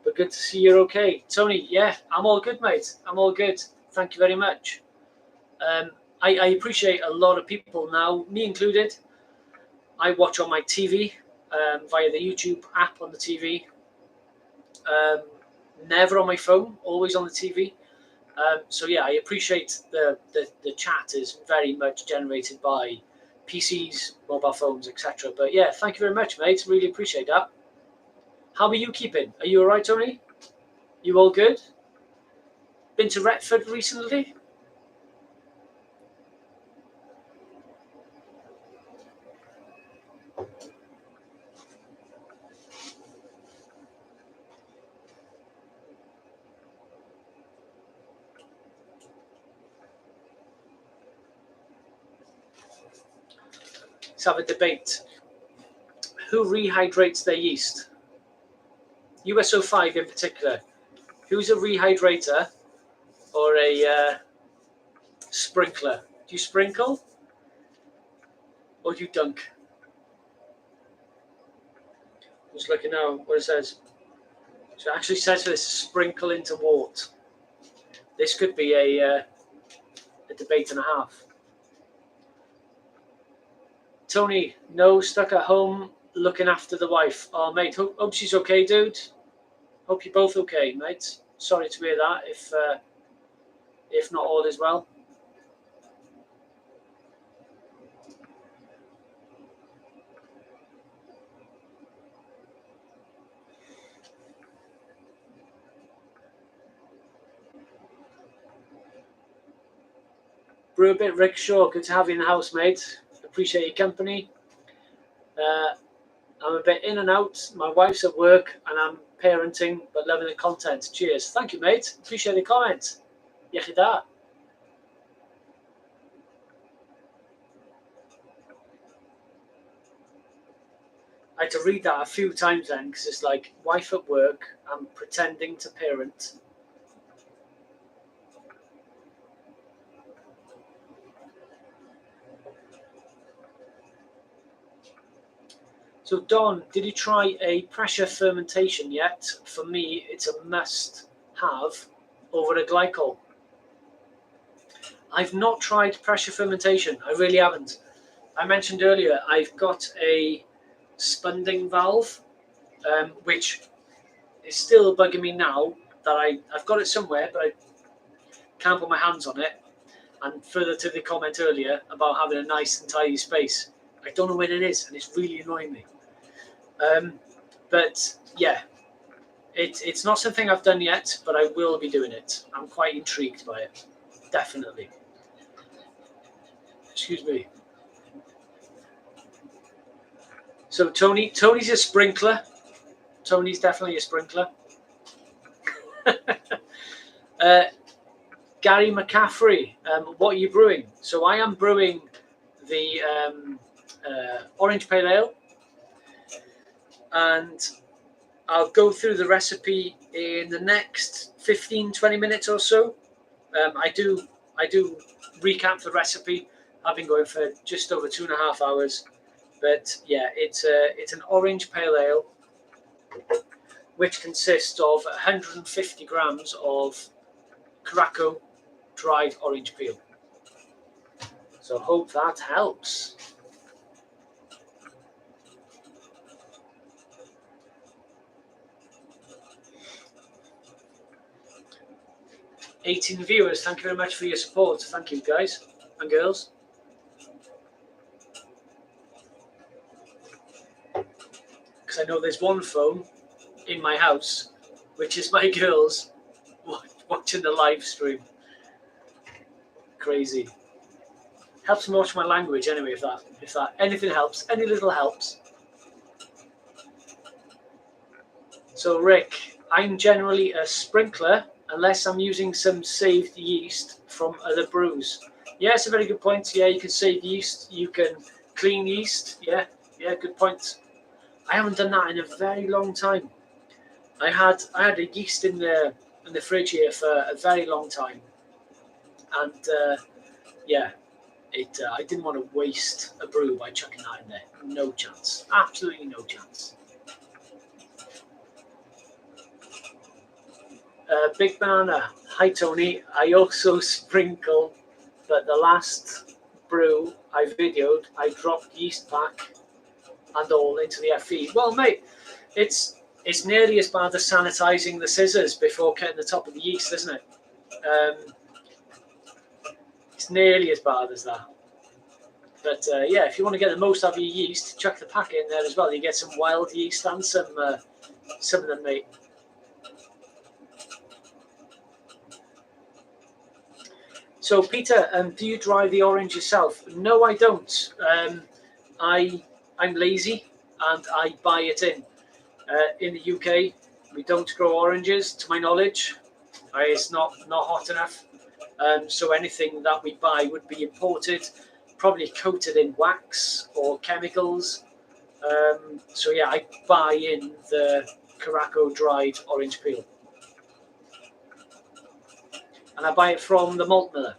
but good to see you're okay. Tony, yeah, I'm all good, mate. I'm all good. Thank you very much. I appreciate a lot of people now, me included. I watch on my TV via the YouTube app on the TV. Never on my phone, always on the TV. So yeah, I appreciate the chat is very much generated by PCs, mobile phones, etc. But yeah, thank you very much, mate. Really appreciate that. How are you keeping? Are you all right, Tony? You all good? Been to Retford recently? Let's have a debate. Who rehydrates their yeast? USO5 in particular. Who's a rehydrator or a sprinkler? Do you sprinkle or do you dunk? Just looking now what it says. So it actually says for this, sprinkle into wort. This could be a debate and a half. Tony, no, stuck at home looking after the wife. Oh, mate, hope she's okay, dude. Hope you're both okay, mate. Sorry to hear that, if not all is well. Brew a bit, Rick Shaw. Good to have you in the house, mate. Appreciate your company. I'm a bit in and out. My wife's at work and I'm parenting, but loving the content. Cheers. Thank you, mate. Appreciate the comment. Yechida. I had to read that a few times then because it's like wife at work. I'm pretending to parent. So Don, did you try a pressure fermentation yet? For me, it's a must-have over a glycol. I've not tried pressure fermentation. I really haven't. I mentioned earlier I've got a spunding valve, which is still bugging me now that I've got it somewhere, but I can't put my hands on it. And further to the comment earlier about having a nice and tidy space, I don't know where it is, and it's really annoying me. But yeah, it's not something I've done yet, but I will be doing it. I'm quite intrigued by it, definitely. Excuse me. So Tony's a sprinkler. Tony's definitely a sprinkler. Gary McCaffrey, what are you brewing? So I am brewing the orange pale ale, and I'll go through the recipe in the next 15-20 minutes or so. I do recap the recipe. I've been going for just over 2.5 hours, but yeah, it's an orange pale ale which consists of 150 grams of Caraco dried orange peel. So hope that helps. $18 viewers, thank you very much for your support. Thank you, guys and girls. because I know there's one phone in my house, which is my girls watching the live stream. Crazy. Helps me watch my language anyway, if that anything helps, any little helps. So Rick, I'm generally a sprinkler unless I'm using some saved yeast from other brews. Yeah, it's a very good point. Yeah, you can save yeast, you can clean yeast. Yeah, good point. I haven't done that in a very long time. I had a yeast in the fridge here for a very long time, and yeah, I didn't want to waste a brew by chucking that in there. No chance. Absolutely no chance. Big Banana. Hi Tony. I also sprinkle, but the last brew I videoed, I dropped yeast pack and all into the FE. Well, mate, it's nearly as bad as sanitizing the scissors before cutting the top of the yeast, isn't it? It's nearly as bad as that. But yeah, if you want to get the most out of your yeast, chuck the packet in there as well. You get some wild yeast and some of them, mate. So Peter, do you dry the orange yourself? No, I don't. I'm lazy and I buy it in. In the UK, we don't grow oranges, to my knowledge. It's not hot enough. So anything that we buy would be imported, probably coated in wax or chemicals. So yeah, I buy in the Caraco dried orange peel. And I buy it from the malt miller.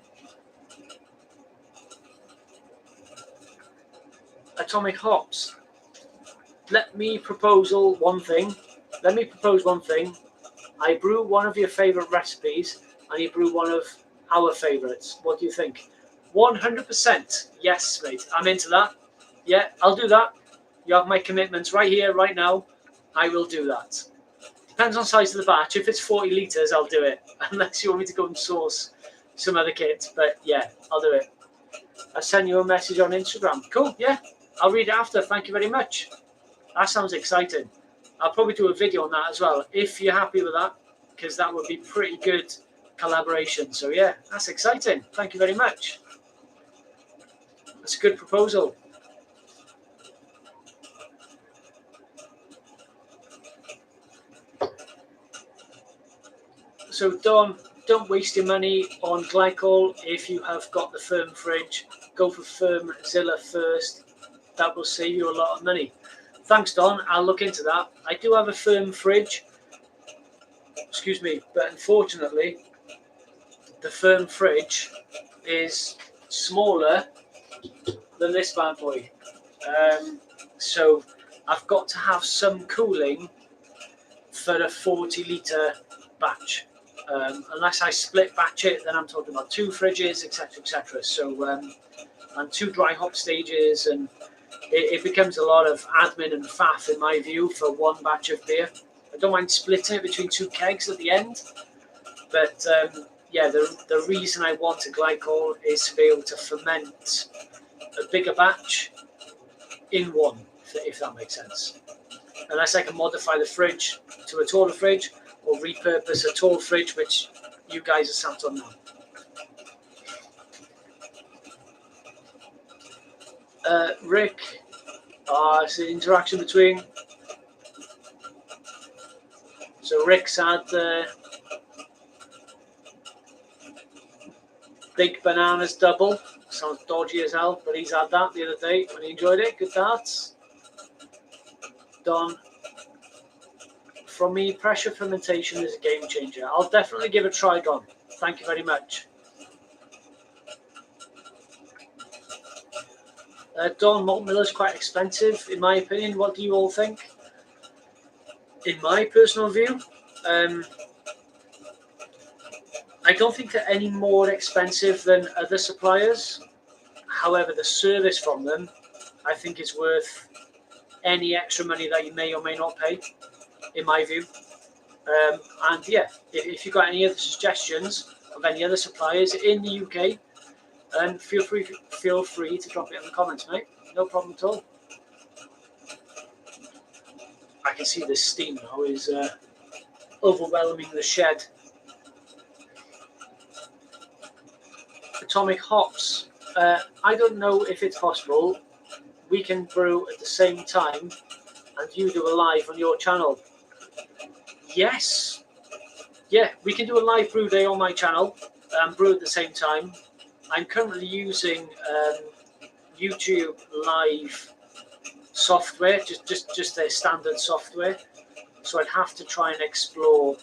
Atomic hops. Let me propose one thing. I brew one of your favourite recipes, and you brew one of our favourites. What do you think? 100%. Yes, mate. I'm into that. Yeah, I'll do that. You have my commitments right here, right now. I will do that. Depends on the size of the batch. If it's 40 litres, I'll do it. Unless you want me to go and source some other kit. But yeah, I'll do it. I'll send you a message on Instagram. Cool, yeah. I'll read it after. Thank you very much. That sounds exciting. I'll probably do a video on that as well, if you're happy with that, because that would be pretty good collaboration. So yeah, that's exciting. Thank you very much. That's a good proposal. So Don, don't waste your money on glycol if you have got the firm fridge. Go for Firmzilla first. That will save you a lot of money. Thanks, Don. I'll look into that. I do have a firm fridge. Excuse me, but unfortunately, the firm fridge is smaller than this bad boy. So I've got to have some cooling for a 40 litre batch. Unless I split batch it, then I'm talking about 2 fridges, etc., etc. So and 2 dry hop stages, and it becomes a lot of admin and faff in my view for one batch of beer. I don't mind splitting it between 2 kegs at the end, but yeah, the reason I want a glycol is to be able to ferment a bigger batch in one, if that makes sense. Unless I can modify the fridge to a taller fridge, or repurpose a tall fridge, which you guys are sat on now. Rick, it's the interaction between. So Rick's had Big Bananas double. Sounds dodgy as hell, but he's had that the other day and he enjoyed it. Good darts. Don, from me, pressure fermentation is a game changer. I'll definitely give it a try, Don. Thank you very much. Don, malt miller is quite expensive, in my opinion. What do you all think? In my personal view, I don't think they're any more expensive than other suppliers. However, the service from them, I think, is worth any extra money that you may or may not pay, in my view. And yeah, if you've got any other suggestions of any other suppliers in the UK, feel free to drop it in the comments, mate. No problem at all. can see the steam now is overwhelming the shed. Atomic hops. I don't know if it's possible we can brew at the same time and you do a live on your channel. Yes. Yeah, we can do a live brew day on my channel and brew at the same time. I'm currently using YouTube live software, just their standard software. So I'd have to try and explore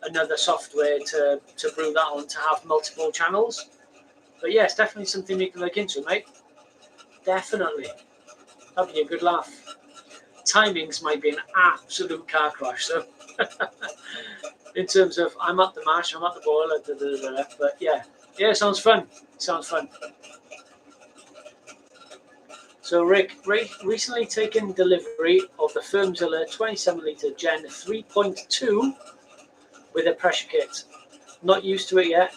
another software to brew that on, to have multiple channels. But yeah, it's definitely something we can look into, mate. Definitely. That'd be a good laugh. Timings might be an absolute car crash, so in terms of I'm at the mash, I'm at the boiler, but yeah, sounds fun. Sounds fun. So Rick, recently taken delivery of the Firmzilla 27 litre Gen 3.2 with a pressure kit. Not used to it yet.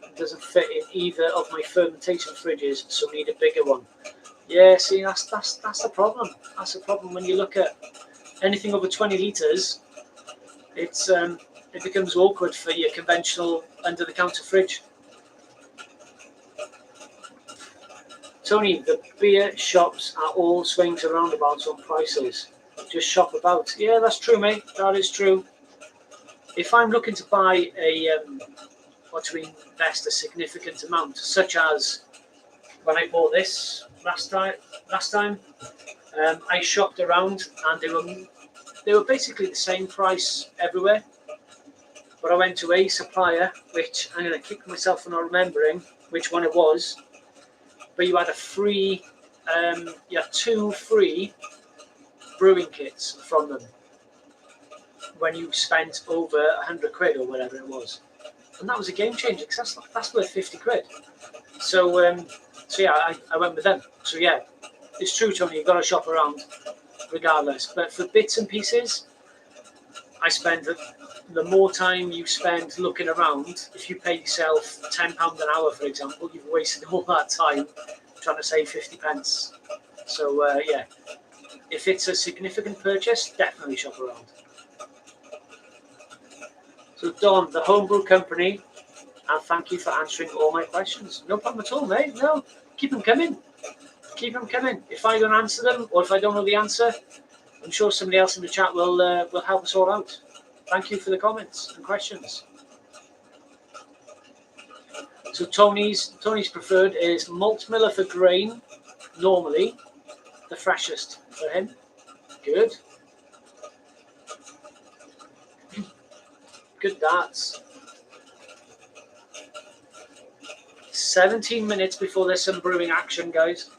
It doesn't fit in either of my fermentation fridges, so need a bigger one. Yeah, see, that's the problem. That's the problem when you look at anything over 20 litres. It becomes awkward for your conventional under-the-counter fridge. Tony, the beer shops are all swings and roundabouts on prices. Just shop about. Yeah, that's true, mate. That is true. If I'm looking to buy or to invest a significant amount, such as when I bought this last time, I shopped around and they were basically the same price everywhere. But I went to a supplier, which I'm going to kick myself for not remembering which one it was. But you had a free, you had 2 free brewing kits from them when you spent over 100 quid or whatever it was, and that was a game changer because that's worth 50 quid. So yeah, I went with them. So yeah, it's true, Tony. You've got to shop around, regardless. But for bits and pieces, I spend the more time you spend looking around. If you pay yourself £10 an hour, for example, you've wasted all that time trying to save 50 pence. So yeah, if it's a significant purchase, definitely shop around. So Don, the Homebrew Company, and thank you for answering all my questions. No problem at all, mate. No, keep them coming. Keep them coming. If I don't answer them, or if I don't know the answer, I'm sure somebody else in the chat will help us all out. Thank you for the comments and questions. So Tony's preferred is malt miller for grain, normally the freshest for him. Good. Good darts. 17 minutes before there's some brewing action, guys.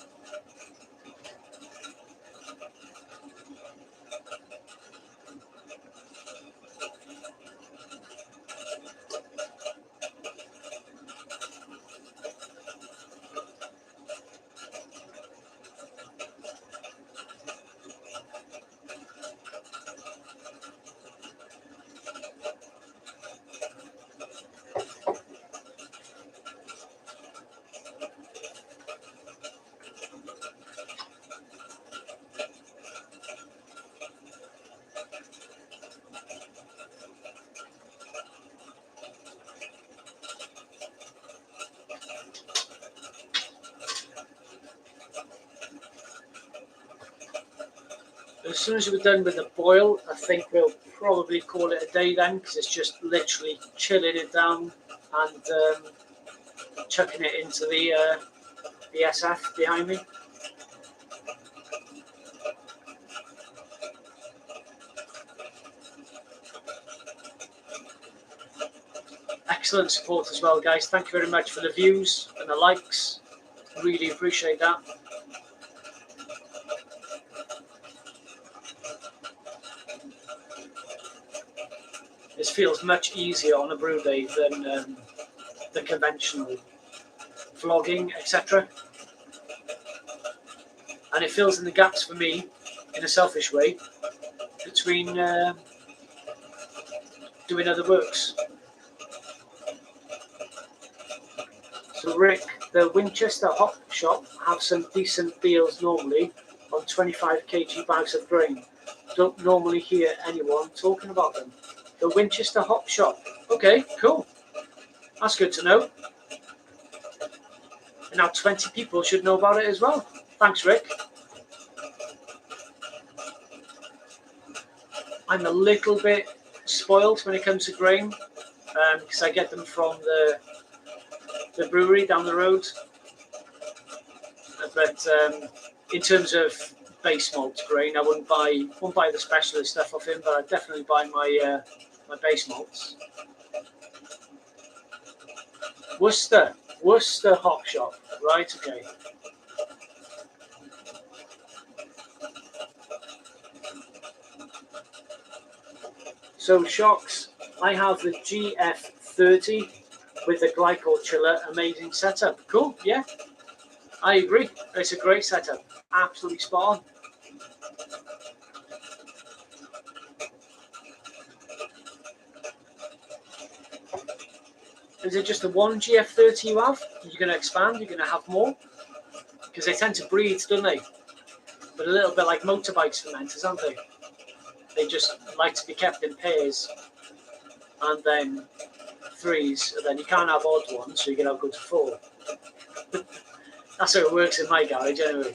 As soon as we're done with the boil, I think we'll probably call it a day then, because it's just literally chilling it down and chucking it into the SF behind me. Excellent support as well, guys. Thank you very much for the views and the likes. Really appreciate that. This feels much easier on a brew day than the conventional vlogging, etc. And it fills in the gaps for me, in a selfish way, between doing other works. So Rick, the Winchester Hop Shop have some decent deals normally on 25 kg bags of grain. Don't normally hear anyone talking about them. The Winchester Hop Shop. Okay, cool. That's good to know. And now 20 people should know about it as well. Thanks, Rick. I'm a little bit spoiled when it comes to grain because I get them from the brewery down the road. But in terms of base malt grain, I won't buy the specialist stuff off him, but I'd definitely buy my my base malts. Worcester Hop Shop, right? Okay. So shocks, I have the GF30 with the glycol chiller, amazing setup. Cool, yeah, I agree. It's a great setup, absolutely spot on. Is it just the one GF30 you have? You're going to expand? You're going to have more? Because they tend to breed, don't they? But a little bit like motorbikes fermenters, aren't they? They just like to be kept in pairs and then threes, and then you can't have odd ones, so you can have good to four. That's how it works in my garage, anyway.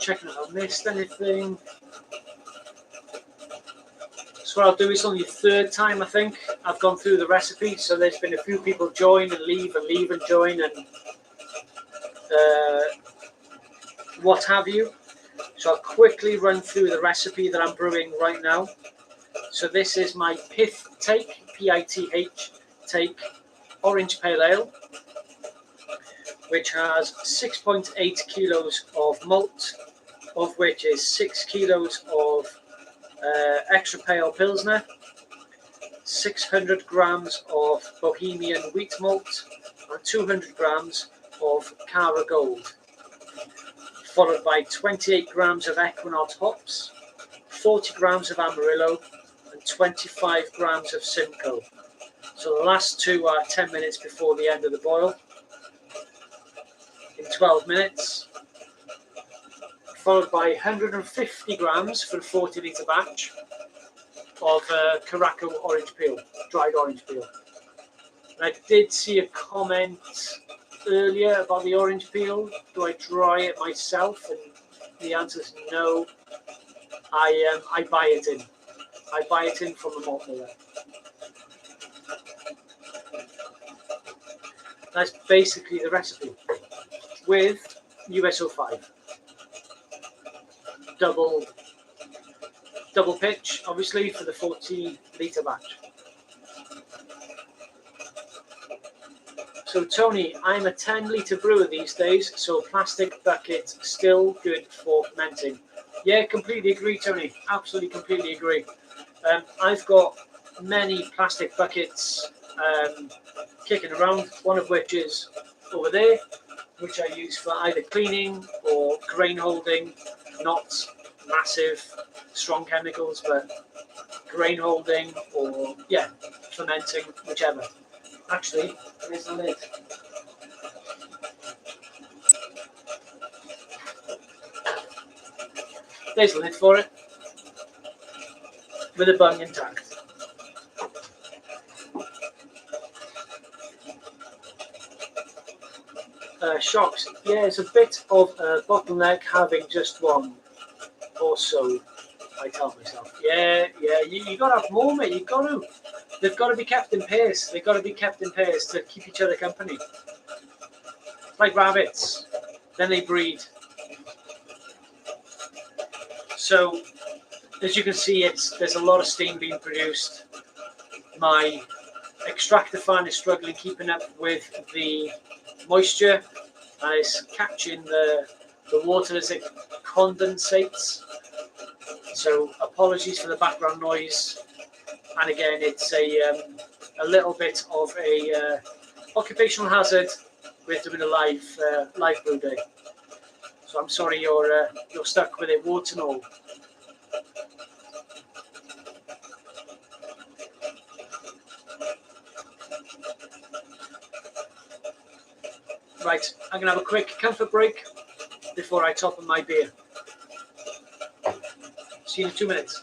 Checking if I missed anything. So what I'll do is only the third time, I think, I've gone through the recipe. So there's been a few people join and leave and join and what have you. So I'll quickly run through the recipe that I'm brewing right now. So this is my Pith Take, P-I-T-H, Take Orange Pale Ale, which has 6.8 kilos of malt, of which is 6 kilos of extra pale Pilsner, 600 grams of Bohemian wheat malt, and 200 grams of Cara Gold, followed by 28 grams of Ekuanot hops, 40 grams of Amarillo, and 25 grams of Simcoe. So the last two are 10 minutes before the end of the boil. In 12 minutes, followed by 150 grams for a 40 litre batch of Cara orange peel, dried orange peel. And I did see a comment earlier about the orange peel. Do I dry it myself? And the answer is no. I buy it in. I buy it in from the malt miller. That's basically the recipe with USO5. Double pitch, obviously, for the 40 litre batch. So Tony, I'm a 10 litre brewer these days, so plastic bucket still good for fermenting. Yeah, completely agree, Tony. Absolutely, completely agree. I've got many plastic buckets kicking around, one of which is over there, which I use for either cleaning or grain holding, not massive, strong chemicals, but grain holding or, yeah, fermenting, whichever. Actually, there's the lid. There's the lid for it, with the bung intact. Shocks, yeah, it's a bit of a bottleneck having just one or so, I tell myself. Yeah, you got to have more, mate, you got to. They've got to be kept in pairs. They've got to be kept in pairs to keep each other company. Like rabbits, then they breed. So, as you can see, there's a lot of steam being produced. My extractor fan is struggling keeping up with the moisture, and it's catching the water as it condensates. So apologies for the background noise. And again, it's a little bit of a occupational hazard with doing a live brew day. So So I'm sorry you're stuck with it, wort and all. Right, I'm going to have a quick comfort break before I top up my beer. See you in 2 minutes.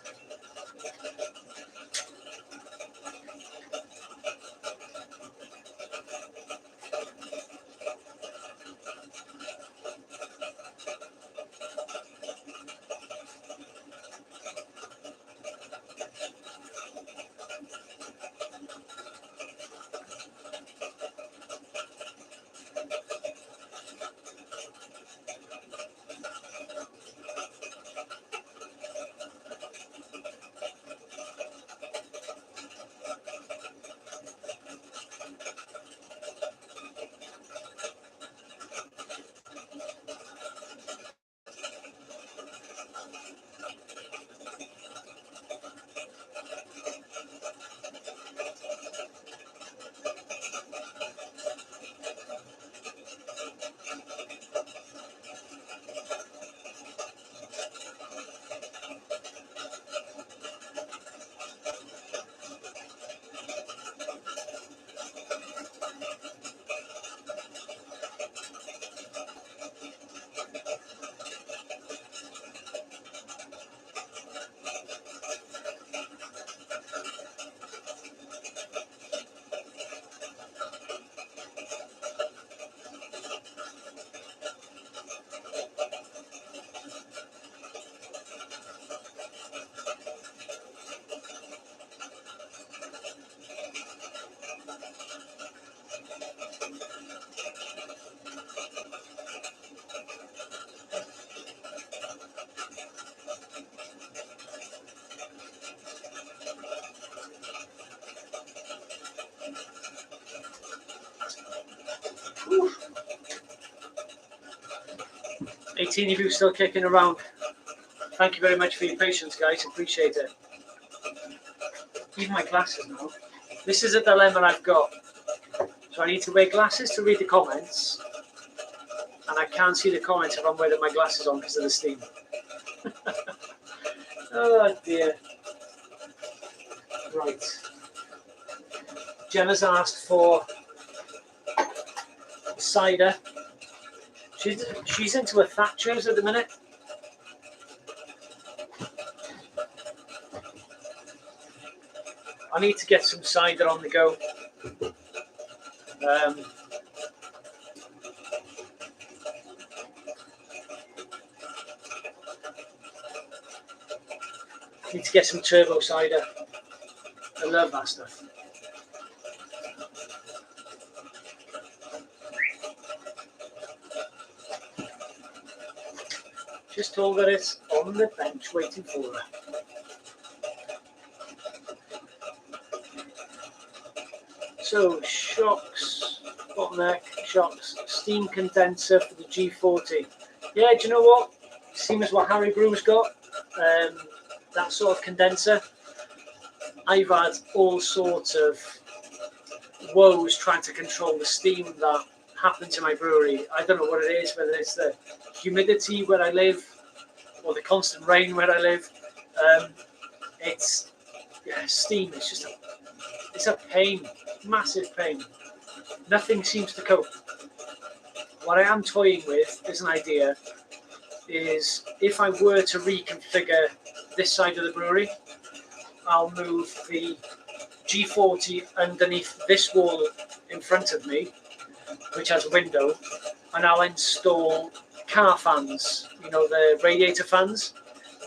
Whew. 18 of you still kicking around. Thank you very much for your patience, guys. Appreciate it. Even my glasses now. This is a dilemma I've got. So I need to wear glasses to read the comments, and I can't see the comments if I'm wearing my glasses on because of the steam. Oh dear. Right. Jenna's asked for cider. She's into her Thatchers at the minute. I need to get some cider on the go. Need to get some turbo cider. I love that stuff. Just told her it's on the bench waiting for her. So, shocks, bottleneck, shocks, steam condenser for the G40. Yeah, do you know what? Same as what Harry Brew's got, that sort of condenser. I've had all sorts of woes trying to control the steam that happens in my brewery. I don't know what it is, whether it's the humidity where I live or the constant rain where I live. It's steam. It's just it's a pain, massive pain. Nothing seems to cope. What I am toying with as an idea is if I were to reconfigure this side of the brewery, I'll move the G40 underneath this wall in front of me, which has a window, and I'll install car fans, you know, the radiator fans.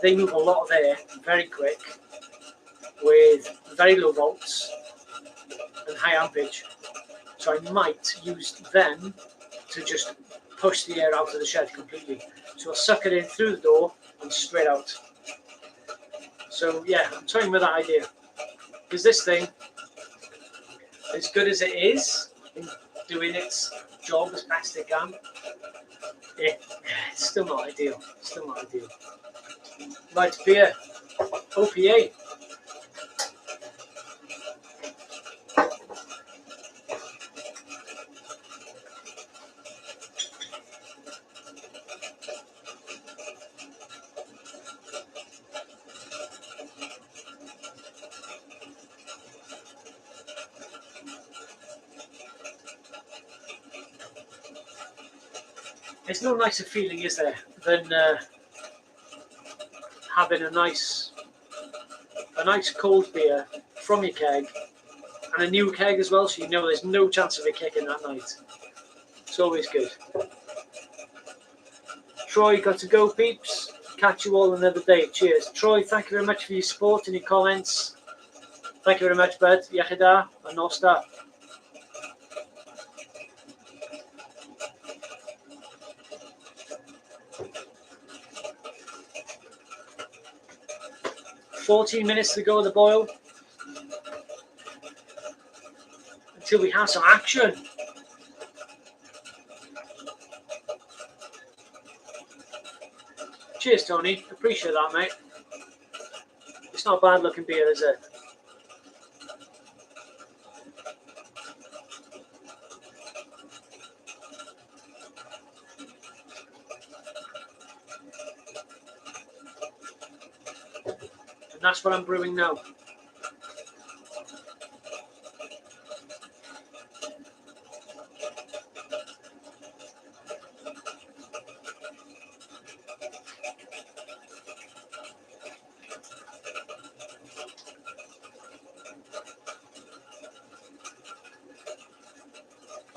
They move a lot of air very quick with very low volts and high ampage. So I might use them to just push the air out of the shed completely. So I'll suck it in through the door and straight out. So yeah, I'm toying with that idea. Because this thing, as good as it is in doing its job as best it can, it's still not ideal. Still not ideal. Right, beer. OPA. There's no nicer feeling, is there, than having a nice cold beer from your keg, and a new keg as well, so you know there's no chance of it kicking that night. It's always good. Troy, got to go, peeps. Catch you all another day. Cheers. Troy, thank you very much for your support and your comments. Thank you very much, bud. Yachida and Nosta. "14 minutes to go of the boil until we have some action." Cheers, Tony. Appreciate that, mate. It's not a bad looking beer, is it? And that's what I'm brewing now.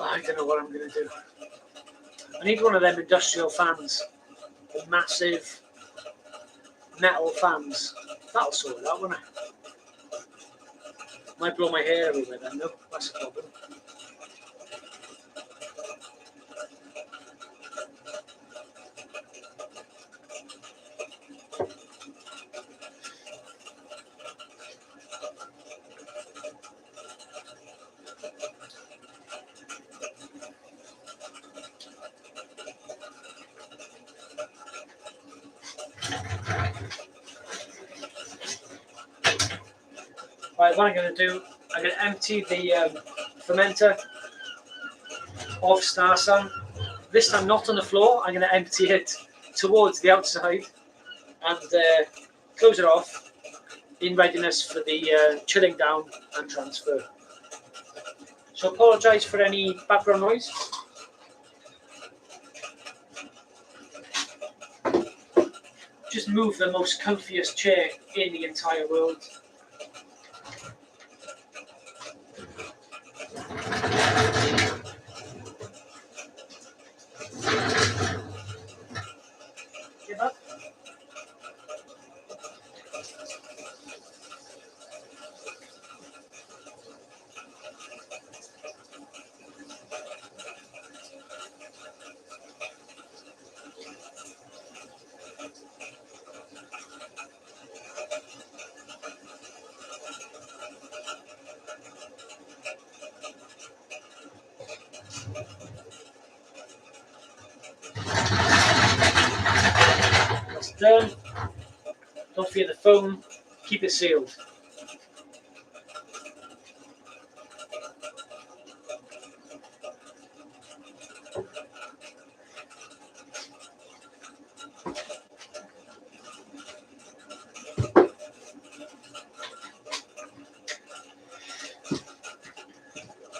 I don't know what I'm going to do. I need one of them industrial fans. The massive metal fans. That'll sort it out, won't it? Might blow my hair everywhere then, no? That's a problem. Right, what I'm going to do, I'm going to empty the fermenter of Starsan. This time not on the floor, I'm going to empty it towards the outside and close it off in readiness for the chilling down and transfer. So apologise for any background noise. Just move the most comfiest chair in the entire world. That's done. Don't fear the foam, keep it sealed.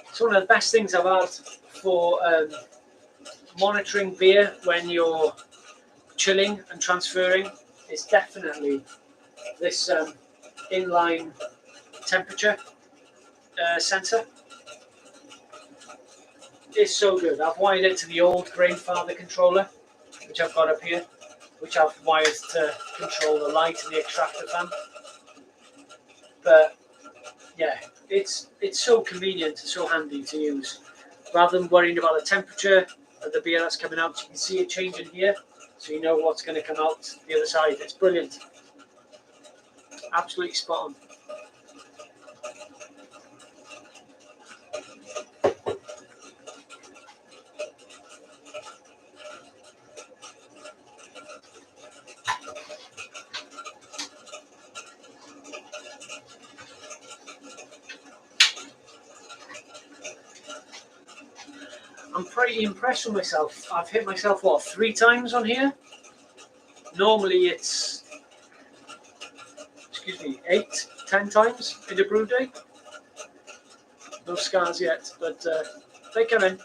It's one of the best things I've had for monitoring beer when you're chilling and transferring is definitely this inline temperature sensor. It's so good. I've wired it to the old Grainfather controller, which I've got up here, which I've wired to control the light and the extractor fan. But yeah, it's so convenient, it's so handy to use. Rather than worrying about the temperature of the beer that's coming out, you can see it changing here, so you know what's going to come out the other side. It's brilliant. Absolutely spot on. I'm pretty impressed with myself. I've hit myself, what, 3 times on here? Normally it's, 8, 10 times in a brew day. No scars yet, but they come in.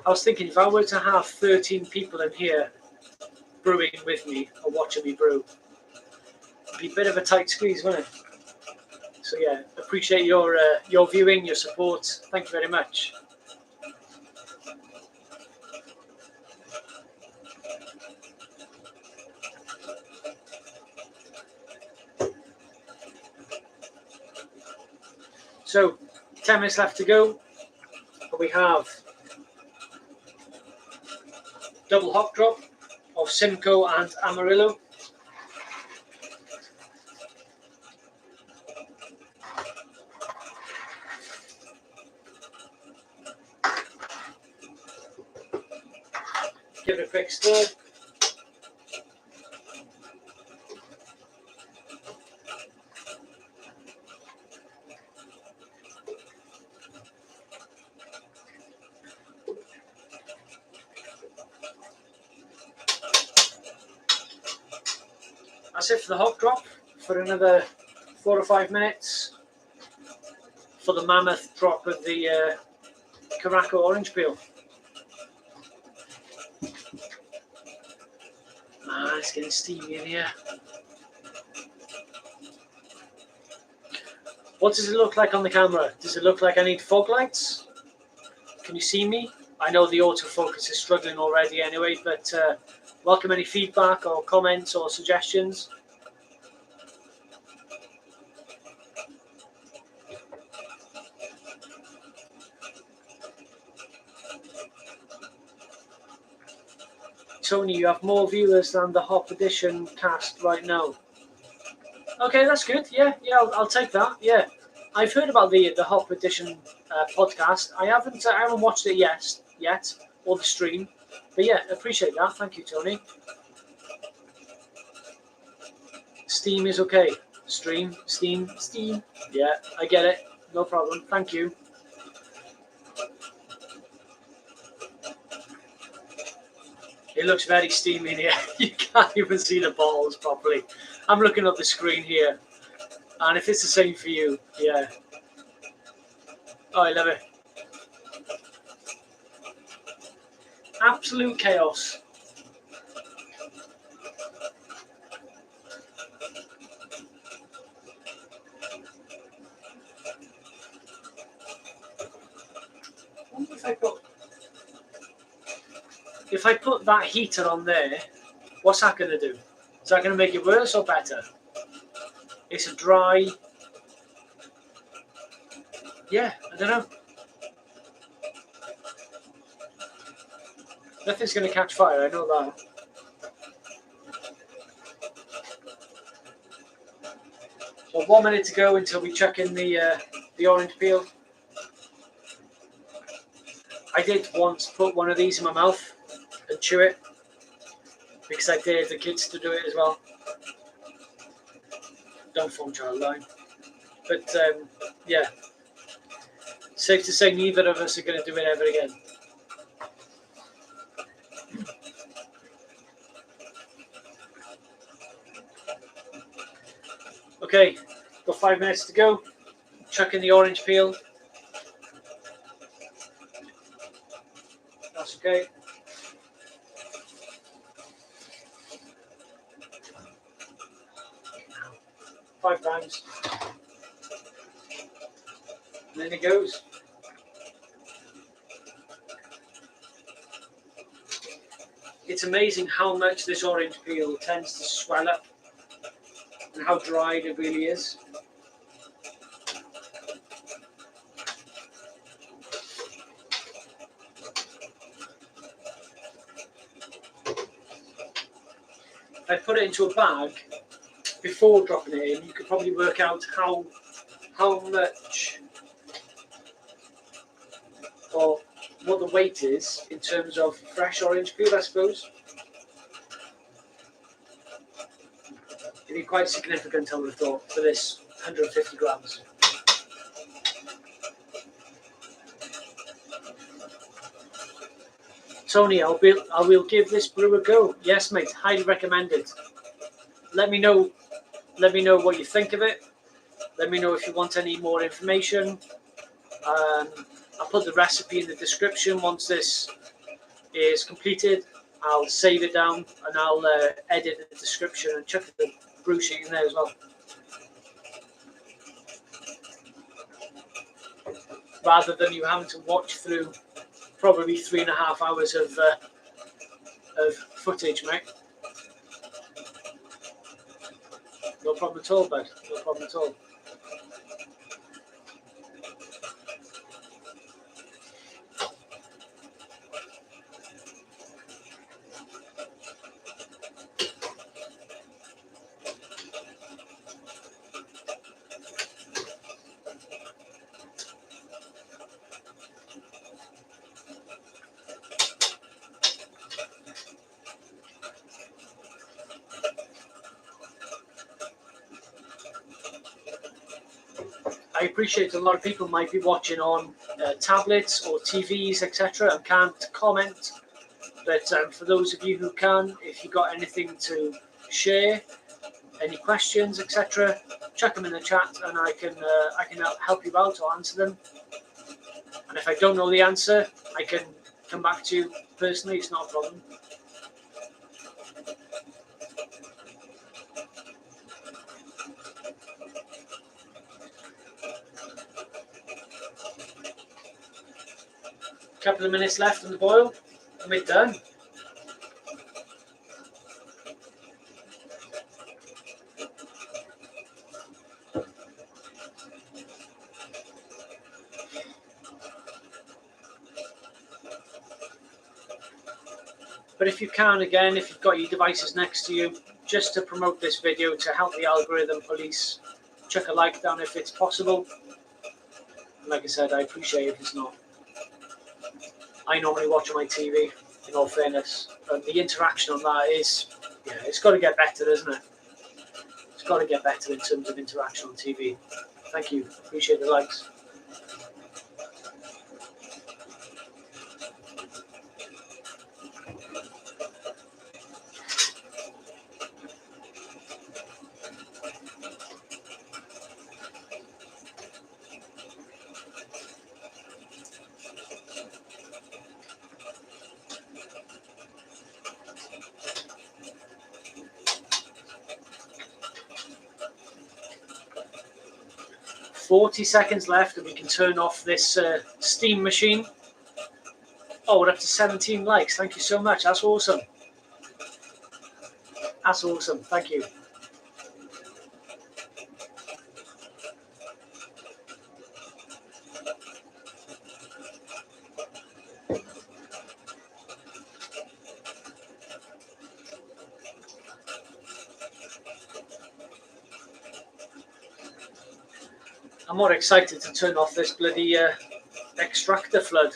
I was thinking, if I were to have 13 people in here brewing with me or watching me brew, it'd be a bit of a tight squeeze, wouldn't it? So yeah, appreciate your viewing, your support. Thank you very much. So 10 minutes left to go. We have double hop drop of Simcoe and Amarillo. Give it a quick stir. That's it for the hop drop for another 4 or 5 minutes for the mammoth drop of the Cara orange peel. Man, it's getting steamy in here. What does it look like on the camera? Does it look like I need fog lights? Can you see me? I know the autofocus is struggling already anyway, but welcome any feedback or comments or suggestions. Tony, you have more viewers than the Hop Edition cast right now. Okay, that's good. Yeah, I'll take that. Yeah, I've heard about the Hop Edition podcast. I haven't watched it yet, or the stream. But yeah, appreciate that. Thank you, Tony. Steam is okay. Steam. Yeah, I get it. No problem. Thank you. It looks very steamy in here. You can't even see the bottles properly. I'm looking at the screen here. And if it's the same for you, yeah. Oh, I love it. Absolute chaos. I wonder if I put that heater on there, what's that going to do? Is that going to make it worse or better? It's a dry... Yeah, I don't know. Nothing's going to catch fire, I know that. So 1 minute to go until we chuck in the orange peel. I did once put one of these in my mouth and chew it because I dared the kids to do it as well. Don't phone child line. But yeah, safe to say neither of us are going to do it ever again. Okay, got 5 minutes to go. Chuck in the orange peel. That's okay. Five times. And then it goes. It's amazing how much this orange peel tends to swell up and how dried it really is. If I put it into a bag before dropping it in, you could probably work out how much or what the weight is in terms of fresh orange peel, I suppose. It'd be quite significant, I would have thought, for this 150 grams. Tony, I will give this brew a go. Yes, mate, highly recommended. Let me know what you think of it. Let me know if you want any more information. I'll put the recipe in the description once this is completed, I'll save it down and I'll edit the description and chuck the brew sheet in there as well. Rather than you having to watch through probably 3.5 hours of footage, mate. No problem at all, bud. No problem at all. I appreciate a lot of people might be watching on tablets or TVs, etc., and can't comment. But for those of you who can, if you've got anything to share, any questions, etc., chuck them in the chat, and I can help you out or answer them. And if I don't know the answer, I can come back to you personally. It's not a problem. Couple of minutes left on the boil, and we're done. But if you can, again, if you've got your devices next to you, just to promote this video to help the algorithm police, chuck a like down if it's possible. And like I said, I appreciate it if it's not. I normally watch on my TV, in all fairness, and the interaction on that is, yeah, it's got to get better, isn't it? It's got to get better in terms of interaction on TV. Thank you. Appreciate the likes. "40 seconds left and we can turn off this steam machine." Oh, we're up to 17 likes. Thank you so much. That's awesome. That's awesome. Thank you. I'm more excited to turn off this bloody extractor flood.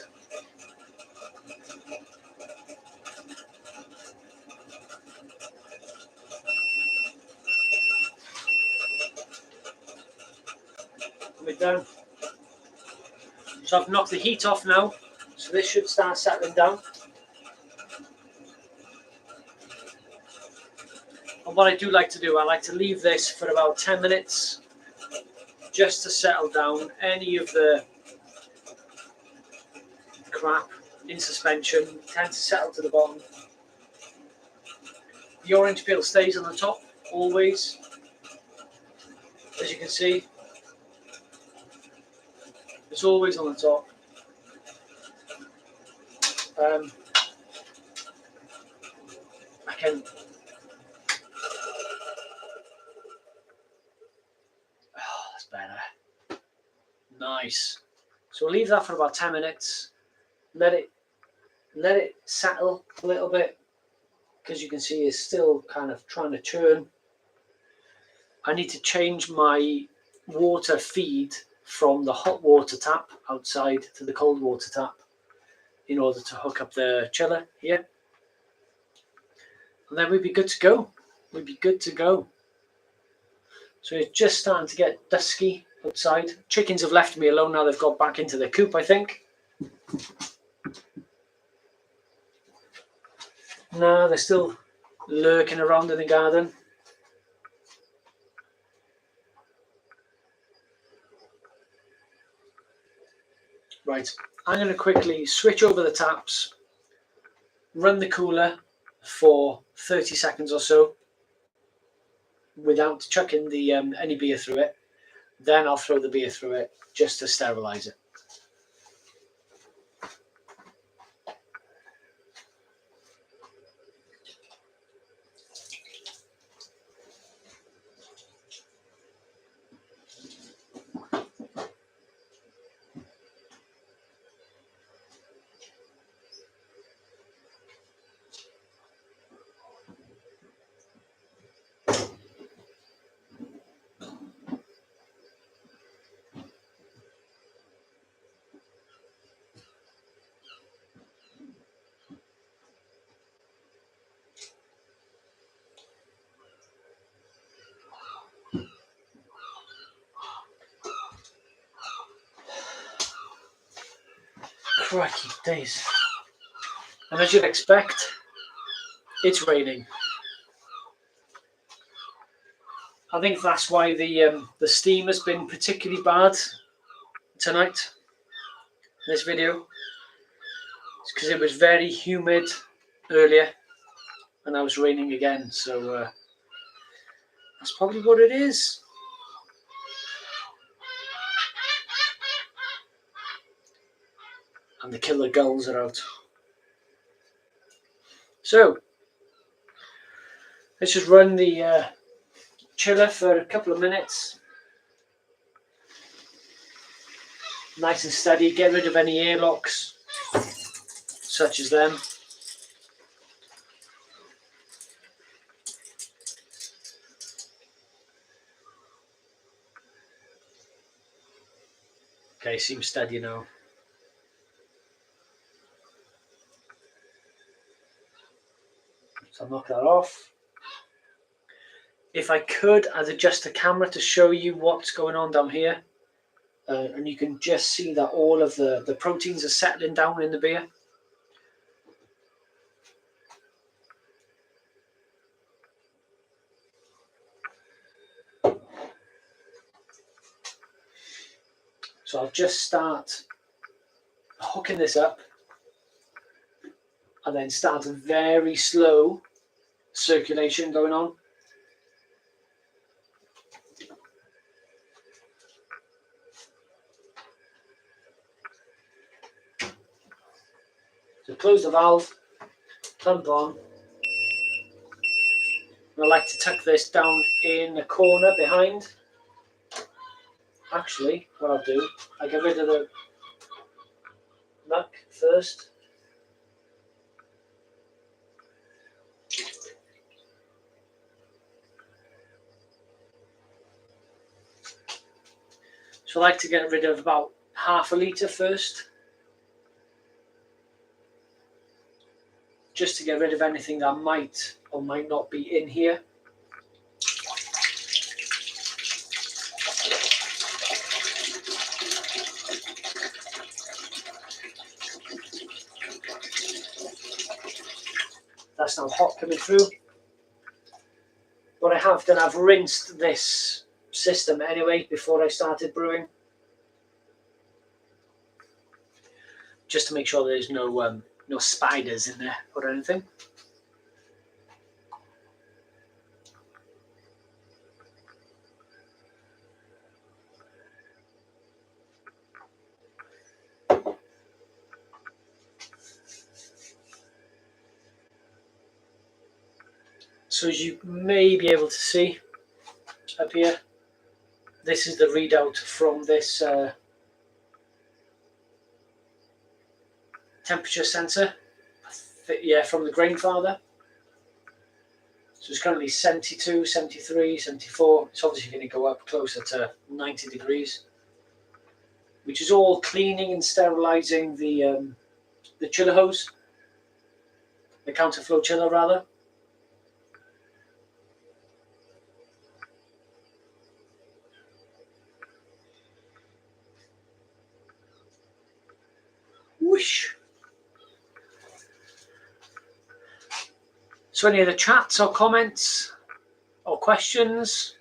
We're done. So I've knocked the heat off now, so this should start settling down. And what I do like to do, I like to leave this for about 10 minutes just to settle down any of the crap in suspension. Tend to settle to the bottom. The orange peel stays on the top always, as you can see. It's always on the top. I can. Oh, that's better. Nice. So we'll leave that for about 10 minutes. Let it settle a little bit, because you can see it's still kind of trying to churn. I need to change my water feed from the hot water tap outside to the cold water tap in order to hook up the chiller here. And then we'd be good to go. We'd be good to go. So it's just starting to get dusky outside. Chickens have left me alone now. They've got back into their coop, I think. No, they're still lurking around in the garden. Right, I'm going to quickly switch over the taps run the cooler for 30 seconds or so without chucking the any beer through it. Then I'll throw the beer through it just to sterilize it. Crikey days. And as you'd expect, it's raining. I think that's why the steam has been particularly bad tonight in this video. It's because it was very humid earlier and now it's raining again, so that's probably what it is. And the killer gulls are out. So let's just run the chiller for a couple of minutes. Nice and steady, get rid of any airlocks such as them. Okay, seems steady now. So I'll knock that off. If I could, I'd adjust the camera to show you what's going on down here. And you can just see that all of the proteins are settling down in the beer. So I'll just start hooking this up and then start a very slow circulation going on. So close the valve, pump on. And I like to tuck this down in the corner behind. Actually, what I'll do, I get rid of the muck first. So I like to get rid of about half a litre first, just to get rid of anything that might or might not be in here. That's now hot coming through. What I have done, I've rinsed this system anyway before I started brewing, just to make sure there's no spiders in there or anything. So as you may be able to see up here, this is the readout from this temperature sensor, from the Grainfather. So it's currently 72, 73, 74. It's obviously going to go up closer to 90 degrees, which is all cleaning and sterilizing the chiller hose, the counterflow chiller rather. Whoosh. So any other chats or comments or questions?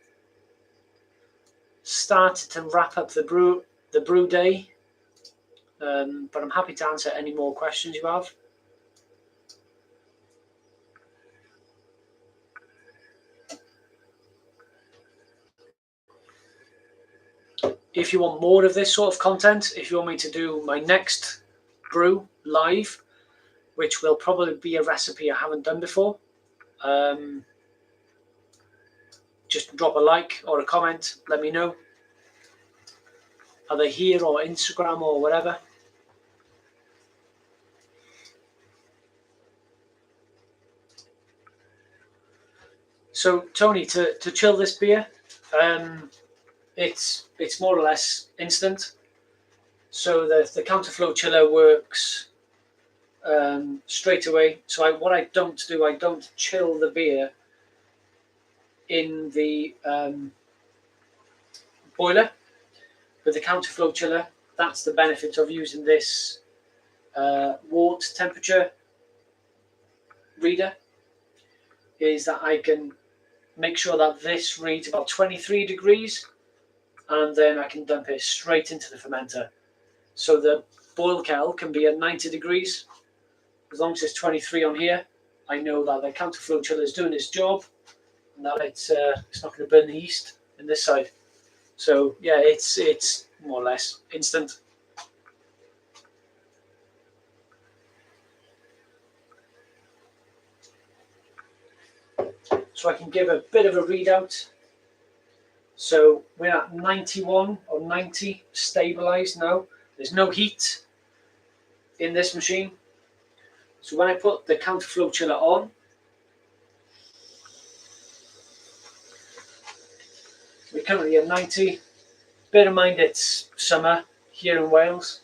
Started to wrap up the brew day, but I'm happy to answer any more questions you have. if you want more of this sort of content, if you want me to do my next brew live, which will probably be a recipe I haven't done before, just drop a like or a comment, let me know, either here or Instagram or whatever. So Tony, to chill this beer, it's more or less instant. So the counterflow chiller works straight away. So what I don't do, I don't chill the beer in the boiler. With the counterflow chiller, that's the benefit of using this wort temperature reader, is that I can make sure that this reads about 23 degrees, and then I can dump it straight into the fermenter. So the boil kettle can be at 90 degrees. As long as it's 23 on here, I know that the counterflow chiller is doing its job, and that it's not going to burn the yeast in this side. So yeah, it's more or less instant. So I can give a bit of a readout. So we're at 91 or 90 stabilized now. There's no heat in this machine. So when I put the counterflow chiller on, we're currently at 90. Bear in mind it's summer here in Wales.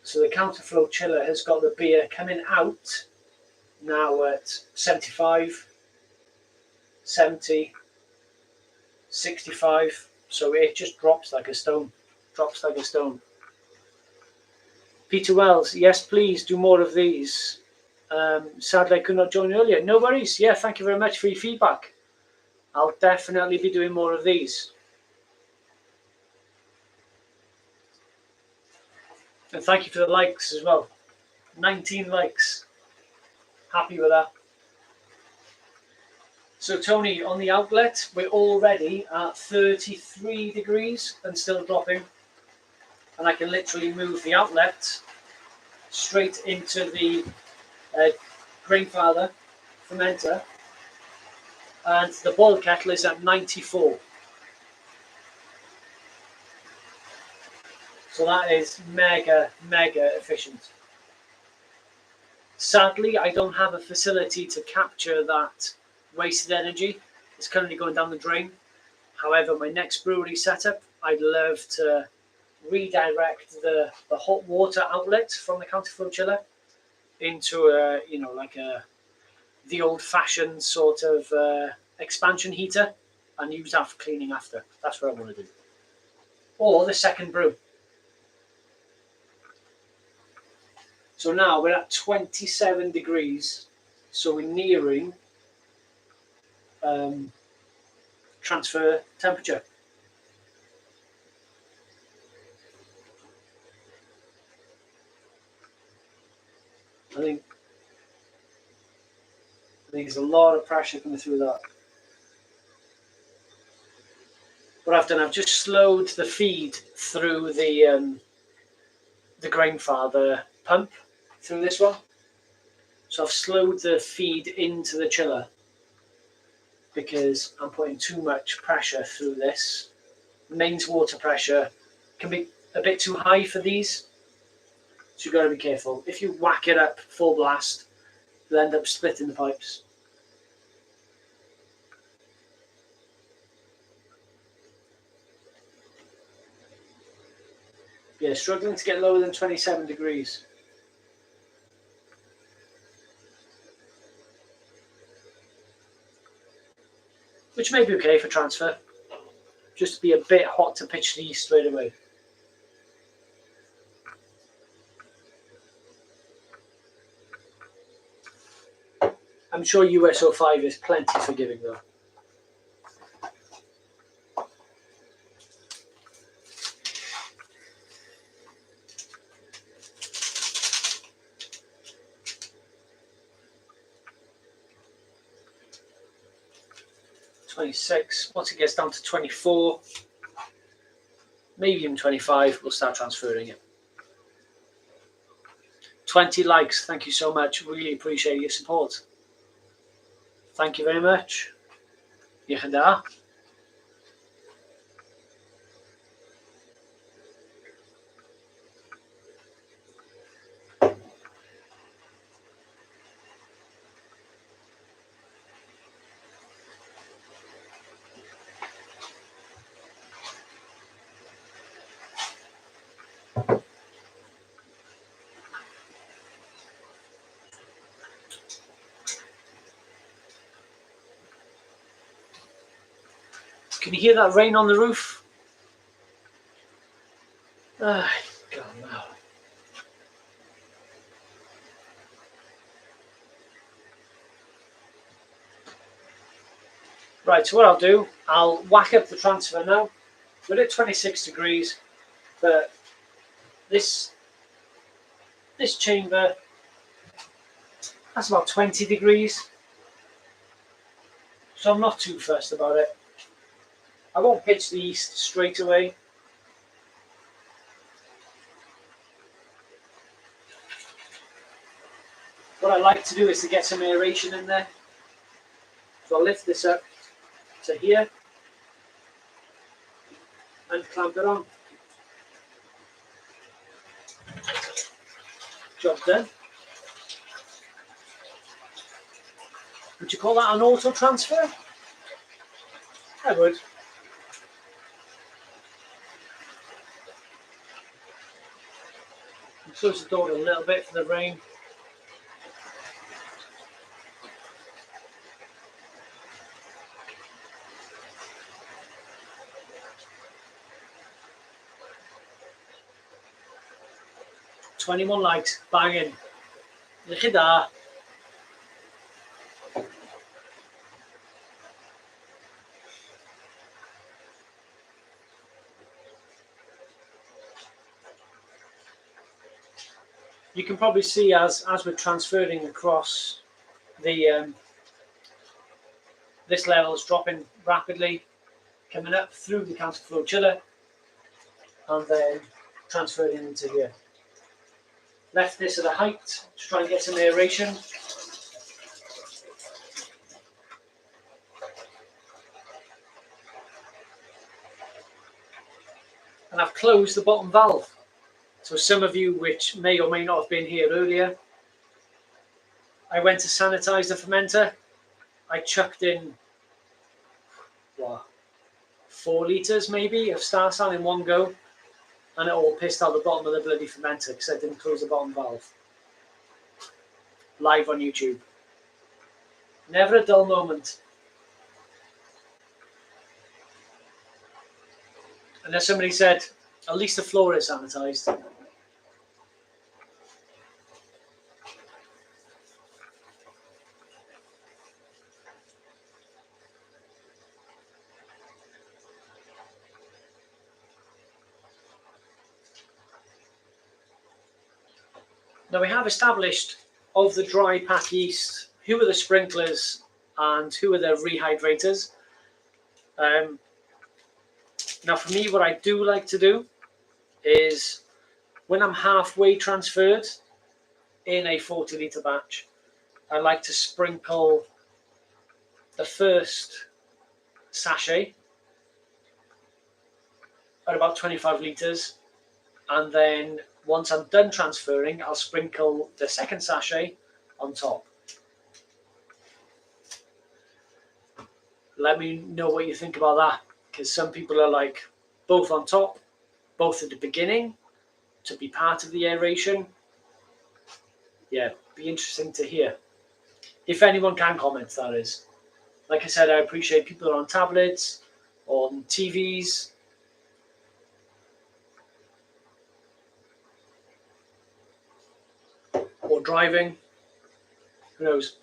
So the counterflow chiller has got the beer coming out now at 75, 70, 65. So it just drops like a stone. Drops like a stone. Peter Wells, yes, please do more of these. Sadly, I could not join earlier. No worries. Yeah, thank you very much for your feedback. I'll definitely be doing more of these. And thank you for the likes as well. 19 likes. Happy with that. So Tony, on the outlet, we're already at 33 degrees and still dropping. And I can literally move the outlet straight into the Grainfather fermenter. And the boil kettle is at 94. So that is mega efficient. Sadly, I don't have a facility to capture that wasted energy. It's currently going down the drain. However, my next brewery setup, I'd love to redirect the hot water outlet from the counterflow chiller into a, the old-fashioned sort of expansion heater, and use that for cleaning after. That's what I want to do. Or the second brew. So now we're at 27 degrees, so we're nearing transfer temperature. I think there's a lot of pressure coming through that. What I've done, I've just slowed the feed through the Grainfather pump through this one. So I've slowed the feed into the chiller because I'm putting too much pressure through this. Mains water pressure can be a bit too high for these, so you've got to be careful. If you whack it up full blast, you'll end up splitting the pipes. Yeah, struggling to get lower than 27 degrees. Which may be okay for transfer. Just to be a bit hot to pitch the yeast straight away. I'm sure USO 5 is plenty forgiving though. Once it gets down to 24, maybe even 25, we'll start transferring it. 20 likes, thank you so much. Really appreciate your support. Thank you very much. Diolch yn da. Can you hear that rain on the roof? God, no. Right, so what I'll do, I'll whack up the transfer now. We're at 26 degrees, but this chamber, that's about 20 degrees. So I'm not too fussed about it. I won't pitch the yeast straight away. What I like to do is to get some aeration in there. So I'll lift this up to here and clamp it on. Job done. Would you call that an auto transfer? I would. Close the door a little bit for the rain. "21 likes, banging. Diolch yn da." You can probably see as we're transferring across the this level is dropping rapidly, coming up through the counterflow chiller and then transferring into here. Left this at a height to try and get some aeration. And I've closed the bottom valve. So some of you which may or may not have been here earlier, I went to sanitize the fermenter. I chucked in, what, 4 litres maybe of star sand in one go, and it all pissed out the bottom of the bloody fermenter because I didn't close the bottom valve. Live on YouTube. Never a dull moment. And as somebody said, at least the floor is sanitized. Now we have established of the dry pack yeast, who are the sprinklers and who are the rehydrators. Now for me, what I do like to do is when I'm halfway transferred in a 40 litre batch, I like to sprinkle the first sachet at about 25 litres, and then once I'm done transferring, I'll sprinkle the second sachet on top. Let me know what you think about that, because some people are like both on top, both at the beginning to be part of the aeration. Yeah, be interesting to hear. If anyone can comment, that is. Like I said, I appreciate people are on tablets, on TVs. Or driving, who knows?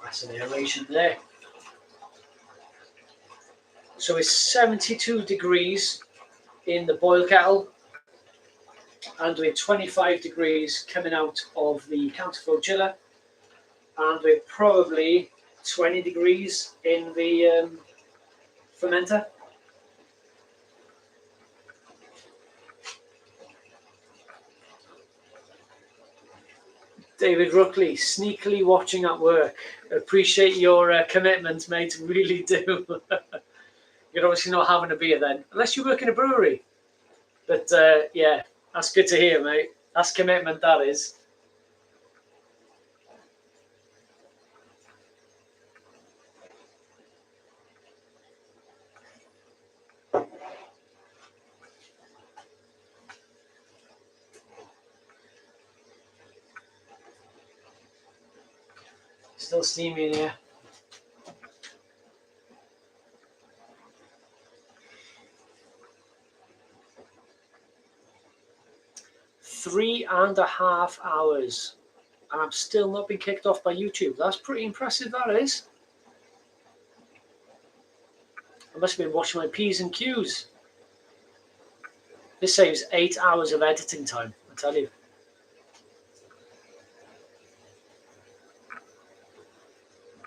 That's an aeration there. So it's 72 degrees in the boil kettle. and we're 25 degrees coming out of the counterflow chiller, and we're probably 20 degrees in the fermenter. David Rookley, sneakily watching at work. Appreciate your commitment, mate. Really do. You're obviously not having a beer then, unless you work in a brewery. But yeah, that's good to hear, mate. That's commitment, that is. Still steamy in here. .5 hours, and I'm still not been kicked off by YouTube. That's pretty impressive, that is. I must have been watching my P's and Q's. This saves 8 hours of editing time, I tell you.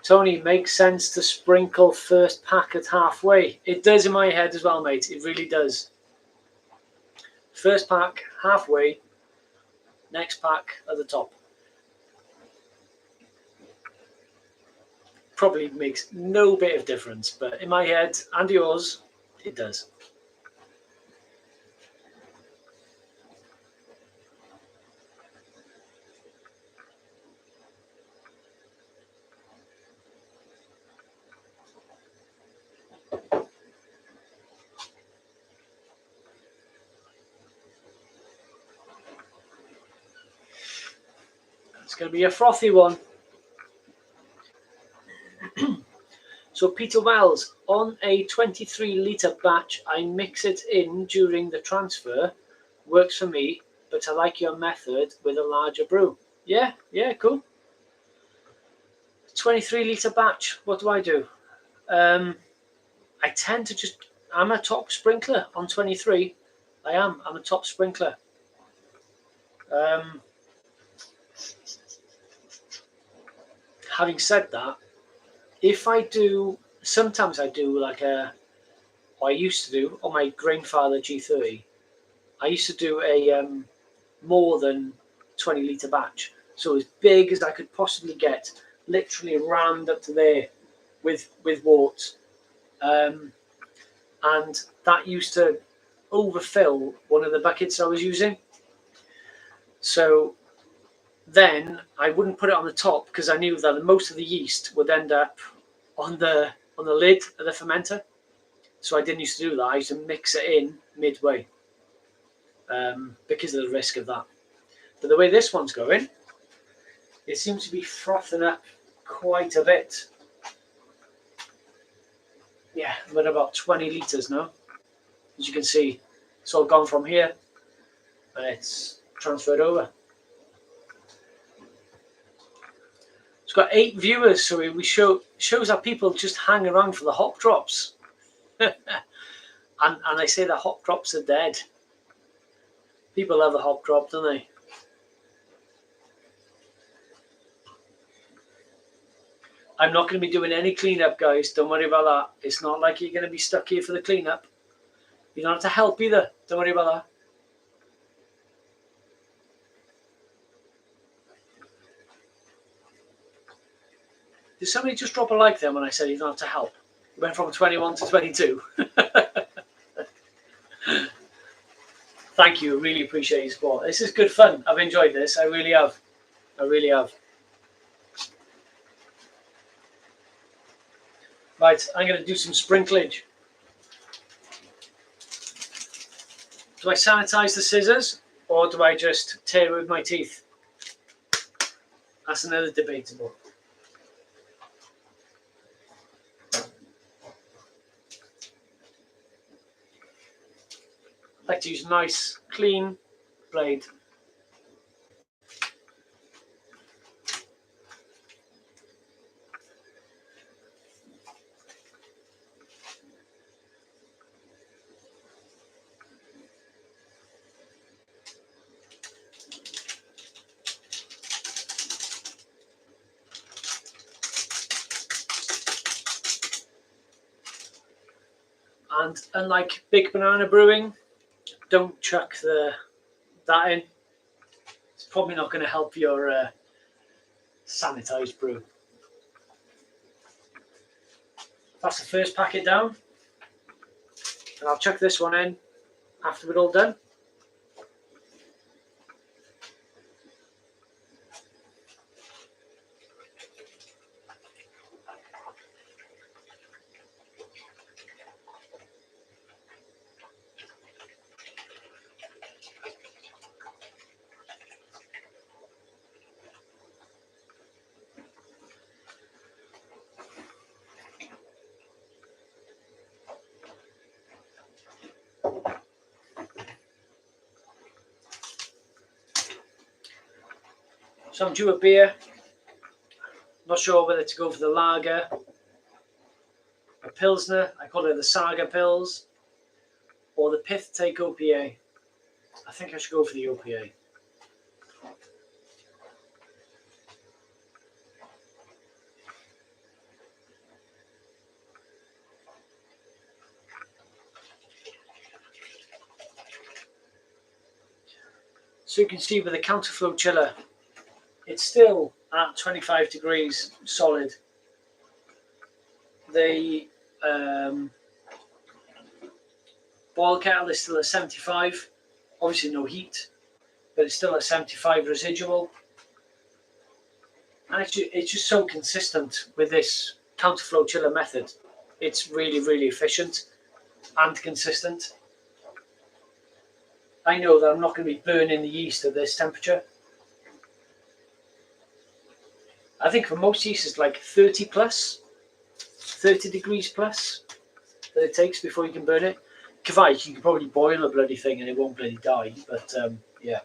Tony, makes sense to sprinkle first pack at halfway. It does in my head as well, mate. It really does. First pack, halfway. Next pack at the top. Probably makes no bit of difference, but in my head and yours, it does. It's going to be a frothy one. So Peter Wells, on a 23-litre batch, I mix it in during the transfer. Works for me, but I like your method with a larger brew. Yeah, cool. 23-litre batch, what do I do? I tend to just, I'm a top sprinkler on 23. I'm a top sprinkler. Having said that, if I do, sometimes I do like I used to do on my Grainfather G40, I used to do a more than 20-litre batch. So as big as I could possibly get, literally rammed up to there with wort. And that used to overfill one of the buckets I was using. So then I wouldn't put it on the top because I knew that most of the yeast would end up on the lid of the fermenter. So I didn't used to do that. I used to mix it in midway because of the risk of that. But the way this one's going, it seems to be frothing up quite a bit. Yeah, I'm at about 20 litres now. As you can see, it's all gone from here and it's transferred over. It's got 8 viewers, so we shows that people just hang around for the hop drops. and they say the hop drops are dead. People love the hop drop, don't they? I'm not going to be doing any cleanup, guys. Don't worry about that. It's not like you're going to be stuck here for the cleanup. You don't have to help either. Don't worry about that. Did somebody just drop a like there when I said you don't have to help? It went from 21 to 22. Thank you. I really appreciate your support. This is good fun. I've enjoyed this. I really have. I really have. Right, I'm going to do some sprinklage. Do I sanitize the scissors or do I just tear it with my teeth? That's another debatable. I like to use a nice, clean blade. And unlike Big Banana Brewing, don't chuck that in. It's probably not going to help your sanitized brew. That's the first packet down, and I'll chuck this one in after we're all done. So I'm due a beer. Not sure whether to go for the lager, a Pilsner, I call it the Saga Pils, or the Pith Take OPA. I think I should go for the OPA. So you can see with the counterflow chiller, it's still at 25 degrees solid. The boil kettle is still at 75, obviously no heat, but it's still at 75 residual. And it's just so consistent with this counterflow chiller method. It's really, really efficient and consistent. I know that I'm not going to be burning the yeast at this temperature. I think for most yeast it's like 30 degrees plus that it takes before you can burn it. Kveik, you can probably boil a bloody thing and it won't bloody die, but yeah.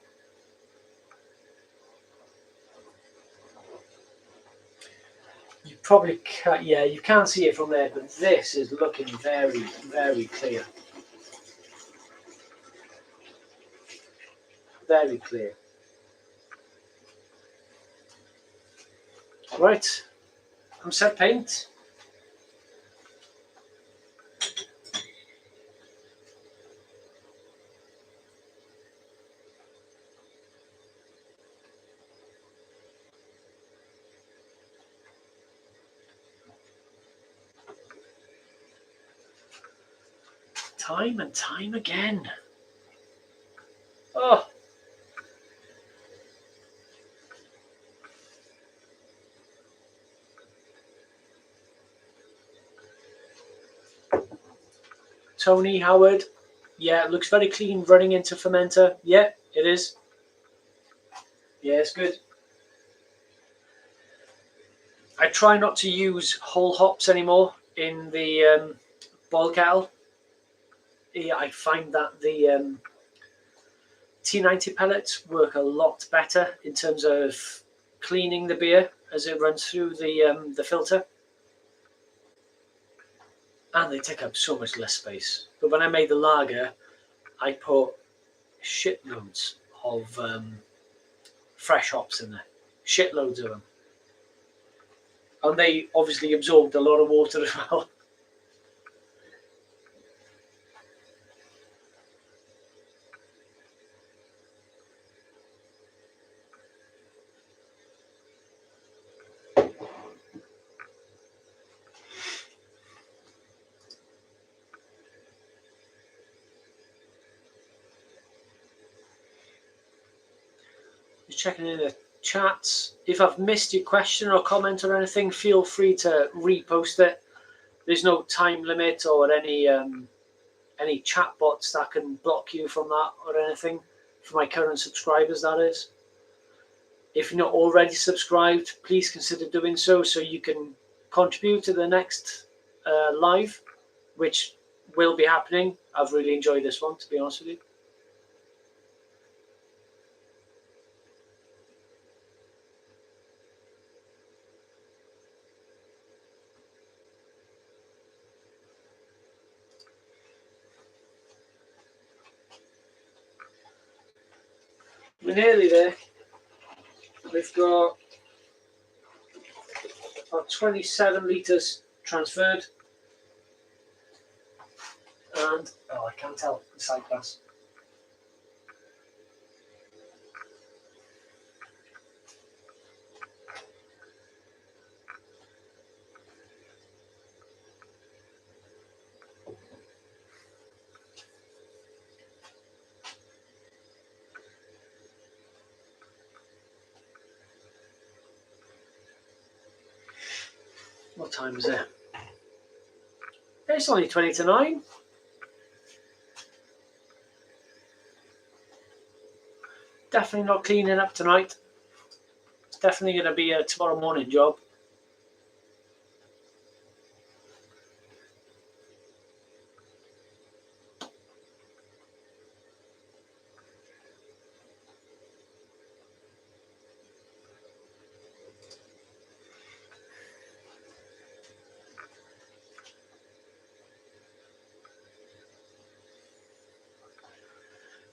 You probably can't, yeah, you can't see it from there, but this is looking very, very clear. Very clear. Right, I'm set paint. Time and time again. Oh. Tony Howard, yeah, it looks very clean running into fermenter. Yeah, it is. Yeah, it's good. I try not to use whole hops anymore in the boil kettle. Yeah, I find that the T90 pellets work a lot better in terms of cleaning the beer as it runs through the filter. And they take up so much less space. But when I made the lager, I put shitloads of fresh hops in there. Shitloads of them. And they obviously absorbed a lot of water as well. Just checking in the chats. If I've missed your question or comment or anything, feel free to repost it. There's no time limit or any chat bots that can block you from that or anything. For my current subscribers, that is. If you're not already subscribed, please consider doing so you can contribute to the next live, which will be happening. I've really enjoyed this one, to be honest with you. We're nearly there. We've got about 27 litres transferred. and oh, I can't tell the side glass. What time is it? It's only 20 to 9. Definitely not cleaning up tonight. It's definitely going to be a tomorrow morning job.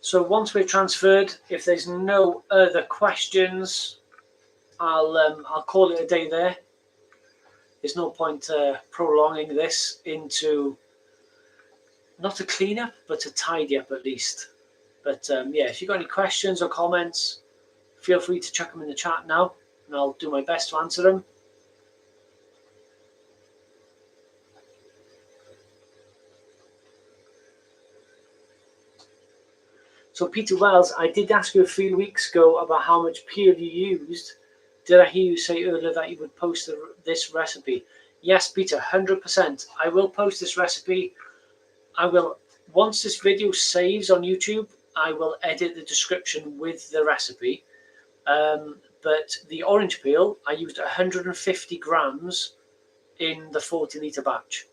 So once we're transferred, if there's no other questions, I'll call it a day there. There's no point prolonging this into not a cleanup, but a tidy up at least. But yeah, if you've got any questions or comments, feel free to chuck them in the chat now, and I'll do my best to answer them. So Peter Wells, I did ask you a few weeks ago about how much peel you used. Did I hear you say earlier that you would post this recipe? Yes, Peter, 100%. I will post this recipe. I will, once this video saves on YouTube, I will edit the description with the recipe. But the orange peel, I used 150 grams in the 40 litre batch,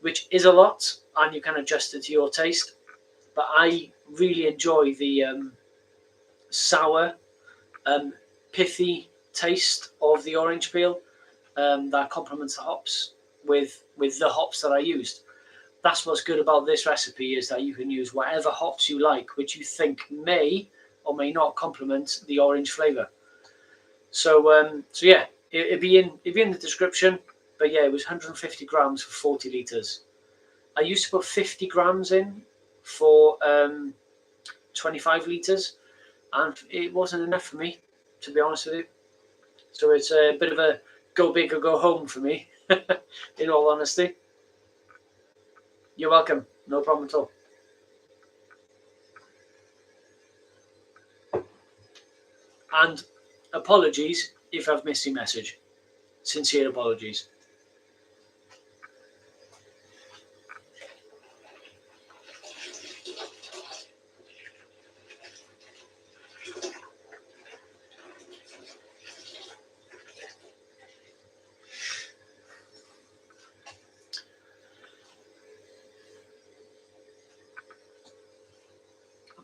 which is a lot, and you can adjust it to your taste. But I really enjoy the sour, pithy taste of the orange peel that complements the hops with the hops that I used. That's what's good about this recipe, is that you can use whatever hops you like, which you think may or may not complement the orange flavour. So yeah, it'd be in the description. But yeah, it was 150 grams for 40 litres. I used to put 50 grams in for 25 litres, and it wasn't enough for me, to be honest with you. So it's a bit of a go big or go home for me, in all honesty. You're welcome, no problem at all. And apologies if I've missed your message. Sincere apologies.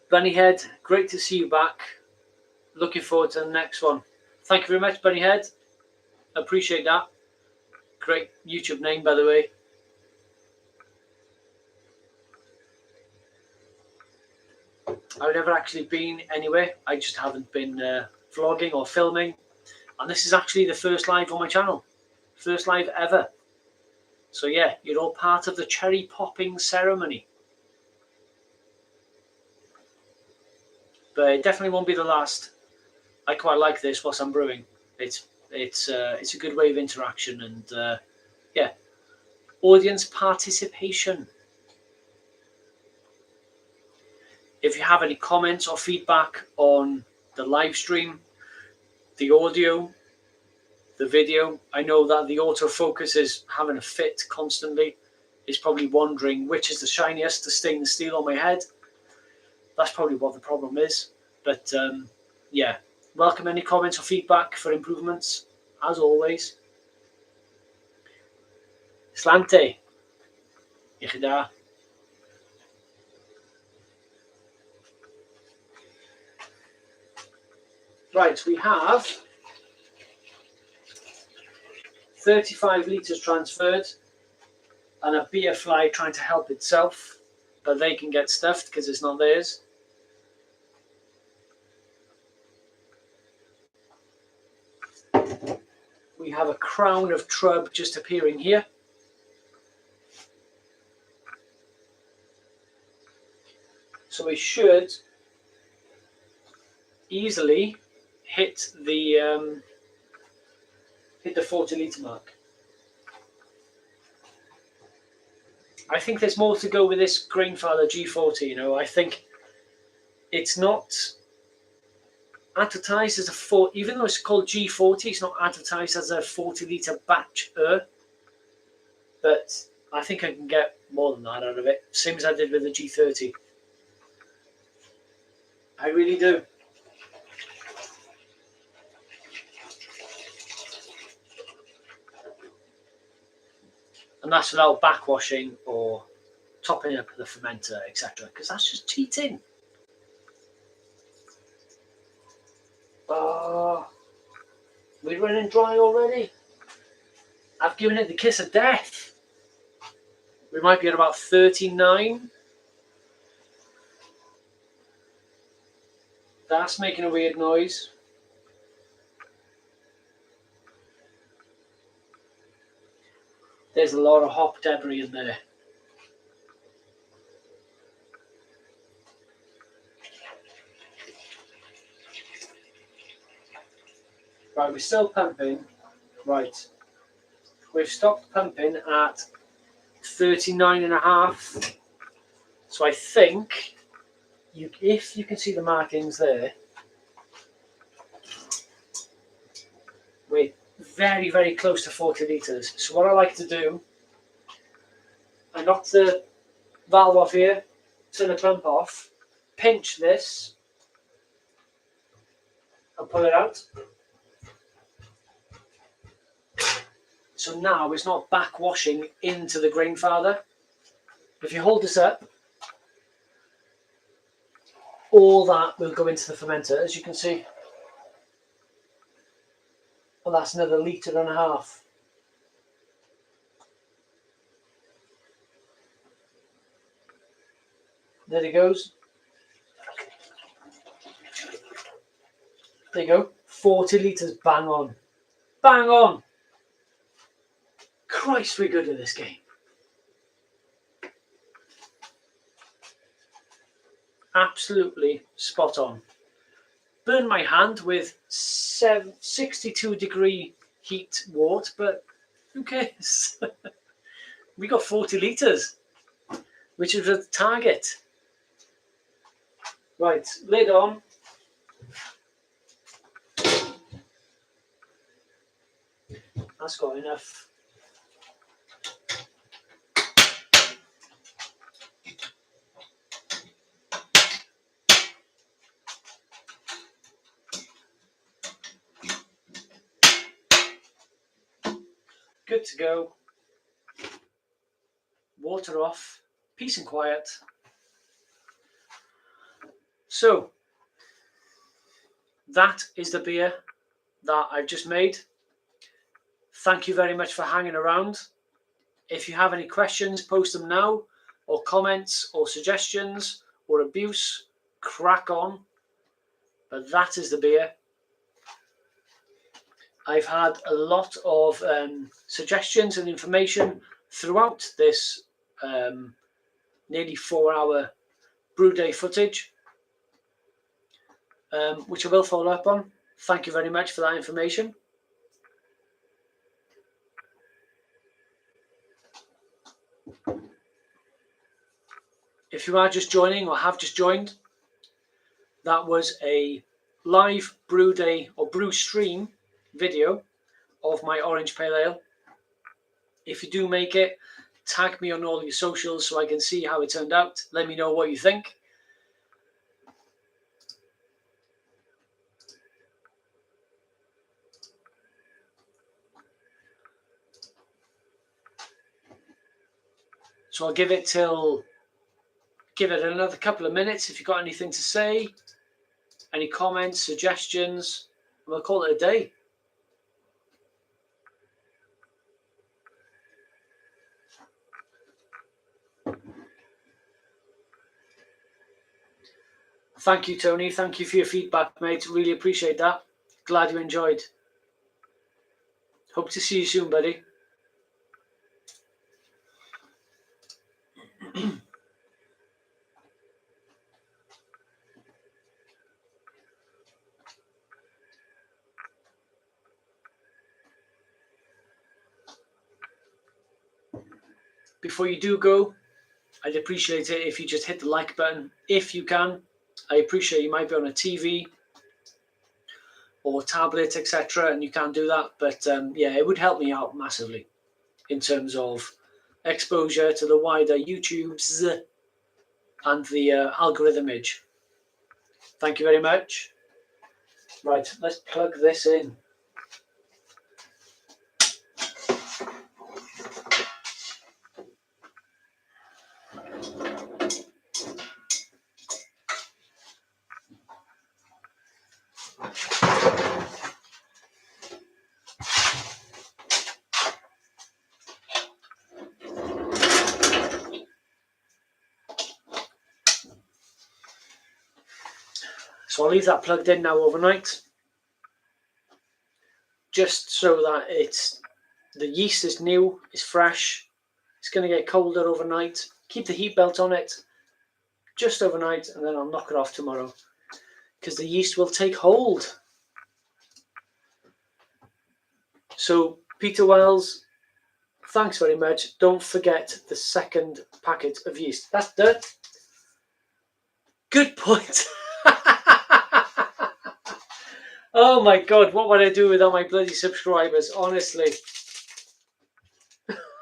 Bunnyhead, great to see you back. Looking forward to the next one. Thank you very much, Bunnyhead. Appreciate that. Great YouTube name, by the way. I've never actually been anywhere. I just haven't been vlogging or filming. And this is actually the first live on my channel. First live ever. So yeah, you're all part of the cherry popping ceremony. But it definitely won't be the last. I quite like this whilst I'm brewing. It's a good way of interaction, and yeah, audience participation. If you have any comments or feedback on the live stream, the audio, the video, I know that the autofocus is having a fit constantly. It's probably wondering which is the shiniest, the stainless steel on my head. That's probably what the problem is. But yeah, welcome any comments or feedback for improvements, as always. Slante. Ichida. Right, we have 35 litres transferred and a beer fly trying to help itself, but they can get stuffed because it's not theirs. We have a crown of trub just appearing here. So we should easily hit the 40 litre mark. I think there's more to go with this Grainfather G40. You know, I think it's not advertised as a 40, even though it's called G40, it's not advertised as a 40 litre batch. But I think I can get more than that out of it, same as I did with the G30. I really do. And that's without backwashing or topping up the fermenter, etc. Because that's just cheating. We're running dry already. I've given it the kiss of death. We might be at about 39. That's making a weird noise. There's a lot of hop debris in there. Right, we're still pumping. Right. We've stopped pumping at 39.5. So I think, if you can see the markings there, we're very, very close to 40 litres. So what I like to do, I knock the valve off here, turn the pump off, pinch this, and pull it out. So now it's not backwashing into the Grainfather. If you hold this up, all that will go into the fermenter, as you can see. Well, that's another 1.5 litres. There it goes. There you go. 40 litres, bang on. Bang on! Christ, we're good at this game. Absolutely spot on. Burned my hand with 62-degree heat wort, but who cares? We got 40 litres, which is the target. Right, lid on. That's got enough. Good to go. Water off. Peace and quiet. So, that is the beer that I've just made. Thank you very much for hanging around. If you have any questions, post them now, or comments, or suggestions, or abuse, crack on. But that is the beer. I've had a lot of suggestions and information throughout this nearly 4-hour Brewday footage, which I will follow up on. Thank you very much for that information. If you are just joining or have just joined, that was a live Brewday or brew stream video of my orange pale ale. If you do make it, tag me on all your socials so I can see how it turned out. Let me know what you think. So I'll give it another couple of minutes. If you've got anything to say, any comments, suggestions, we'll call it a day. Thank you, Tony. Thank you for your feedback, mate. Really appreciate that. Glad you enjoyed. Hope to see you soon, buddy. before you do go, I'd appreciate it if you just hit the like button if you can. I appreciate you might be on a TV or tablet, etc., and you can't do that, but yeah, it would help me out massively in terms of exposure to the wider YouTubes and the algorithmage. Thank you very much. Right, let's plug this in. So I'll leave that plugged in now overnight, just so that the yeast is new, it's fresh. It's going to get colder overnight. Keep the heat belt on it just overnight, and then I'll knock it off tomorrow because the yeast will take hold. So Peter Wells, thanks very much. Don't forget the second packet of yeast. That's done. Good point. Oh my God, what would I do without my bloody subscribers? Honestly.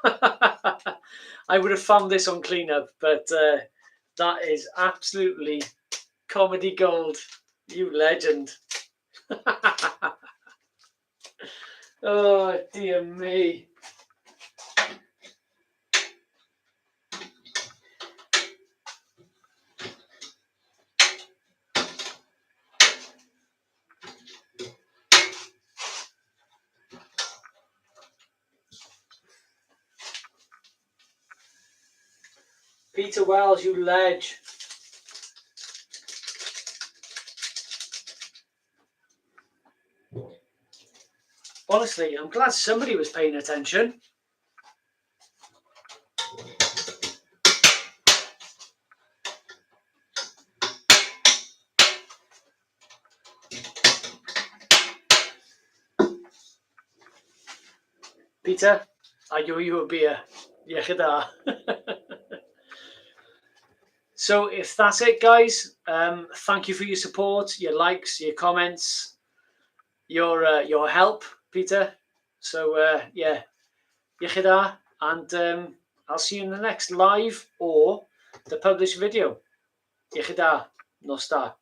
I would have found this on cleanup, but that is absolutely comedy gold. You legend. Oh, dear me. Peter Wells, you ledge. Honestly, I'm glad somebody was paying attention. Peter, I owe you a beer. Yechida. So if that's it, guys, thank you for your support, your likes, your comments, your help, Peter. So yeah, Yechida, and I'll see you in the next live or the published video. Yechida, no star.